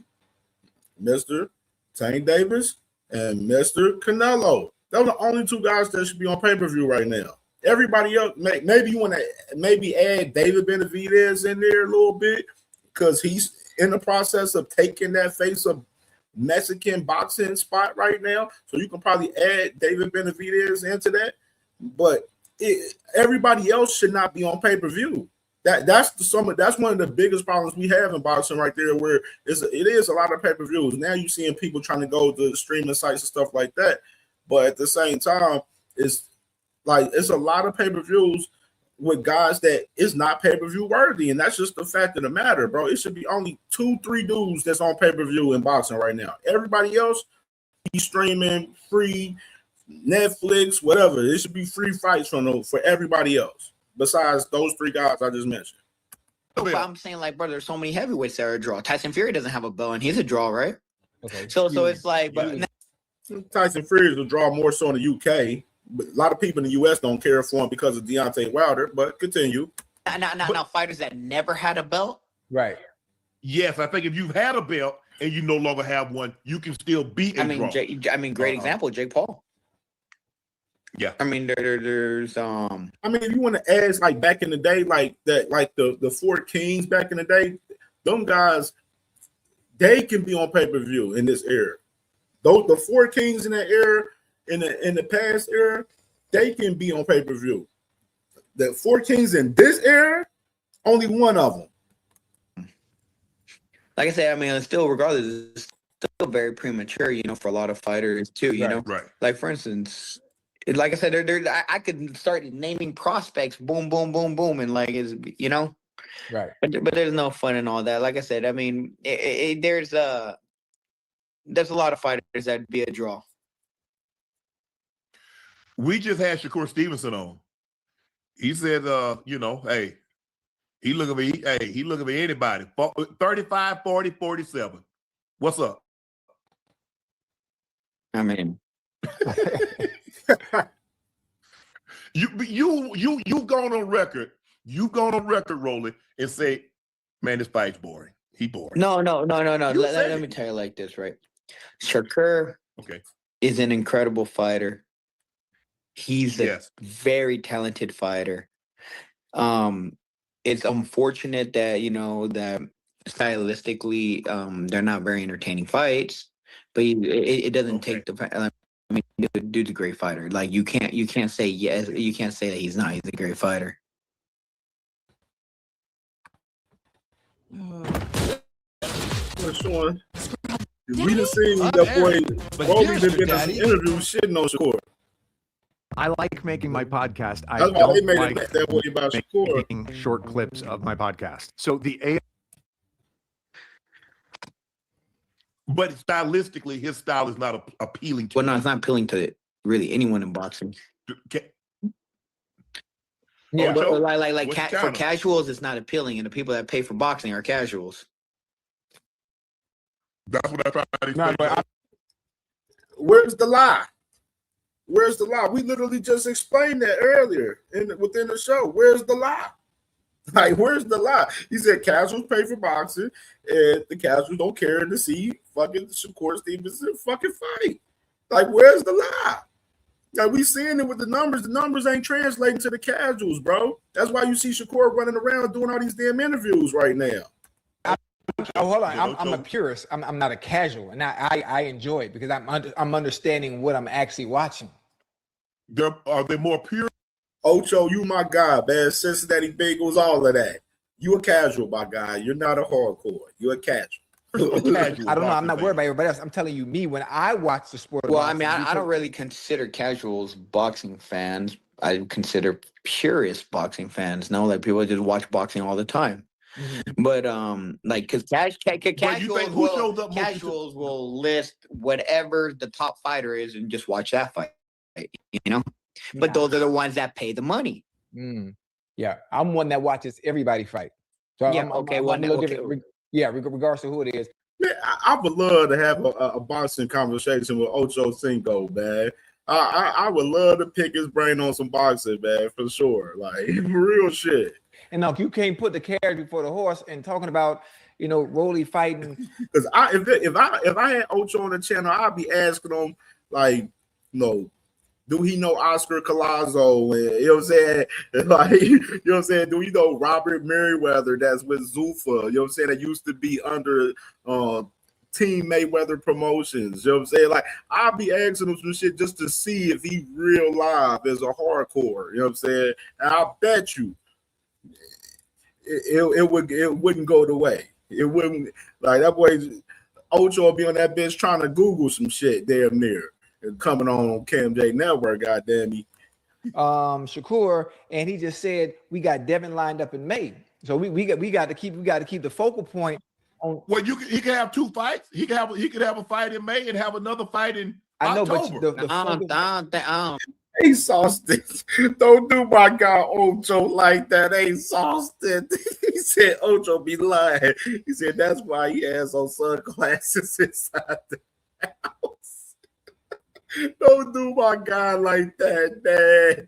Mr. Tank Davis and Mr. Canelo. Those are the only two guys that should be on pay-per-view right now. Everybody else, maybe you want to add David Benavidez in there a little bit because he's in the process of taking that face of Mexican boxing spot right now. So you can probably add David Benavidez into that. But everybody else should not be on pay-per-view. That's one of the biggest problems we have in boxing right there, where it is a lot of pay-per-views. Now you're seeing people trying to go to streaming sites and stuff like that. But at the same time, it's a lot of pay-per-views with guys that is not pay-per-view worthy, and that's just the fact of the matter, bro. It should be only 2-3 dudes that's on pay-per-view in boxing right now. Everybody else, he's streaming, free, Netflix, whatever. It should be free fights for everybody else besides those 3 guys I just mentioned. But I'm saying, like, bro, there's so many heavyweights that are a draw. Tyson Fury doesn't have a belt, and he's a draw, right? Okay. So it's like, but Tyson Fury is a draw more so in the UK. But a lot of people in the US don't care for him because of Deontay Wilder, but continue. Now, fighters that never had a belt? Right. Yes, I think if you've had a belt and you no longer have one, you can still beat a draw. Great example, Jake Paul. Yeah. I mean, there's I mean, if you want to ask, like, back in the day, like the 4 Kings back in the day, them guys, they can be on pay-per-view in this era. Those the 4 Kings in that era, in the past era, they can be on pay-per-view. The 4 Kings in this era, only one of them. Like I said, I mean, still, regardless, it's still very premature, for a lot of fighters too. You know, right? Like, for instance, like I said, I could start naming prospects, boom, boom, boom, boom, and like right. But there's no fun in all that. Like I said, I mean, there's a lot of fighters that'd be a draw. We just had Shakur Stevenson on. He said, hey, he looking for anybody. 35, 40, 47. What's up? I mean, you've gone on record. You've gone on record, Rolly, and say, man, this fight's boring. He boring. No. Let me tell you like this, right? Shakur is an incredible fighter. He's a very talented fighter. It's unfortunate that that stylistically they're not very entertaining fights, but it doesn't take the. I mean, dude's a great fighter. Like you can't say yes. You can't say that he's not. He's a great fighter. Sean, we done seen that boy. Rolly been in some interviews shitting on Shakur. I like making my podcast. I That's why don't they made like it that way about Shakur. making short clips of my podcast. So the AI. But stylistically, his style is not appealing to. Well, no, it's not appealing to really anyone in boxing. Yeah, but for casuals, it's not appealing, and the people that pay for boxing are casuals. That's what I try to explain. Where's the lie? Where's the lie? We literally just explained that earlier within the show. Where's the lie? Like, where's the lie? He said casuals pay for boxing, and the casuals don't care to see fucking Shakur Stevenson fucking fight. Like, where's the lie? Like, we seeing it with the numbers. The numbers ain't translating to the casuals, bro. That's why you see Shakur running around doing all these damn interviews right now. Hold on. I'm a purist. I'm not a casual, and I enjoy it because I'm understanding what I'm actually watching. Are they more pure? Ocho, you my guy, man. Cincinnati Bengals, all of that. You a casual, my guy. You're not a hardcore. You're a casual. I don't know. I'm not worried about everybody else. I'm telling you, me, when I watch the sport. Well, I mean, I don't really consider casuals boxing fans. I consider purist boxing fans. No, like people just watch boxing all the time. Mm-hmm. But like, because casuals will list whatever the top fighter is and just watch that fight. But those are the ones that pay the money. Yeah, I'm one that watches everybody fight. So yeah, regardless of who it is. Man, I would love to have a boxing conversation with Ocho Cinco, man. I would love to pick his brain on some boxing, man, for sure. Like, real shit. And now, if you can't put the carriage before the horse and talking about, Rolly fighting. Because if I had Ocho on the channel, I'd be asking him, like, do he know Oscar Collazo? And, you know what I'm saying? Like, you know what I'm saying? Do he know Robert Merriweather that's with Zuffa? You know what I'm saying? That used to be under Team Mayweather Promotions. You know what I'm saying? Like, I'll be asking him some shit just to see if he real live as a hardcore. You know what I'm saying? And I'll bet you it wouldn't go the way. It wouldn't, like, that boy Ocho will be on that bitch trying to Google some shit damn near. Coming on CamJNetwork, goddamn me. Shakur, and he just said we got Devin lined up in May. So we got to keep the focal point on. Well, he can have 2 fights. He could have a fight in May and have another fight in I know, October. but the Hey, Sauceton, don't do my guy Ocho like that. Hey, Sauceton. He said Ocho be lying. He said that's why he has on sunglasses inside the house. Don't do my guy like that, man.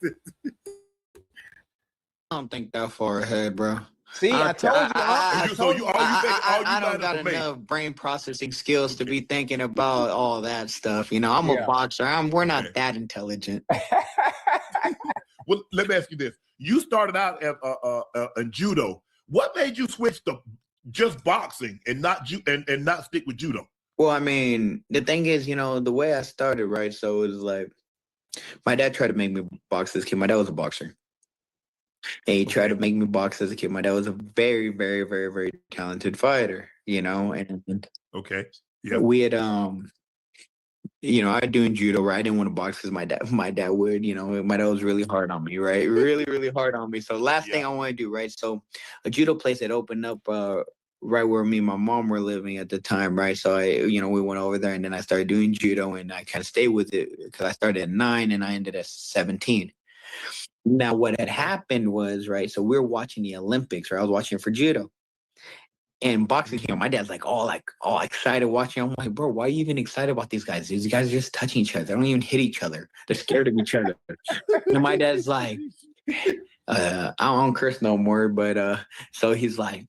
I don't think that far ahead, bro. See, I told you. I don't got enough brain processing skills to be thinking about all that stuff. You know, I'm a boxer. We're not that intelligent. Well, let me ask you this: you started out at in judo. What made you switch to just boxing and not and not stick with judo? Well, I mean, the thing is, you know, the way I started, right? So it was like, my dad tried to make me box as a kid. My dad was a boxer. And he tried to make me box as a kid. My dad was a very, very, very, very talented fighter, you know. And we had you know, I was doing judo, right? I didn't want to box because my dad would, you know, my dad was really hard on me, right? Really, really hard on me. So last thing I want to do, right? So a judo place had opened up right where me and my mom were living at the time, right? So we went over there, and then I started doing judo, and I kind of stayed with it because I started at 9 and I ended at 17. Now, what had happened was, right, so we were watching the Olympics, right? I was watching it for judo. And boxing came on. My dad's like all excited watching. I'm like, bro, why are you even excited about these guys? These guys are just touching each other. They don't even hit each other. They're scared of each other. And my dad's like, I don't curse no more, but so he's like,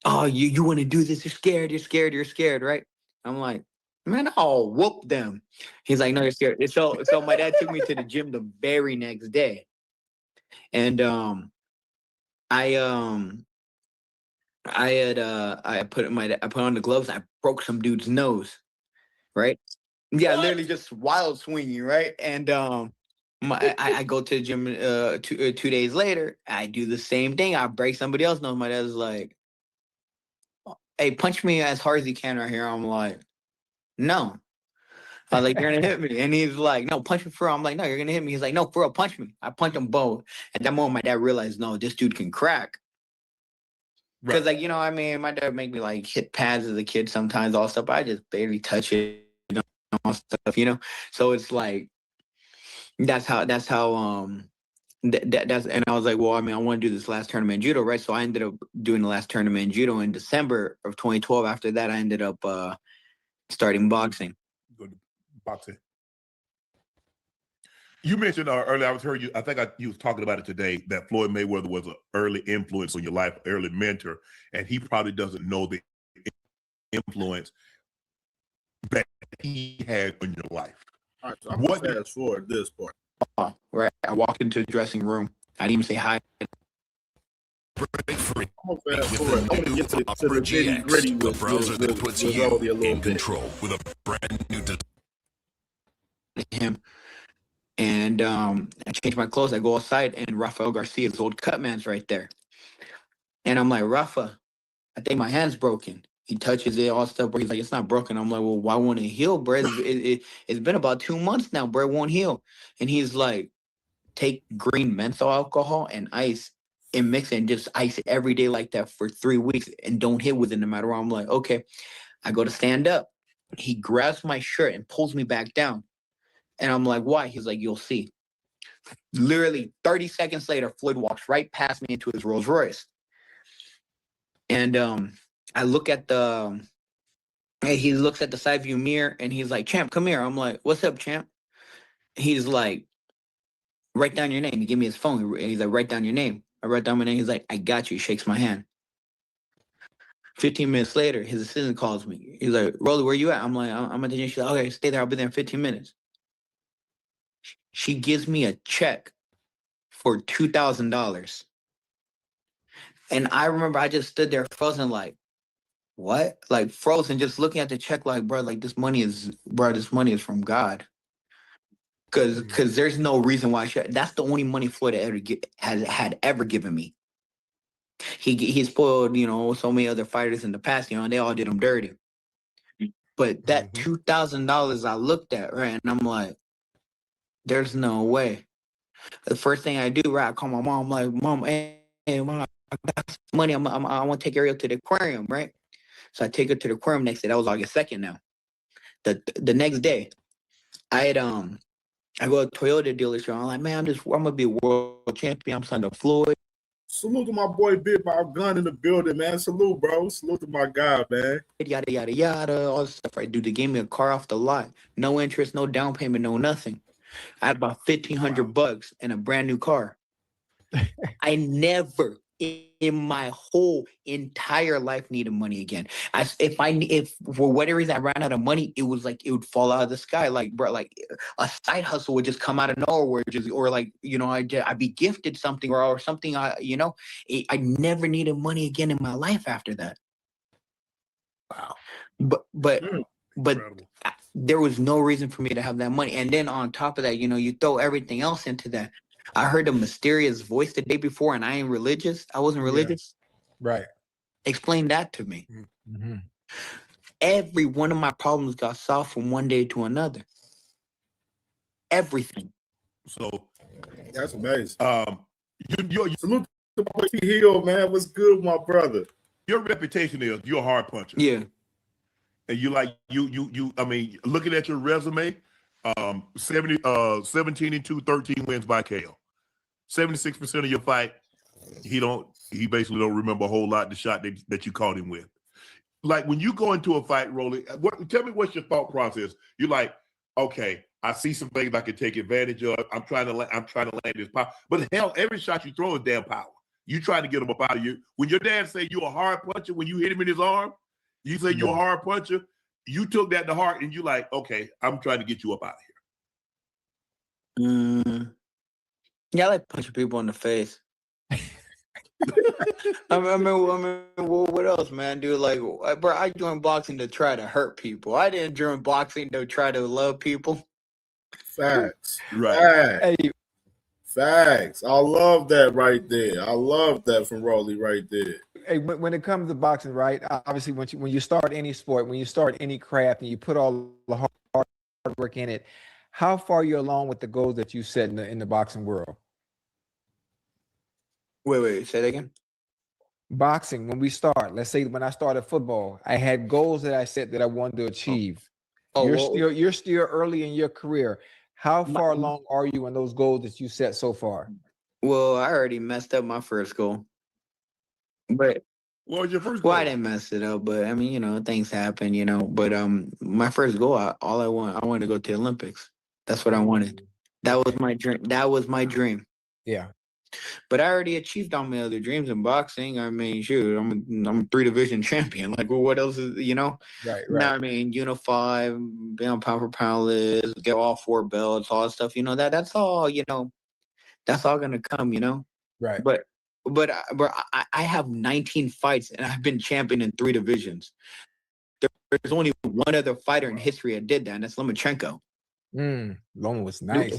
oh, you want to do this? You're scared, right? I'm like, man, I'll whoop them. He's like, no, you're scared. So my dad took me to the gym the very next day. And I put on the gloves. I broke some dude's nose, right? Yeah, literally just wild swinging, right? And I go to the gym 2 days later. I do the same thing. I break somebody else's nose. My dad's like, hey, punch me as hard as you can right here. I'm like, no. I was like, you're gonna hit me. And he's like, no, punch me for real. I'm like, no, you're gonna hit me. He's like, no, for real, punch me. I punched them both. At that moment, my dad realized, no, this dude can crack. Because, like, you know, I mean, my dad make me like hit pads as a kid sometimes, all stuff. But I just barely touch it, you know, all stuff, you know. So it's like, that's how that's and I was like, well, I mean, I want to do this last tournament in judo, right? So I ended up doing the last tournament in judo in December of 2012. After that, I ended up starting boxing. Boxing. You mentioned earlier, I think you was talking about it today, that Floyd Mayweather was an early influence on your life, early mentor, and he probably doesn't know the influence that he had on your life. All right, so I'm going to fast forward this part. Right, I walked into the dressing room. I didn't even say hi. I'm going to fast forward. I want to get to the nitty gritty with browser that puts you in control with a brand new him. And I change my clothes. I go outside, and Rafael Garcia's old cut man's right there. And I'm like, Rafa, I think my hand's broken. He touches it, all stuff. But he's like, it's not broken. I'm like, well, why won't it heal, bro? It's been about 2 months now, bro. It won't heal. And he's like, take green menthol alcohol and ice and mix it and just ice it every day like that for 3 weeks and don't hit with it no matter what. I'm like, okay. I go to stand up. He grabs my shirt and pulls me back down. And I'm like, why? He's like, you'll see. Literally 30 seconds later, Floyd walks right past me into his Rolls Royce. And I look at he looks at the side view mirror and he's like, champ, come here. I'm like, what's up, champ? He's like, write down your name. He gave me his phone. He's like, write down your name. I write down my name. He's like, I got you. He shakes my hand. 15 minutes later, his assistant calls me. He's like, Rolly, where you at? I'm like, I'm at the gym. She's like, okay, stay there. I'll be there in 15 minutes. She gives me a check for $2,000. And I remember I just stood there frozen like, what? Like frozen, just looking at the check like, bro, like this money is from God. Because there's no reason why that's the only money Floyd had ever given me. He spoiled, you know, so many other fighters in the past, you know, and they all did him dirty. But that $2,000 I looked at, right, and I'm like, there's no way. The first thing I do, right, I call my mom. I'm like, Mom, hey, Mom, I got some money. I want to take Ariel to the aquarium, right? So I take her to the aquarium next day. That was August 2nd now. The next day, I go to Toyota dealership. I'm like, man, I'm gonna be a world champion. I'm signed to Floyd. Salute to my boy Big Bob Gun in the building, man. Salute, bro. Salute to my guy, man. Yada yada yada, all this stuff. Right, dude. They gave me a car off the lot, no interest, no down payment, no nothing. I had about $1,500 and a brand new car. I never in my whole entire life needed money again. If for whatever reason I ran out of money, it was like it would fall out of the sky. Like, bro, like a side hustle would just come out of nowhere, or like, you know, I'd be gifted something or something. I never needed money again in my life after that. Wow. But Incredible. there was no reason for me to have that money. And then on top of that, you know, you throw everything else into that. I heard a mysterious voice the day before, and I ain't religious. I wasn't religious. Yeah. Right. Explain that to me. Mm-hmm. Every one of my problems got solved from one day to another. Everything. So that's amazing. You salute to my T Hill, man. What's good, my brother? Your reputation is you're a hard puncher. Yeah. And you like you. I mean, looking at your resume, 17-2, 13 wins by KO. 76% of your fight, he basically don't remember a whole lot the shot that you caught him with. Like when you go into a fight, Rolly, tell me what's your thought process. You're like, okay, I see some things I can take advantage of. I'm trying to land this power. But hell, every shot you throw is damn power. You try to get him up out of you. When your dad say you're a hard puncher, when you hit him in his arm, you say you're a hard puncher. You took that to heart, and you like, okay, I'm trying to get you up out of here. Yeah, I like punching people in the face. I mean, what else, man? Dude, like, bro, I joined boxing to try to hurt people. I didn't join boxing to try to love people. Facts. Right. Hey. Facts. I love that right there. I love that from Rolly right there. Hey, when it comes to boxing, right? Obviously, when you start any sport, when you start any craft, and you put all the hard work in it, how far are you along with the goals that you set in the boxing world? Wait, say that again. Boxing, when we start, let's say when I started football, I had goals that I set that I wanted to achieve. You're still early in your career. How far along are you in those goals that you set so far? Well, I already messed up my first goal. But what was your first goal? Well, I didn't mess it up, but I mean, you know, things happen, you know. But my first goal, I wanted to go to the Olympics. That's what I wanted. That was my dream. Yeah. But I already achieved all my other dreams in boxing. I mean, shoot, I'm a 3-division champion. Like, well, what else is, you know? Right. Now, I mean, unify, be on pound for pound list, get all 4 belts, all that stuff. You know, that's all. You know, that's all gonna come. You know. Right. But I have 19 fights and I've been champion in 3 divisions. There's only one other fighter in history that did that, and that's Lomachenko. Loma was nice.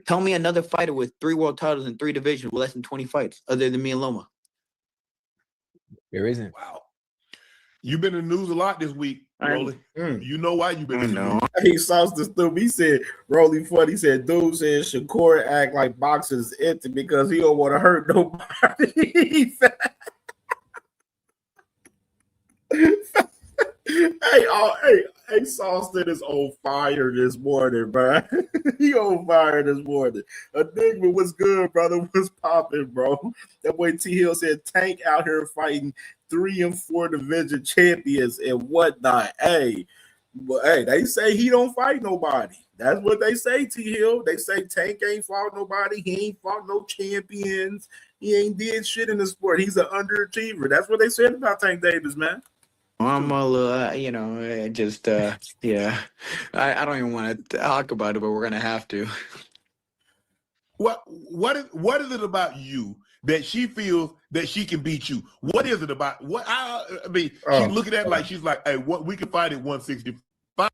Tell me another fighter with 3 world titles in 3 divisions with less than 20 fights, other than me and Loma. There isn't. Wow. You've been in the news a lot this week, Rolly. You know why you've been in the news. He saw the stupid. He said, Rolly funny. He said, dude said Shakur act like boxing is empty because he don't want to hurt nobody. Hey, Sauston is on fire this morning, bro. He on fire this morning. Enigma was good, brother. What's popping, bro? That boy T Hill said Tank out here fighting 3 and 4 division champions and whatnot. Hey, they say he don't fight nobody. That's what they say, T Hill. They say Tank ain't fought nobody. He ain't fought no champions. He ain't did shit in the sport. He's an underachiever. That's what they said about Tank Davis, man. I'm a little, you know, just, yeah. I don't even want to talk about it, but we're gonna have to. What is it about you that she feels that she can beat you? What is it about? I mean, she's looking at it like she's like, hey, we can fight at 165.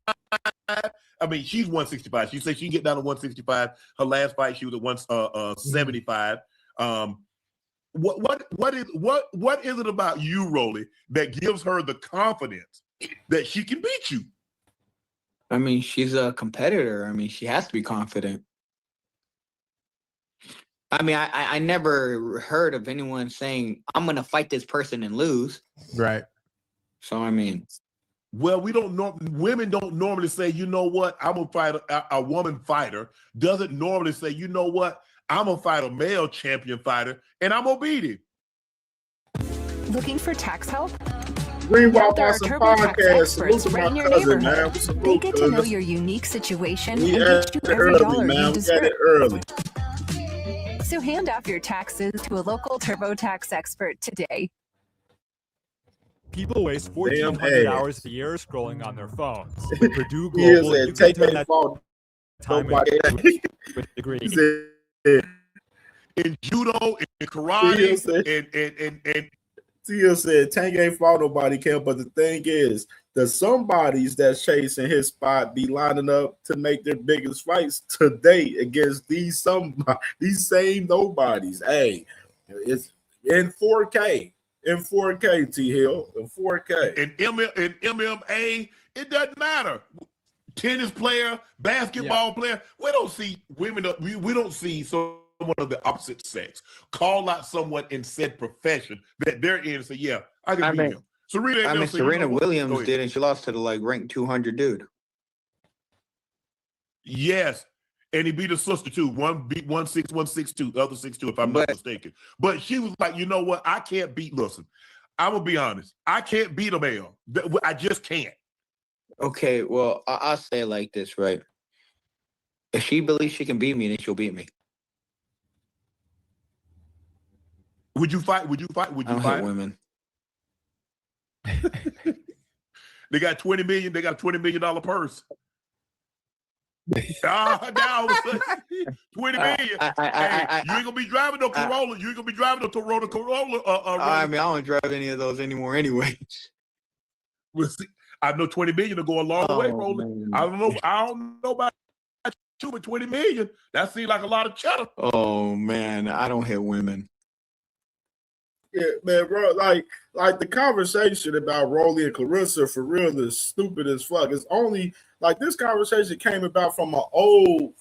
I mean, she's 165. She said she can get down to 165. Her last fight, she was at 175. What is it about you, Rolly, that gives her the confidence that she can beat you? I mean, she's a competitor. I mean, she has to be confident. I mean, I never heard of anyone saying I'm gonna fight this person and lose. Right. So I mean, well, women don't normally say, you know what, I'm gonna fight a woman fighter. Doesn't normally say, you know what, I'm gonna fight a male champion fighter and I'm gonna beat him. Looking for tax help? Greenwald There are Boston TurboTax Podcast. experts Salute to right in my your cousin, man. neighborhood. They get to know your unique situation We and had get it you every early, dollar man. you We deserve. got it early. So hand off your taxes to a local TurboTax expert today. People waste Damn 1,400 ass. hours a year scrolling on their phones. With Purdue He is Global, a you can turn take that fault. time Nobody. into a degree. He said, In judo, in Theo karate, said, and Theo said, Tank ain't fought nobody, Cam. But the thing is, the somebodies that's chasing his spot be lining up to make their biggest fights today against these same nobodies. Hey, it's in 4K. In 4K, T Hill. In 4K. in MMA, it doesn't matter. Tennis player, basketball player, we don't see women. We don't see someone of the opposite sex call out someone in said profession that they're in and say, "Yeah, I can beat him." Serena Williams did, and she lost to the ranked 200 dude. Yes, and he beat his sister too. One beat 1-6, 1-6-2, the other 6-2, if I'm not mistaken. But she was like, you know what? I can't beat. Listen, I'm gonna be honest. I can't beat a male. I just can't. Okay, well, I'll say it like this, right? If she believes she can beat me, then she'll beat me. Would you fight? Would you fight? Would I you don't fight hit women. They got 20 million. They got a $20 million purse. Now all of a sudden, 20 million. You ain't gonna be driving no Corolla. You ain't gonna be driving no Corolla. I mean, I don't drive any of those anymore anyway. We'll see. I know 20 million will go a long way, Roland. I don't know about you, but 20 million, that seems like a lot of cheddar. Oh man, I don't hit women. Yeah, man, bro. Like the conversation about Rolly and Clarissa for real is stupid as fuck. It's only like this conversation came about from an old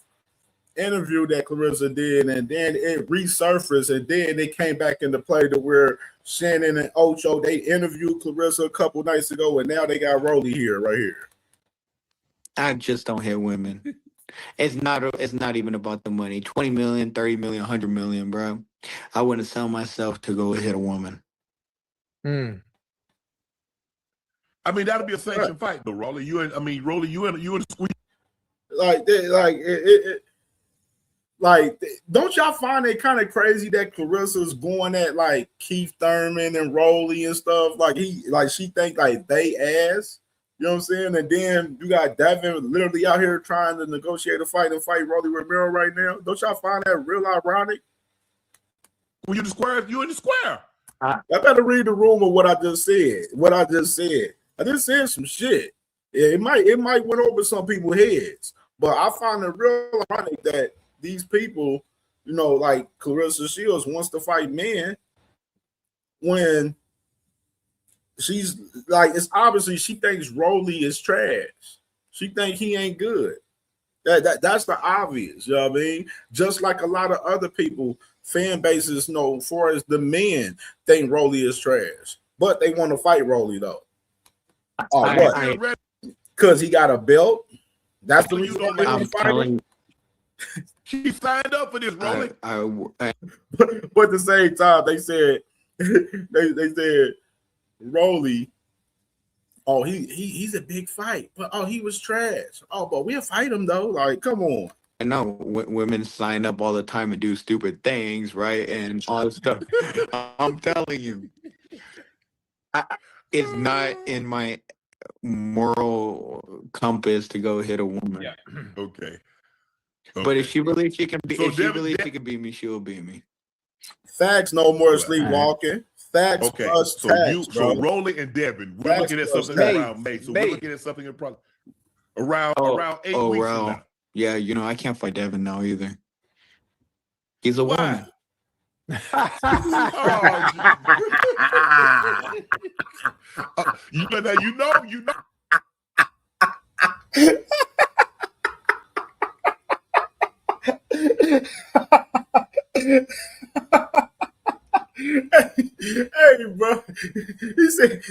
interview that Clarissa did, and then it resurfaced, and then it came back into play to where Shannon and Ocho, they interviewed Clarissa a couple nights ago, and now they got Rolly here, right here. I just don't hit women. It's not even about the money. 20 million, 30 million, 100 million, bro. I wouldn't sell myself to go hit a woman. I mean, that'll be a sanctioned fight, though, Rolly. Rolly, you in the squeeze. Don't y'all find it kind of crazy that Clarissa's going at like Keith Thurman and Rolly and stuff? She think like they ass. You know what I'm saying? And then you got Devin literally out here trying to negotiate a fight and fight Rolly Romero right now. Don't y'all find that real ironic? When you in the square. I better read the room of what I just said. I just said some shit. It might went over some people's heads, but I find it real ironic that these people, you know, like Clarissa Shields wants to fight men when she's like, it's obviously she thinks Rolly is trash. She thinks he ain't good. That's the obvious, you know what I mean? Just like a lot of other people, fan bases know, far as the men think Rolly is trash, but they want to fight Rolly though. Oh, what? Because he got a belt. That's the reason they want to fight him. She signed up for this, Rolly. But at the same time, they said they said Rolly. Oh, he's a big fight, but he was trash. Oh, but we'll fight him though. Like, come on. I know women sign up all the time and do stupid things, right? And all this stuff. I'm telling you, it's not in my moral compass to go hit a woman. Yeah. Okay. But if she believes she can beat, she can beat me, she will beat me. Facts, no more sleepwalking. Facts. Okay. Plus So facts, so Rolly and Devin, we're looking at something around May. So we're looking at something around 8 weeks from now. Yeah, you know, I can't fight Devin now either. He's a woman. You know. Hey, bro. He said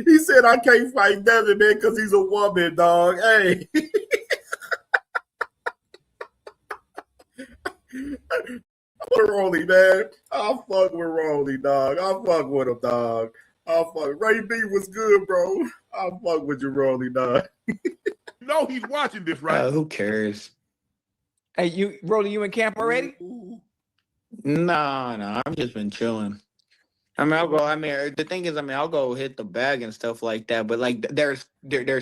he said I can't fight Devin, man, because he's a woman, dog. Hey. With Rolly, man. I'll fuck with Rolly, dog. I'll fuck with him, dog. I'll fuck. Ray B was good, bro. I'll fuck with you, Rolly, dog. No, he's watching this, right? Who cares? Hey, Rolly, you in camp already? No, I've just been chilling. I mean, I'll go. I mean, the thing is, I'll go hit the bag and stuff like that. But like, there's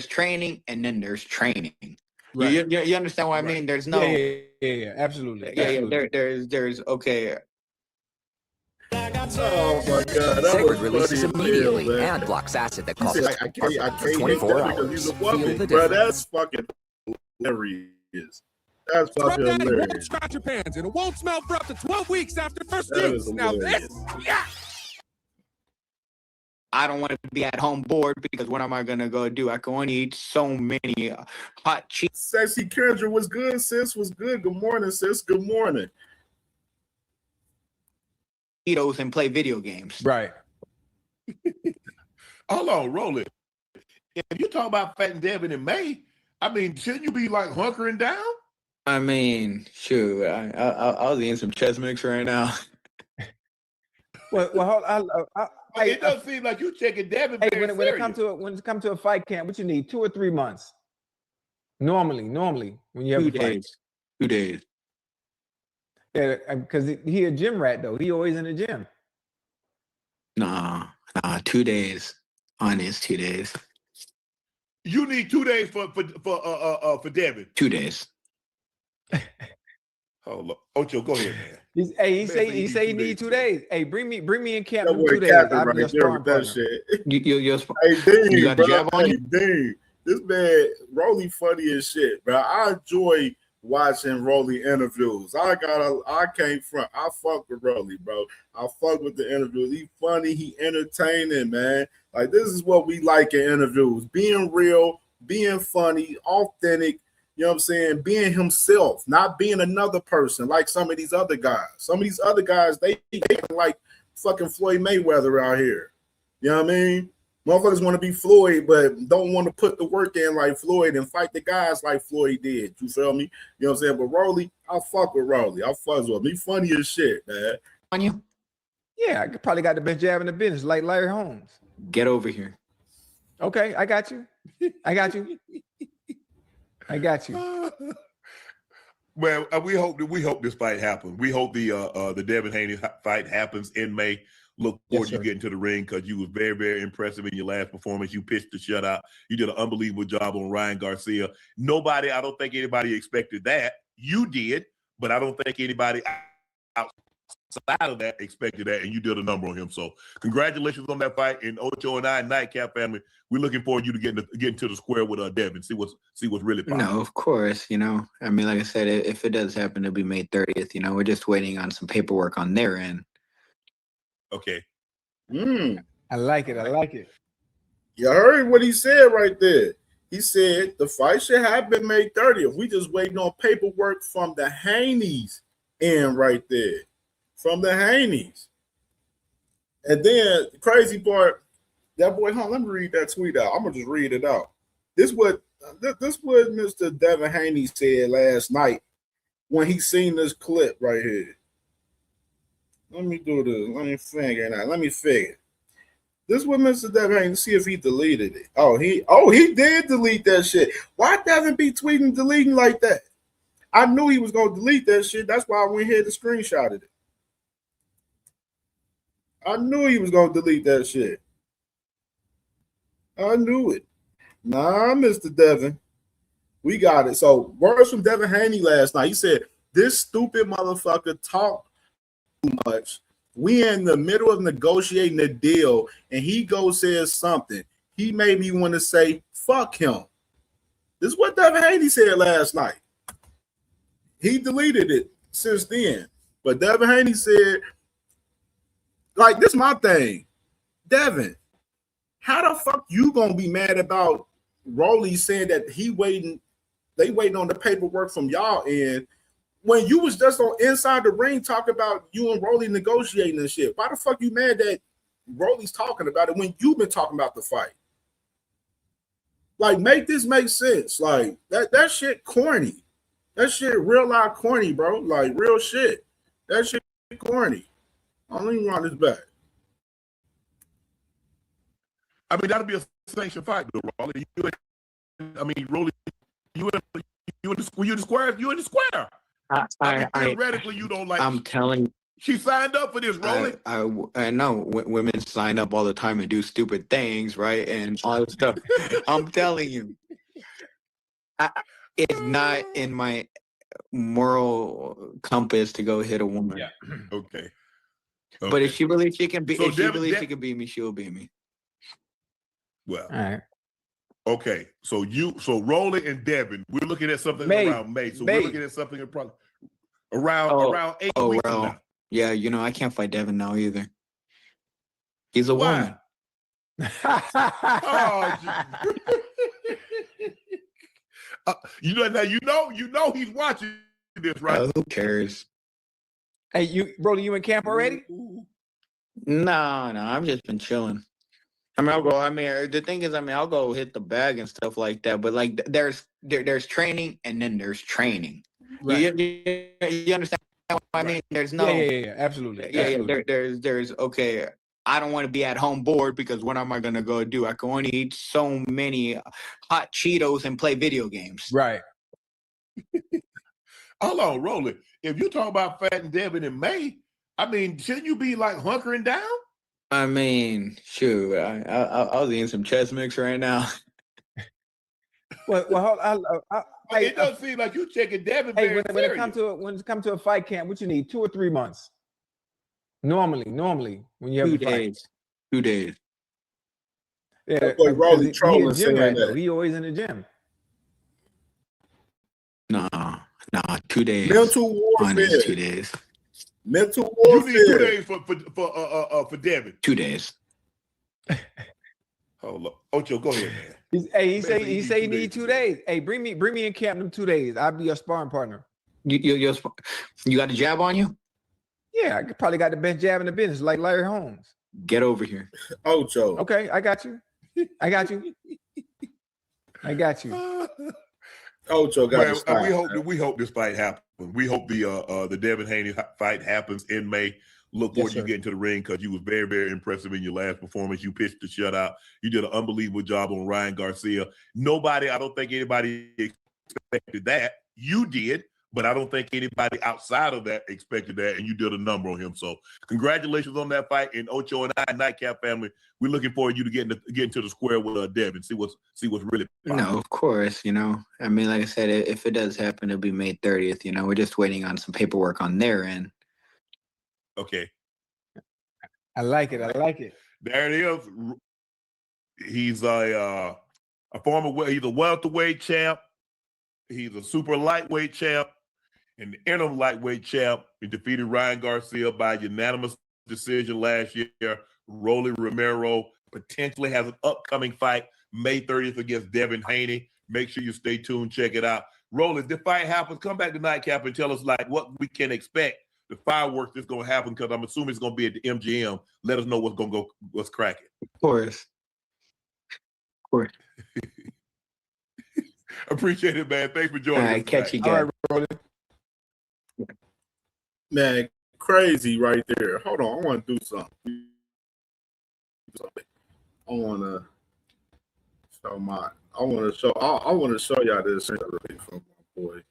training, and then there's training. Right. You understand what I mean? There's no. Yeah, absolutely. There's okay. Oh my God! Sacred releases immediately man. and blocks acid that He causes said, I can't for hit 24 that hours. because he's a Feel the woman, bro. difference. That's fucking hilarious. That's Rub fucking that, it won't hilarious. scratch your pants, and it won't smell for up to 12 weeks after first That use. is Now hilarious. this, yeah. I don't want to be at home bored because what am I gonna go do? I can only eat so many hot Cheetos. Sexy Kendra was good, sis. Was good. Good morning, sis. Good morning. And play video games. Right. Hold on, roll it. If you talk about Fat and Devin in May, I mean, shouldn't you be like hunkering down? I mean, shoot, I was eating some chest mix right now. Well, It does seem like you checking Devin. Hey, when it comes to a fight camp, what you need 2 or 3 months. Normally, when you have 2 a fight. days. 2 days. Yeah, because he a gym rat though. He always in the gym. Nah, 2 days. Honest, 2 days. You need 2 days for Devin. 2 days. Hold on, Ocho, go ahead, man. He say he need 2 days. Hey, bring me in camp in That 2 boy days. Captain I'll right be your there sparring with that partner. shit. You Hey, got Dean, a jab bro. on Hey, you? Dean. This man, Rolly funny as shit, bro. I enjoy watching Rolly interviews. I came from. I fuck with Rolly, bro. I fuck with the interviews. He funny. He entertaining, man. Like, this is what we like in interviews. Being real, being funny, authentic. You know what I'm saying? Being himself, not being another person like some of these other guys. Some of these other guys, they like fucking Floyd Mayweather out here. You know what I mean? Motherfuckers want to be Floyd, but don't want to put the work in like Floyd and fight the guys like Floyd did. You feel me? You know what I'm saying? But Rolly, I fuck with Rolly. I fuck with him. He funny as shit, man. On you? Yeah, I probably got the best jab in the business, like Larry Holmes. Get over here. Okay, I got you. I got you. Well, we hope this fight happens. We hope the Devin Haney fight happens in May. Look forward to you getting to the ring because you was very, very impressive in your last performance. You pitched the shutout. You did an unbelievable job on Ryan Garcia. I don't think anybody expected that. You did, but I don't think anybody outside of that expected that, and you did a number on him. So congratulations on that fight. And Ocho and I, Nightcap family, we're looking forward to you to getting to the square with Devin. See what's really popping. No, of course. Like I said, if it does happen, it'll be May 30th. We're just waiting on some paperwork on their end. Okay. I like it. You heard what he said right there. He said the fight should happen May 30th. We just waiting on paperwork from the Haneys end right there. From the Haneys. And then the crazy part, that boy, let me read that tweet out. I'm gonna just read it out. This what Mr. Devin Haney said last night when he seen this clip right here. Let me do this. Let me figure it out. This is what Mr. Devin Haney, see if he deleted it. He did delete that shit. Why Devin be tweeting, deleting like that? I knew he was gonna delete that shit. That's why I went here to screenshot it. I knew he was gonna delete that shit. I knew it. Nah, Mr. Devin. We got it. So, words from Devin Haney last night. He said, this stupid motherfucker talked too much. We in the middle of negotiating a deal, and he says something. He made me want to say, fuck him. This is what Devin Haney said last night. He deleted it since then. But Devin Haney said, like, this is my thing. Devin, how the fuck you gonna be mad about Rolly saying that they waiting on the paperwork from y'all end when you was just on inside the ring talking about you and Rolly negotiating and shit. Why the fuck you mad that Rolly's talking about it when you've been talking about the fight? Like, make this make sense. Like, that shit corny. That shit real life corny, bro. Like, real shit. That shit corny. I'm leaving on this back. I mean, that'll be a sanctioned fight, though, Rolly. Rolly, you in the square. You in the square. Theoretically, you don't like. I'm telling. She signed up for this, Rolly. I know women sign up all the time and do stupid things, right? And all that stuff. I'm telling you, it's not in my moral compass to go hit a woman. Yeah. Okay. But if she believes she can beat, So if she believes she can beat me, she'll beat me. Well. All right. Okay. So Rolly and Devin, we're looking at something around May. So we're looking at something in probably around 8 weeks from now. Yeah, I can't fight Devin now either. He's a woman. Now he's watching this, right? Who cares? Hey, Rolly, you in camp already? No, I've just been chilling. I'll go. The thing is, I'll go hit the bag and stuff like that. But like, there's training and then there's training. Right. You understand what I mean? There's no. Yeah, absolutely. Yeah. There's okay. I don't want to be at home bored because what am I gonna go do? I can only eat so many hot Cheetos and play video games. Right. Hold on, Rolly. If you talk about fighting Devin in May, shouldn't you be like hunkering down? Shoot, I was eating some chest mix right now. It doesn't seem like you checking Devin. Hey, when it comes to a fight camp, what you need 2 or 3 months. Normally, when you have 2 days. 2 days. Yeah, Rolly trolling saying that. He always in the gym. Nah, 2 days. Mental warfare. 2 days. Mental warfare. You need 2 days for Devin. 2 days. Hold on, Ocho, go ahead, man. He say he need 2 days. Hey, bring me in camp them 2 days. I'll be your sparring partner. You got a jab on you? Yeah, I probably got the best jab in the business, like Larry Holmes. Get over here. Ocho. Okay, I got you. Ocho got we hope this fight happens. We hope the Devin Haney fight happens in May. Look forward to you getting to the ring because you was very, very impressive in your last performance. You pitched the shutout. You did an unbelievable job on Ryan Garcia. I don't think anybody expected that. You did, but I don't think anybody outside of that expected that, and you did a number on him. So congratulations on that fight. And Ocho and I, Nightcap family, we're looking forward to you to getting to the square with Devin. See what's really popping. No, of course. Like I said, if it does happen, it'll be May 30th. We're just waiting on some paperwork on their end. Okay. I like it. There it is. He's a welterweight champ. He's a super lightweight champ and the interim lightweight champ. He defeated Ryan Garcia by unanimous decision last year. Rolly Romero potentially has an upcoming fight May 30th against Devin Haney. Make sure you stay tuned. Check it out. Rolly, if the fight happens, come back to Nightcap and tell us what we can expect. The fireworks that's going to happen because I'm assuming it's going to be at the MGM. Let us know what's cracking. Of course. Appreciate it, man. Thanks for joining us. All right, catch you guys. All right, man, crazy right there. Hold on, I want to do something. I want to show y'all this from my boy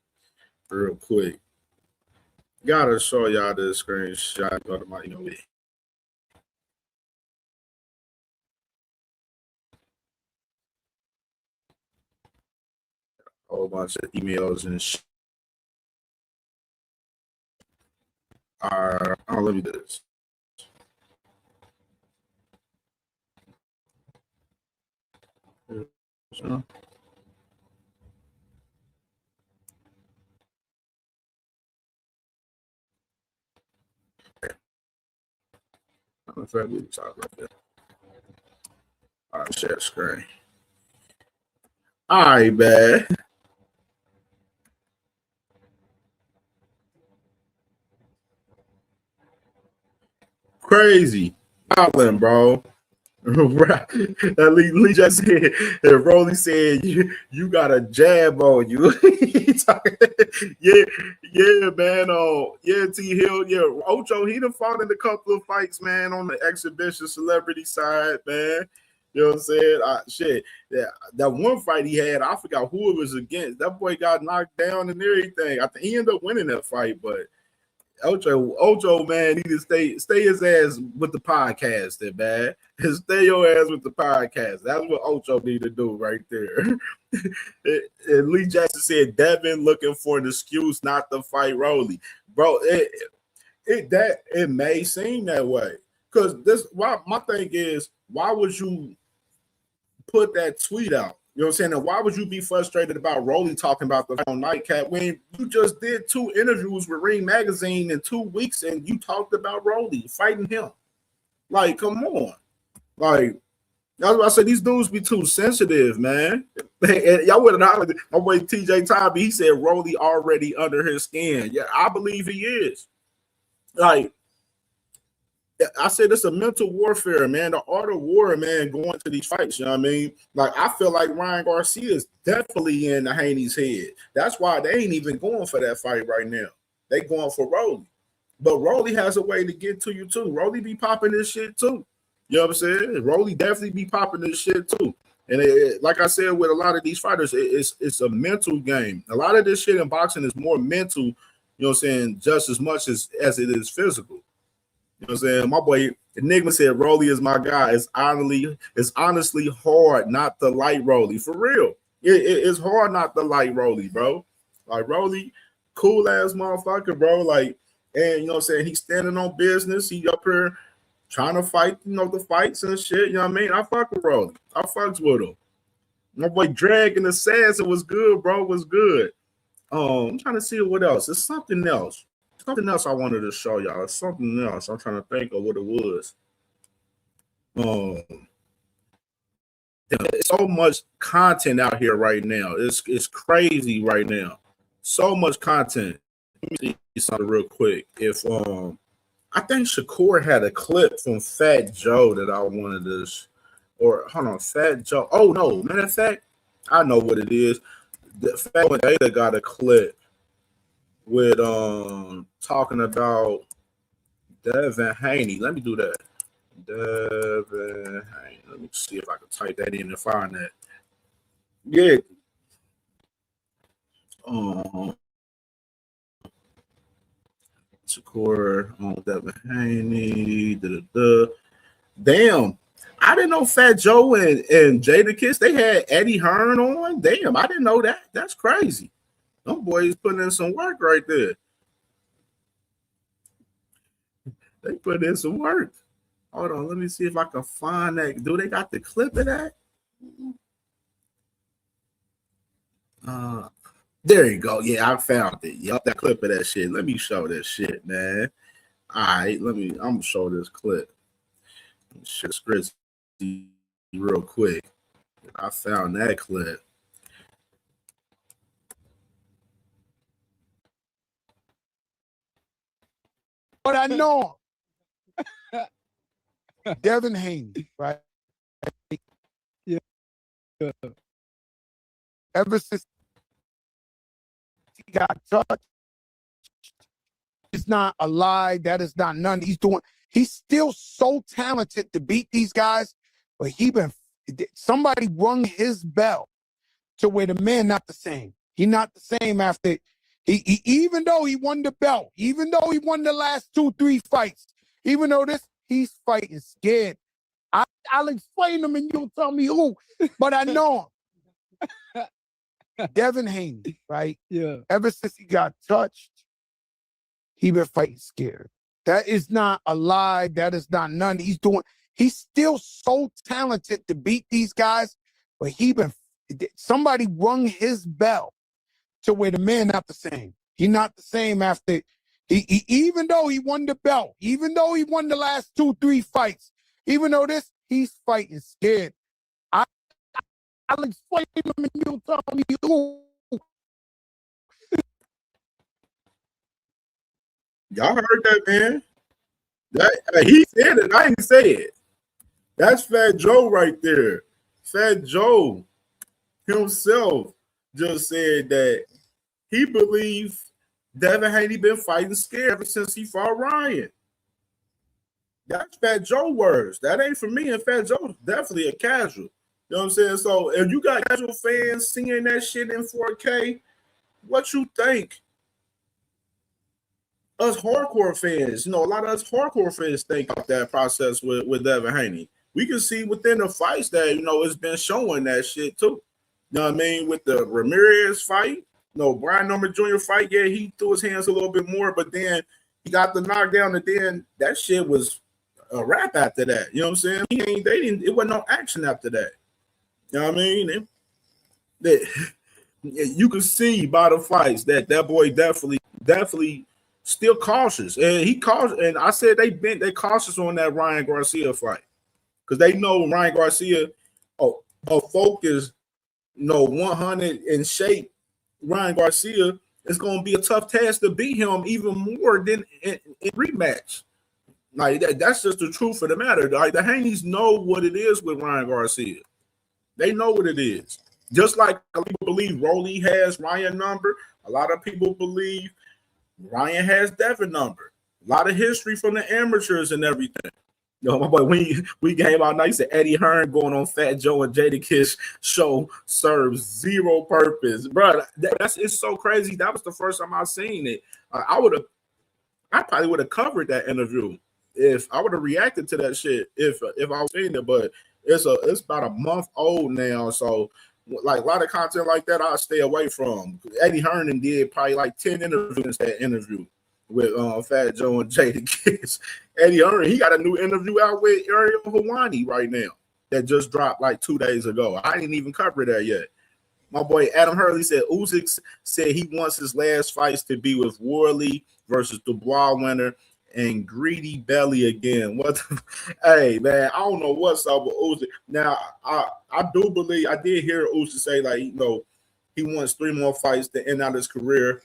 real quick. Gotta show y'all this screenshot. Go to my email. A whole bunch of emails and shit. Let me do this. Sure. In fact, we can talk about that. All right, share screen. All right, man. Crazy. Island, bro. Lee just said, and Rolly said, you got a jab on you. yeah, man. Yeah, T Hill. Yeah, Ocho, he done fought in a couple of fights, man, on the exhibition celebrity side, man. You know what I'm saying? Shit. That one fight he had, I forgot who it was against. That boy got knocked down and everything. I think he ended up winning that fight, but Ocho, man, need to stay his ass with the podcast, man. Stay your ass with the podcast. That's what Ocho need to do right there. And Lee Jackson said, Devin looking for an excuse not to fight Rolly. Bro, it may seem that way. Because my thing is, why would you put that tweet out? You know what I'm saying? And why would you be frustrated about Rolly talking about the on Nightcap when you just did 2 interviews with Ring Magazine in 2 weeks and you talked about Rolly fighting him? Like, come on. Like, that's why I said these dudes be too sensitive, man. And y'all would have my boy TJ Tybee, he said Rolly already under his skin. Yeah, I believe he is. Like, I said it's a mental warfare, man. The art of war, man, going to these fights, you know what I mean? Like, I feel like Ryan Garcia is definitely in the Haney's head. That's why they ain't even going for that fight right now. They going for Rolly. But Rolly has a way to get to you, too. Rolly be popping this shit, too. You know what I'm saying? Rolly definitely be popping this shit, too. And like I said, with a lot of these fighters, it's a mental game. A lot of this shit in boxing is more mental, you know what I'm saying, just as much as it is physical. You know what I'm saying? My boy Enigma said Rolly is my guy. It's honestly hard not to like Rolly. For real. It's hard not to like Rolly, bro. Like Rolly, cool ass motherfucker, bro. Like, and you know what I'm saying? He's standing on business. He up here trying to fight, you know, the fights and shit. You know what I mean? I fuck with Rolly. I fucks with him. My boy Dragon Assassin was good, bro. Was good. I'm trying to see what else. It's something else. Something else I wanted to show y'all. It's something else. I'm trying to think of what it was. There's so much content out here right now. It's crazy right now. So much content. Let me see something real quick. If I think Shakur had a clip from Fat Joe that I wanted to, or hold on, Fat Joe. Oh no, matter of fact, I know what it is. The Fat Joe Data got a clip with talking about Devin Haney. Let me do that. Devin Haney. Let me see if I can type that in and find that. Yeah. Shakur on Devin Haney. Damn. I didn't know Fat Joe and Jadakiss, they had Eddie Hearn on. Damn, I didn't know that. That's crazy. Them boys putting in some work right there. They put in some work. Hold on, let me see if I can find that. Do they got the clip of that? There you go. Yeah, I found it. Yup, that clip of that shit. Let me show this shit, man. All right, I'm gonna show this clip. Shit, Scritzy real quick. I found that clip. But I know Devin Haney, right? Yeah. Ever since he got touched, it's not a lie. That is not none. He's still so talented to beat these guys, but somebody rung his bell to where the man not the same. He not the same after. He even though he won the belt, even though he won the last 2-3 fights, even though he's fighting scared. I'll explain him and you'll tell me who, but I know him. Devin Haney, right? Yeah. Ever since he got touched, he been fighting scared. That is not a lie. That is not none. He's still so talented to beat these guys, but somebody rung his bell to where the man not the same. He not the same after even though he won the belt, even though he won the last 2-3 fights, even though he's fighting scared. I'll explain him and you'll tell me who. Y'all heard that, man. He said it. I ain't say it. That's Fat Joe right there. Fat Joe himself just said that he believed Devin Haney been fighting scared ever since he fought Ryan. That's Fat Joe words. That ain't for me. And Fat Joe's definitely a casual. You know what I'm saying? So if you got casual fans seeing that shit in 4K, what you think? Us hardcore fans, a lot of us hardcore fans think about that process with Devin Haney. We can see within the fights that, it's been showing that shit too. You know what I mean? With the Ramirez fight, Brian Norman Jr. fight, yeah, he threw his hands a little bit more, but then he got the knockdown, and then that shit was a wrap after that. You know what I'm saying? It wasn't no action after that. You know what I mean? You can see by the fights that boy definitely still cautious. And I said they cautious on that Ryan Garcia fight. Because they know Ryan Garcia, a focus, 100 in shape, Ryan Garcia is going to be a tough task to beat him even more than in rematch. Like that's just the truth of the matter. Like the Haneys know what it is with Ryan Garcia. They know what it is. Just like people believe Rolly has Ryan number, a lot of people believe Ryan has Devin number. A lot of history from the amateurs and everything. My boy, we came out nice and Eddie Hearn going on Fat Joe and Jadakiss show serves zero purpose, bro. It's so crazy. That was the first time I seen it. I probably would have covered that interview if I would have reacted to that shit if I was seeing it. But it's about a month old now, so like a lot of content like that I stay away from. Eddie Hearn did probably like 10 interviews that interview with Fat Joe and Jadakiss. Eddie Hearn, he got a new interview out with Ariel Helwani right now that just dropped like 2 days ago. I didn't even cover that yet. My boy Adam Hurley said Usyk said he wants his last fights to be with Worley versus Dubois winner and Greedy Belly again. Hey man, I don't know what's up with Usyk. Now I do believe I did hear Usyk say like he wants 3 more fights to end out his career.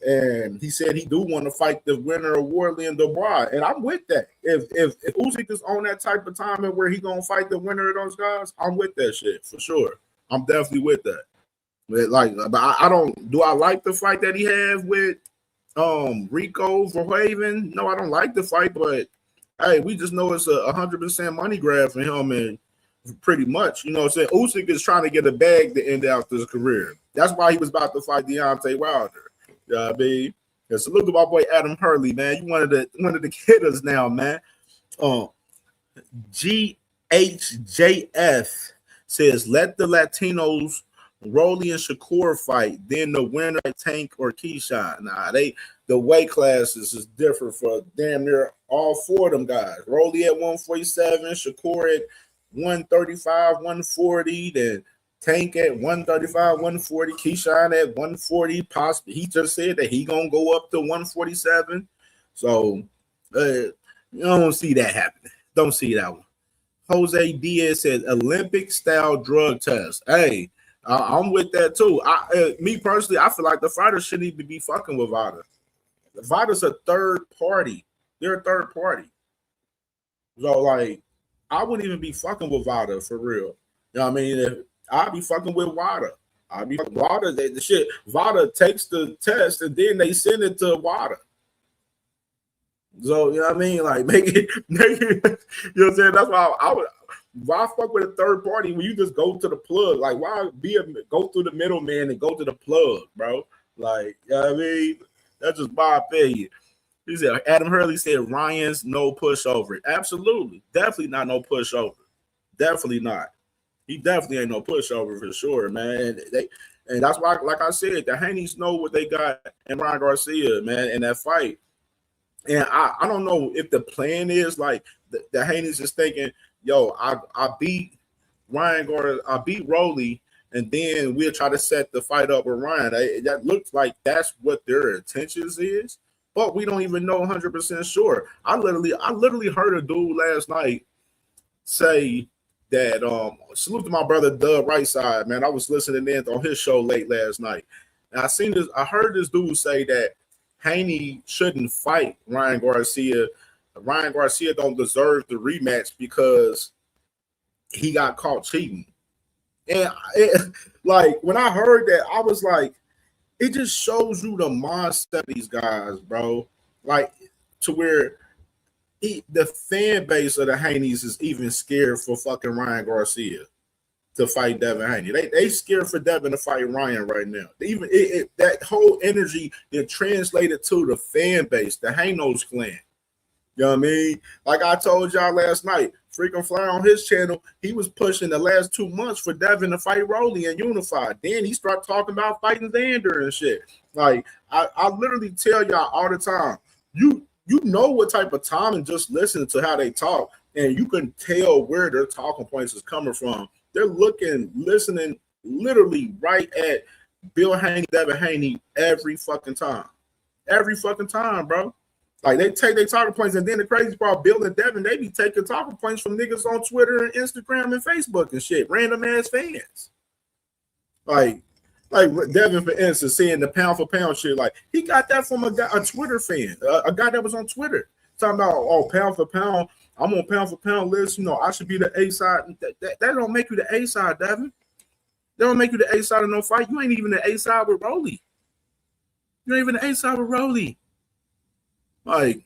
And he said he do want to fight the winner of Worley and Dubois, and I'm with that. If Usyk is on that type of timing where he gonna fight the winner of those guys, I'm with that shit for sure. I'm definitely with that. But I don't. Do I like the fight that he had with Rico Verhoeven? No, I don't like the fight, but hey, we just know it's a 100% money grab for him, and pretty much, what I'm saying. Usyk is trying to get a bag to end out his career. That's why he was about to fight Deontay Wilder. You know what I mean? And salute to my boy Adam Hurley, man. You one of the hitters now, man. GHJF says, let the Latinos Rolly and Shakur fight, then the winner Tank or Keyshawn. Nah, the weight classes is different for damn near all 4 of them guys. Rolly at 147, Shakur at 135, 140, then Tank at 135, 140, Keyshawn at 140. Possibly, he just said that he gonna go up to 147. So you don't see that happening. Don't see that one. Jose Diaz said Olympic style drug test. Hey, I'm with that too. Me personally, I feel like the fighters shouldn't even be fucking with VADA. The VADA's a third party. They're a third party. So like, I wouldn't even be fucking with VADA for real. You know what I mean? I'll be fucking with WADA. I'll be fucking WADA. The shit. WADA takes the test and then they send it to WADA. So, you know what I mean? Like, make it, you know what I'm saying? That's why why fuck with a third party when you just go to the plug? Like, why go through the middleman and go to the plug, bro? Like, you know what I mean? That's just my opinion. He said, Adam Hurley said, Ryan's no pushover. Absolutely. Definitely not no pushover. Definitely not. He definitely ain't no pushover for sure, man. And that's why, like I said, the Haneys know what they got in Ryan Garcia, man, in that fight. And I don't know if the plan is like the Haneys is thinking, yo, I beat Ryan Garcia, I beat Rolly, and then we'll try to set the fight up with Ryan. That looks like that's what their intentions is, but we don't even know 100% sure. I literally heard a dude last night say that salute to my brother Doug Right Side, man. I was listening in on his show late last night, and I heard this dude say that Haney shouldn't fight Ryan Garcia Ryan Garcia don't deserve the rematch because he got caught cheating. And like when I heard that, I was like, it just shows you the mindset of these guys, bro. Like to where the fan base of the Haneys is even scared for fucking Ryan Garcia to fight Devin Haney. They scared for Devin to fight Ryan right now. Even that whole energy that translated to the fan base, the Hanos clan. You know what I mean? Like I told y'all last night, Freaking Fly on his channel, he was pushing the last 2 months for Devin to fight Rolly and Unified. Then he started talking about fighting Xander and shit. Like I literally tell y'all all the time, you know what type of time and just listen to how they talk, and you can tell where their talking points is coming from. They're listening literally right at Bill Haney, Devin Haney every fucking time. Every fucking time, bro. Like they take their talking points, and then the crazy part, Bill and Devin, they be taking talking points from niggas on Twitter and Instagram and Facebook and shit, random ass fans. Like Devin, for instance, saying the pound for pound shit, like he got that from a Twitter fan, a guy that was on Twitter talking about, oh, pound for pound, I'm on pound for pound list. You know, I should be the A side. That don't make you the A side, Devin. That don't make you the A side of no fight. You ain't even the A side with Rolly. You ain't even the A side with Rolly. Like,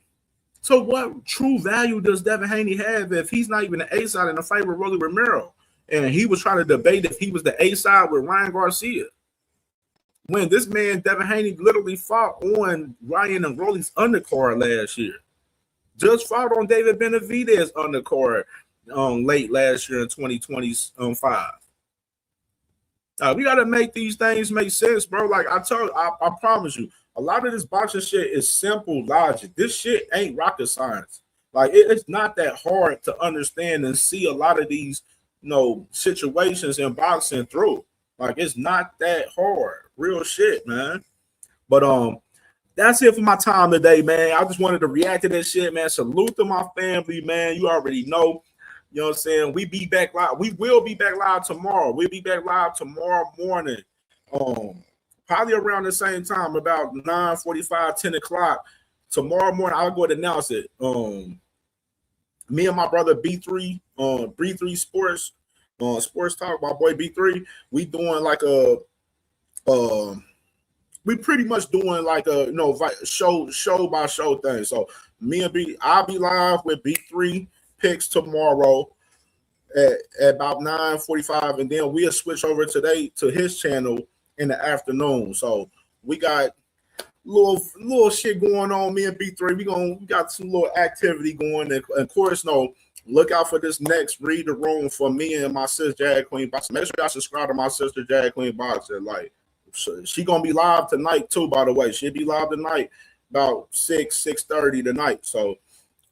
so what true value does Devin Haney have if he's not even the A side in a fight with Rolly Romero? And he was trying to debate if he was the A side with Ryan Garcia. When this man, Devin Haney, literally fought on Ryan and Rolly's undercard last year. Just fought on David Benavidez undercard late last year in 2025. We got to make these things make sense, bro. Like I promise you, a lot of this boxing shit is simple logic. This shit ain't rocket science. Like it's not that hard to understand and see a lot of these, situations in boxing through. Like it's not that hard. Real shit, man. But that's it for my time today, man. I just wanted to react to this shit, man. Salute to my family, man. You already know. You know what I'm saying? We be back live. We will be back live tomorrow. We'll be back live tomorrow morning. Probably around the same time, about 9:45, 10 o'clock. Tomorrow morning, I'll go ahead and announce it. Me and my brother B3, B3 Sports, Sports Talk, my boy B3, we doing like we pretty much doing like a show by show thing. So me and I'll be live with B3 picks tomorrow at about 9:45, and then we'll switch over today to his channel in the afternoon. So we got little shit going on. Me and B3, we got some little activity going, and of course, look out for this next Read the Room for me and my sister Jag Queen Boxer. Make sure y'all subscribe to my sister Jag Queen Boxer. Like, she gonna be live tonight too, by the way. She'll be live tonight about 6:30 tonight. So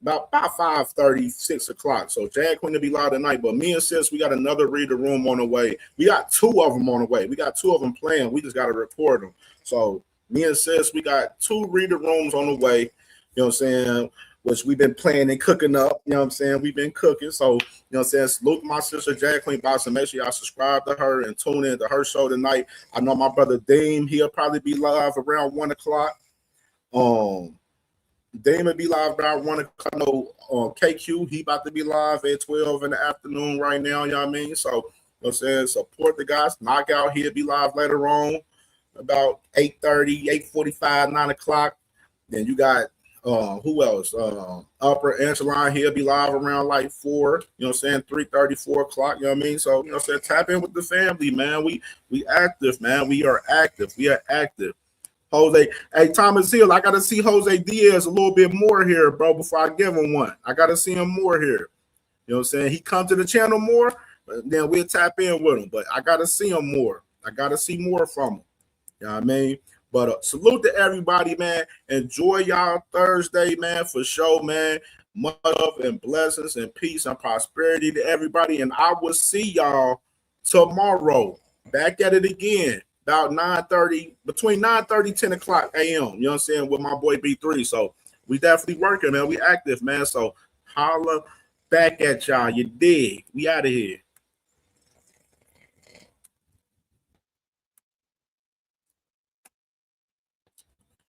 about 5:30, 6 o'clock. So Jag Queen will be live tonight. But me and sis, we got another Read the Room on the way. We got 2 of them on the way. We got 2 of them playing. We just got to record them. So me and sis, we got 2 Read the Rooms on the way. You know what I'm saying? Which we've been playing and cooking up. You know what I'm saying? We've been cooking. So, you know what I'm saying? Salute my sister, Jag Queen Boxer. Make sure y'all subscribe to her and tune in to her show tonight. I know my brother Dame, he'll probably be live around 1 o'clock. Dame will be live around 1 o'clock. I know KQ, he about to be live at 12 in the afternoon right now. You know what I mean? So, you know what I'm saying? Support the guys. Knockout, he'll be live later on about 8:30, 8:45, 9 o'clock. Then you got who else? Upper Echelon, he'll be live around like 4, you know what I'm saying, 3:30, 4 o'clock, you know what I mean? So, you know what I'm saying, tap in with the family, man. We active, man. We are active. We are active. Jose, hey, Thomas Hill, I got to see Jose Diaz a little bit more here, bro, before I give him one. I got to see him more here. You know what I'm saying? He come to the channel more, then we'll tap in with him. But I got to see him more. I got to see more from him. You know what I mean? But salute to everybody, man. Enjoy y'all Thursday, man, for sure, man. Much love and blessings and peace and prosperity to everybody. And I will see y'all tomorrow. Back at it again. About 9:30, between 9:30 10 o'clock a.m. You know what I'm saying, with my boy B3. So we definitely working, man. We active, man. So holla back at y'all. You dig? We out of here.